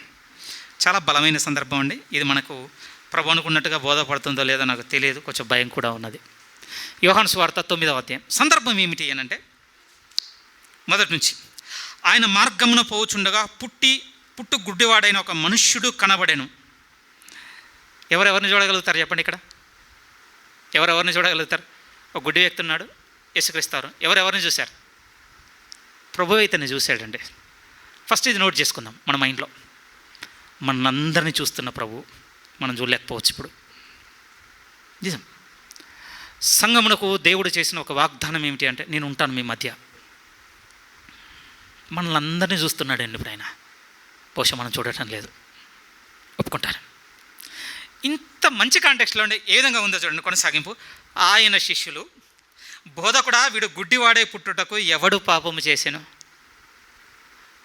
చాలా బలమైన సందర్భం అండి. ఇది మనకు ప్రభు అనుకున్నట్టుగా బోధపడుతుందో లేదో నాకు తెలియదు, కొంచెం భయం కూడా ఉన్నది. యోహాను సువార్త 9వ అధ్యాయం. సందర్భం ఏమిటి అనంటే, మొదటి నుంచి, ఆయన మార్గమున పోవుచుండగా పుట్టు గుడ్డివాడైన ఒక మనుష్యుడు కనబడెను. ఎవరెవరిని చూడగలుగుతారు చెప్పండి ఇక్కడ? ఎవరెవరిని చూడగలుగుతారు? ఒక గుడ్డి వ్యక్తి ఉన్నాడు, యేసుక్రీస్తు. ఎవరెవరిని చూశారు? ప్రభు ఇతన్ని చూశాడండి. ఫస్ట్ ఇది నోట్ చేసుకుందాం మన మైండ్లో. మనందరినీ చూస్తున్న ప్రభు మనం చూడలేకపోవచ్చు ఇప్పుడు. నిజం. సంఘమునకు దేవుడు చేసిన ఒక వాగ్దానం ఏమిటి అంటే, నేను ఉంటాను మీ మధ్య. మనల్ని అందరినీ చూస్తున్నాడండి ఇప్పుడు ఆయన. బహుశా మనం చూడటం లేదు, ఒప్పుకుంటారు. ఇంత మంచి కాంటెక్స్ట్లో ఉండే ఏ విధంగా ఉందో చూడండి కొనసాగింపు. ఆయన శిష్యులు, బోధకుడా వీడు గుడ్డివాడే పుట్టుటకు ఎవడు పాపము చేసెను?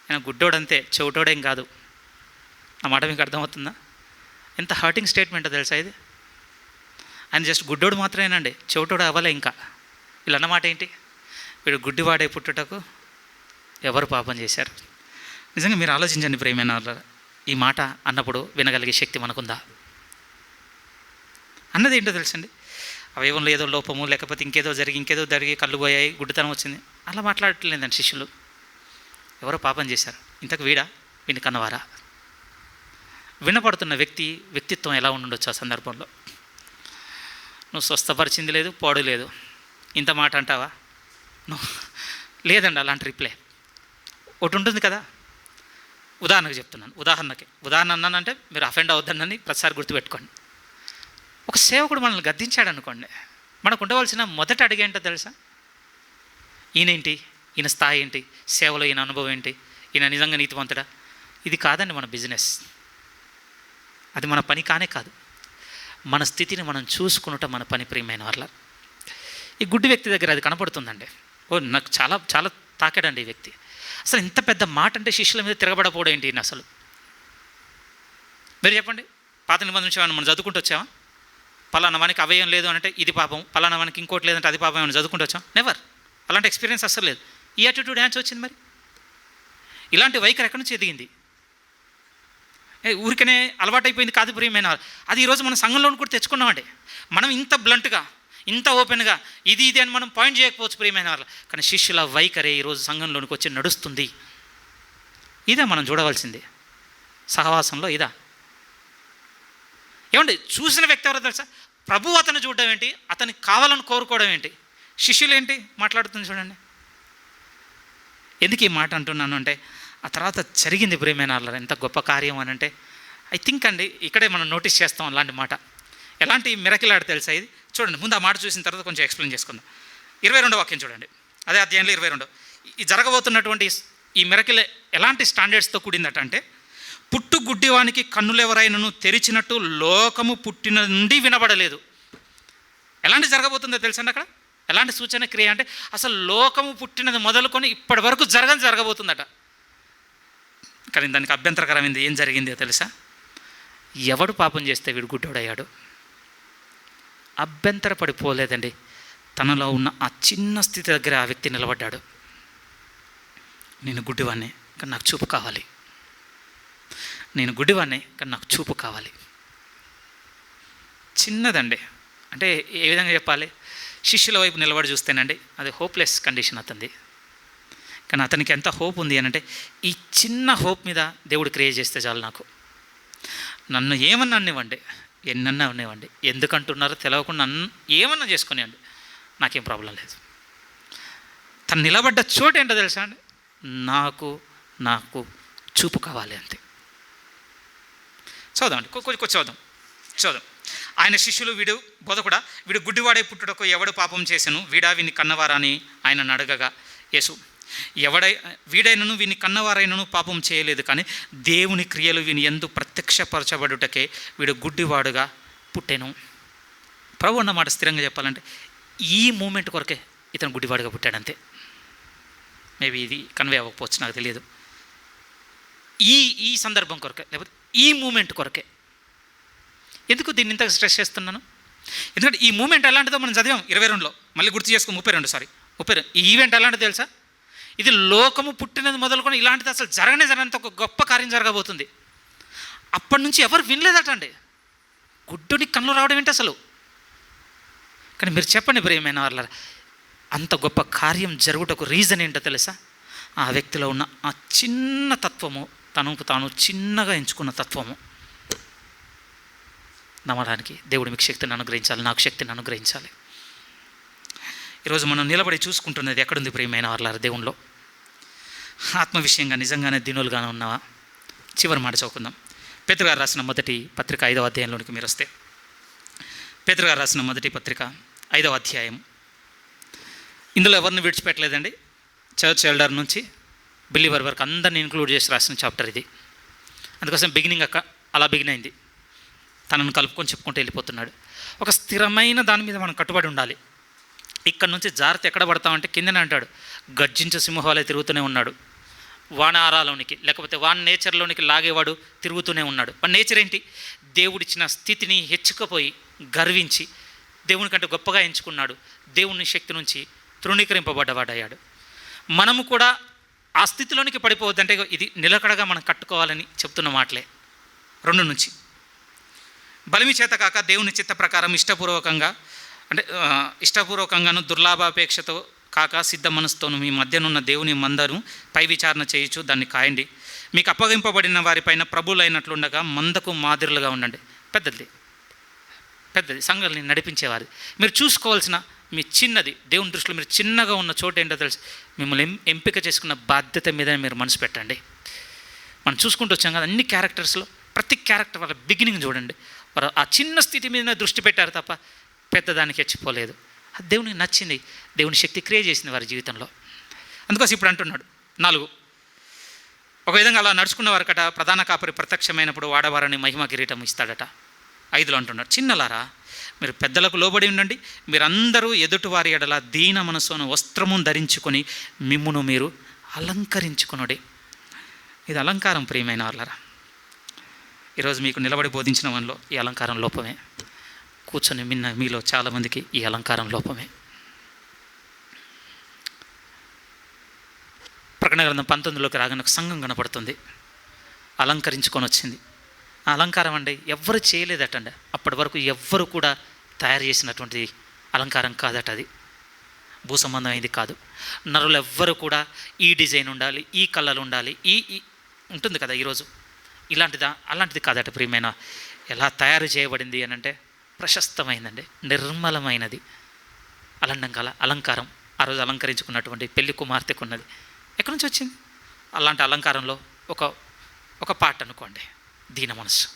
ఆయన గుడ్డోడంతే, చెవిటోడేం కాదు. ఆ మాట మీకు అర్థమవుతుందా? ఎంత హర్టింగ్ స్టేట్మెంటో తెలుసా ఇది. ఆయన జస్ట్ గుడ్డోడు మాత్రమేనండి, చెవిటోడు అవ్వలే. ఇంకా వీళ్ళు అన్నమాట ఏంటి, వీడు గుడ్డివాడే పుట్టుటకు ఎవరు పాపం చేశారు? నిజంగా మీరు ఆలోచించండి ప్రియమైన వాళ్ళారా, ఈ మాట అన్నప్పుడు వినగలిగే శక్తి మనకుందా? అన్నది ఏంటో తెలుసండి, అవయవంలో ఏదో లోపము, లేకపోతే ఇంకేదో జరిగి కళ్ళు పోయాయి, గుడ్డితనం వచ్చింది, అలా మాట్లాడట్లేదండి శిష్యులు. ఎవరో పాపం చేశారు, ఇంతకు వీడిని కన్నవారా? వినపడుతున్న వ్యక్తిత్వం ఎలా ఉండొచ్చు ఆ సందర్భంలో? నువ్వు స్వస్థపరిచింది లేదు, పోడు లేదు, ఇంత మాట అంటావా? లేదండి అలాంటి రిప్లై ఒకటి ఉంటుంది కదా. ఉదాహరణకు చెప్తున్నాను, ఉదాహరణ అన్నానంటే మీరు అఫెండ్ అవుద్దనని ప్రతిసారి గుర్తుపెట్టుకోండి. ఒక సేవకుడు మనల్ని గద్దించాడు అనుకోండి, మనకు ఉండవలసిన మొదటి అడుగు ఏంటో తెలుసా? ఈయనేంటి, ఈయన స్థాయి ఏంటి, సేవలో ఈయన అనుభవం ఏంటి, ఈయన నిజంగా నీతివంతుడా? ఇది కాదండి మన బిజినెస్, అది మన పని కానే కాదు. మన స్థితిని మనం చూసుకున్నట మన పని ప్రియమైన వాళ్ళ. ఈ గుడ్డి వ్యక్తి దగ్గర అది కనపడుతుందండి. నాకు చాలా చాలా తాకాడండి ఈ వ్యక్తి. అసలు ఇంత పెద్ద మాట అంటే శిష్యుల మీద తిరగబడపోవడం ఏంటి ఈయన అసలు? మీరు చెప్పండి, పాత నిబంధన నుంచి మనం చదువుకుంటూ వచ్చామా? పలానా వానికి అవయం లేదు అంటే ఇది పాపం, పలానా వానికి ఇంకోటి లేదంటే అది పాపం, ఏమైనా చదువుకుంటూ వచ్చాం? నెవర్. అలాంటి ఎక్స్పీరియన్స్ అసలు లేదు. ఈ యాటిట్యూడ్ డ్యాన్స్ వచ్చింది మరి. ఇలాంటి వైఖరి ఎక్కడి నుంచి ఎదిగింది? ఊరికనే అలవాటైపోయింది కాదు ప్రియమైన. అది ఈరోజు మన సంఘంలో కూడా తెచ్చుకున్నామండి. మనం ఇంత బ్లంట్గా, ఇంత ఓపెన్గా ఇది అని మనం పాయింట్ చేయకపోవచ్చు ప్రియమైన వాళ్ళు, కానీ శిష్యుల వైఖరి ఈరోజు సంఘంలోనికి వచ్చి నడుస్తుంది. ఇదే మనం చూడవలసింది సహవాసంలో. ఇదా ఏమండి? చూసిన వ్యక్తి ఎవరో తెలుసా? ప్రభు అతను చూడడం ఏంటి, అతనికి కావాలని కోరుకోవడం ఏంటి, శిష్యులు ఏంటి మాట్లాడుతుంది చూడండి. ఎందుకు ఈ మాట అంటున్నాను అంటే, ఆ తర్వాత జరిగింది ప్రియమైన వాళ్ళ ఎంత గొప్ప కార్యం అని అంటే, ఐ థింక్ అండి ఇక్కడే మనం నోటీస్ చేస్తాం అలాంటి మాట. ఎలాంటి మిరకిల్ ఆడ తెలుసా ఇది? చూడండి, ముందు ఆ మాట చూసిన తర్వాత కొంచెం ఎక్స్ప్లెయిన్ చేసుకుందాం. 22వ వాక్యం చూడండి, అదే అధ్యాయంలో 22. ఈ జరగబోతున్నటువంటి ఈ మిరకిల్ ఎలాంటి స్టాండర్డ్స్తో కూడిందట అంటే, పుట్టు గుడ్డివానికి కన్నులెవరైనను తెరిచినట్టు లోకము పుట్టిన నుండి వినబడలేదు. ఎలాంటి జరగబోతుందో తెలుసండి అక్కడ? ఎలాంటి సూచన క్రియ అంటే, అసలు లోకము పుట్టినది మొదలుకొని ఇప్పటి వరకు జరగబోతుందట. కానీ దానికి అభ్యంతరకరమైంది ఏం జరిగిందో తెలుసా? ఎవడు పాపం చేస్తే వీడు గుడ్డోడయ్యాడు? అభ్యంతరపడిపోలేదండి. తనలో ఉన్న ఆ చిన్న స్థితి దగ్గర ఆ వ్యక్తి నిలబడ్డాడు. నేను గుడ్డివాణ్ణి కానీ నాకు చూపు కావాలి, నేను గుడ్డివాణ్ణి కానీ నాకు చూపు కావాలి. చిన్నదండి, అంటే ఏ విధంగా చెప్పాలి, శిష్యుల వైపు నిలబడి చూస్తేనండి అది హోప్లెస్ కండిషన్ అతనిది. కానీ అతనికి ఎంత హోప్ ఉంది అని అంటే, ఈ చిన్న హోప్ మీద దేవుడు క్రియేట్ చేస్తే చాలు, నాకు నన్ను ఏమన్నా అనివ్వండి, ఎన్నన్నా అనివ్వండి, ఎందుకంటున్నారో తెలియకుండా ఏమన్నా చేసుకునేయండి, నాకేం ప్రాబ్లం లేదు. తను నిలబడ్డ చోటు ఏంటో తెలుసా అండి, నాకు చూపు కావాలి అంతే. చదువుదామండి, కొంచెం చదుదాం. ఆయన శిష్యులు, వీడు బోధకుడా, వీడు గుడ్డివాడే పుట్టుటకు ఎవడు పాపం చేశాను, వీడా వీని కన్నవారా అని ఆయన అడగగా, యేసు వీడైనను వీని కన్నవారైనను పాపం చేయలేదు, కానీ దేవుని క్రియలు వీని యందు ప్రత్యక్షపరచబడుటకే వీడు గుడ్డివాడుగా పుట్టెను. ప్రభు అన్నమాట స్థిరంగా చెప్పాలంటే ఈ మూమెంట్ కొరకే ఇతను గుడ్డివాడుగా పుట్టాడంతే. మేబీ ఇది కన్వే అవ్వకపోవచ్చు, నాకు తెలియదు. ఈ సందర్భం కొరకే, లేకపోతే ఈ మూమెంట్ కొరకే. ఎందుకు దీన్ని ఇంత స్ట్రెస్ చేస్తున్నాను? ఎందుకంటే ఈ మూమెంట్ ఎలాంటిదో మనం చదివాం 22లో, మళ్ళీ గుర్తు చేసుకో 32 ఈ ఈవెంట్ ఎలాంటిదో తెలుసా? ఇది లోకము పుట్టినది మొదలుకొని ఇలాంటిది అసలు జరగనంత ఒక గొప్ప కార్యం జరగబోతుంది. అప్పటి నుంచి ఎవరు వినలేదట అండి. గుడ్డుని కళ్ళు రావడం ఏంటి అసలు? కానీ మీరు చెప్పండి ప్రియమైన వాళ్ళ, అంత గొప్ప కార్యం జరుగుటకు రీజన్ ఏంటో తెలుసా? ఆ వ్యక్తిలో ఉన్న ఆ చిన్న తత్వము, తనకు తాను చిన్నగా ఎంచుకున్న తత్వము. నమ్మడానికి దేవుడు మీకు శక్తిని అనుగ్రహించాలి, నాకు శక్తిని అనుగ్రహించాలి. ఈరోజు మనం నిలబడి చూసుకుంటున్నది ఎక్కడుంది ప్రియమైన వాళ్ళ? దేవునిలో. ఆత్మ విషయంగా నిజంగానే దీనులుగానే ఉన్నావా? చివరి మాట చదువుకుందాం. పేతురు గారు రాసిన మొదటి పత్రిక 5వ అధ్యాయంలోనికి మీరు వస్తే, పేతురు గారు రాసిన మొదటి పత్రిక 5వ అధ్యాయం. ఇందులో ఎవరిని విడిచిపెట్టలేదండి. చర్చ్ ఎల్డర్ నుంచి బిలీవర్ వరకు అందరిని ఇంక్లూడ్ చేసి రాసిన చాప్టర్ ఇది. అందుకోసం బిగినింగ్ అలా బిగిన్ అయింది. తనను కలుపుకొని చెప్పుకుంటూ వెళ్ళిపోతున్నాడు. ఒక స్థిరమైన దాని మీద మనం కట్టుబడి ఉండాలి. ఇక్కడ నుంచి జాగ్రత్త ఎక్కడ పడతామంటే కిందనే అంటాడు, గర్జించే సింహాలే తిరుగుతూనే ఉన్నాడు. వాని ఆరాలోనికి, లేకపోతే వాని నేచర్లోనికి లాగేవాడు తిరుగుతూనే ఉన్నాడు. వాని నేచర్ ఏంటి? దేవుడిచ్చిన స్థితిని హెచ్చుకపోయి గర్వించి దేవుని కంటే గొప్పగా ఎంచుకున్నాడు. దేవుని శక్తి నుంచి తృణీకరింపబడ్డవాడయ్యాడు. మనము కూడా ఆ స్థితిలోనికి పడిపోవద్దంటే ఇది నిలకడగా మనం కట్టుకోవాలని చెప్తున్న మాటలే. 2 నుంచి బలిమి చేత కాక దేవుని చిత్త ప్రకారం ఇష్టపూర్వకంగాను దుర్లాభాపేక్షతో కాక సిద్ధ మనసుతోను మీ మధ్యనున్న దేవుని మందను పై విచారణ చేయొచ్చు, దాన్ని కాయండి. మీకు అప్పగింపబడిన వారిపైన ప్రభులైనట్లుండగా మందకు మాదిరులుగా ఉండండి. పెద్దది సంఘాలని నడిపించేవారి. మీరు చూసుకోవాల్సిన మీ చిన్నది, దేవుని దృష్టిలో మీరు చిన్నగా ఉన్న చోటు ఏంటో తెలుసు. మిమ్మల్ని ఎంపిక చేసుకున్న బాధ్యత మీద మీరు మనసు పెట్టండి. మనం చూసుకుంటూ వచ్చాం కదా, అన్ని క్యారెక్టర్స్లో ప్రతి క్యారెక్టర్ వాళ్ళ బిగినింగ్ చూడండి. వారు ఆ చిన్న స్థితి మీద దృష్టి పెట్టారు తప్ప పెద్దదానికి హెచ్చిపోలేదు. అది దేవునికి నచ్చింది, దేవుని శక్తి క్రియేట్ చేసింది వారి జీవితంలో. అందుకోసం ఇప్పుడు అంటున్నాడు 4, ఒక విధంగా అలా నడుచుకున్న వారికట ప్రధాన కాపరి ప్రత్యక్షమైనప్పుడు వాడవారని మహిమ కిరీటం ఇస్తాడట. 5లో అంటున్నాడు, చిన్నలారా మీరు పెద్దలకు లోబడి ఉండండి, మీరందరూ ఎదుటి వారి ఎడల దీన మనసును వస్త్రమును ధరించుకొని మిమ్మును మీరు అలంకరించుకునుడి. ఇది అలంకారం ప్రియమైన వాళ్ళరా. ఈరోజు మీకు నిలబడి బోధించిన మనలో ఈ అలంకారం లోపమే. కూర్చొని మీలో చాలామందికి ఈ అలంకారం లోపమే. ప్రకటన గ్రంథం 19లోకి రాగానే ఒక సంఘం కనపడుతుంది, అలంకరించుకొని వచ్చింది. ఆ అలంకారం అండి ఎవ్వరు చేయలేదటండి. అప్పటి వరకు ఎవ్వరు కూడా తయారు చేసినటువంటి అలంకారం కాదట. అది భూ సంబంధమైంది కాదు. నరులు ఎవ్వరు కూడా ఈ డిజైన్ ఉండాలి, ఈ కలర్ ఉండాలి, ఈ ఉంటుంది కదా ఈరోజు, అలాంటిది కాదట ప్రియమైన. ఎలా తయారు చేయబడింది అని అంటే ప్రశస్తమైందండి, నిర్మలమైనది. అలంకారం ఆ రోజు అలంకరించుకున్నటువంటి పెళ్లి కుమార్తెకు ఉన్నది. ఎక్కడి నుంచి వచ్చింది? అలాంటి అలంకారంలో ఒక ఒక పాట అనుకోండి, దీన మనస్సు.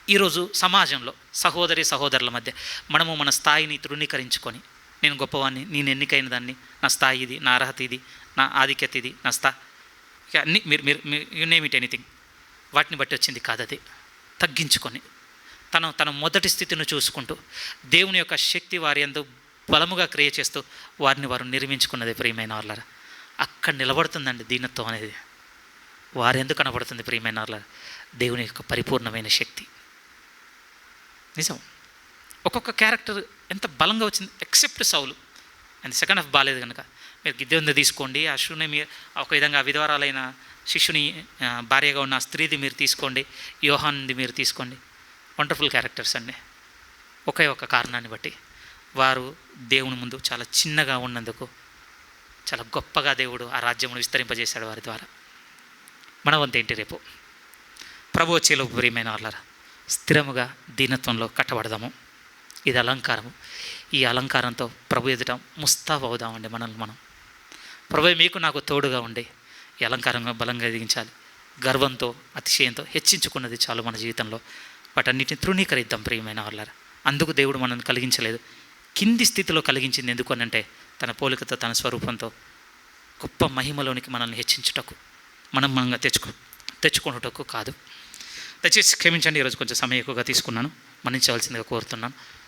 ఈరోజు సమాజంలో సహోదరి సహోదరుల మధ్య మనము మన స్థాయిని తృణీకరించుకొని, నేను గొప్పవాడిని, నేను ఎన్నికైన దాన్ని, నా స్థాయి ఇది, నా అర్హత ఇది, నా ఆధిక్యత ఇది, నా అన్నీ మీరు మీరు యు నేమ్ ఇట్ ఎనీథింగ్, వాటిని బట్టి వచ్చింది కాదు. అది తగ్గించుకొని తన మొదటి స్థితిని చూసుకుంటూ దేవుని యొక్క శక్తి వారి యందు బలముగా క్రియ చేస్తూ వారిని వారు నిర్మించుకున్నది ప్రియమైన వాళ్ళారా. అక్కడ నిలబడుతుందండి దీనత్వం అనేది. వారు ఎందుకు కనబడుతుంది ప్రియమైన వాళ్ళారా? దేవుని యొక్క పరిపూర్ణమైన శక్తి. నిజం. ఒక్కొక్క క్యారెక్టర్ ఎంత బలంగా వచ్చింది. Except Saul, and second half బాగాలేదు కనుక. మీరు గిద్దెంది తీసుకోండి, అశ్వుని మీరు ఒక విధంగా విధవరాలైన శిష్యుని భార్యగా ఉన్న స్త్రీది మీరు తీసుకోండి, యోహాన్ది మీరు తీసుకోండి. వండర్ఫుల్ క్యారెక్టర్స్ అండి. ఒకే ఒక కారణాన్ని బట్టి వారు దేవుని ముందు చాలా చిన్నగా ఉన్నందుకు చాలా గొప్పగా దేవుడు ఆ రాజ్యమును విస్తరింపజేశాడు వారి ద్వారా. మన వంతు ఏంటి? రేపు ప్రభు వచ్చేలోపు ప్రియమైన వాళ్ళారా, స్థిరముగా దీనత్వంలో కట్టబడదాము. ఇది అలంకారము. ఈ అలంకారంతో ప్రభు ఎదుట ముస్తాబు అవుదామండి. మనల్ని మనం, ప్రభు మీకు నాకు తోడుగా ఉండి ఈ అలంకారంగా బలంగా ఎదిగించాలి. గర్వంతో అతిశయంతో హెచ్చించుకున్నది చాలు మన జీవితంలో. వాటన్నిటిని తృణీకరిద్దాం ప్రియమైన వాళ్ళారా. అందుకు దేవుడు మనల్ని కలిగించలేదు, కింది స్థితిలో కలిగించింది. ఎందుకు అనంటే తన పోలికతో తన స్వరూపంతో గొప్ప మహిమలోనికి మనల్ని హెచ్చించుటకు, మనంగా తెచ్చుకున్నటకు కాదు. దయచేసి క్షమించండి, ఈరోజు కొంచెం సమయం ఎక్కువగా తీసుకున్నాను, మన్నించవలసిందిగా కోరుతున్నాను.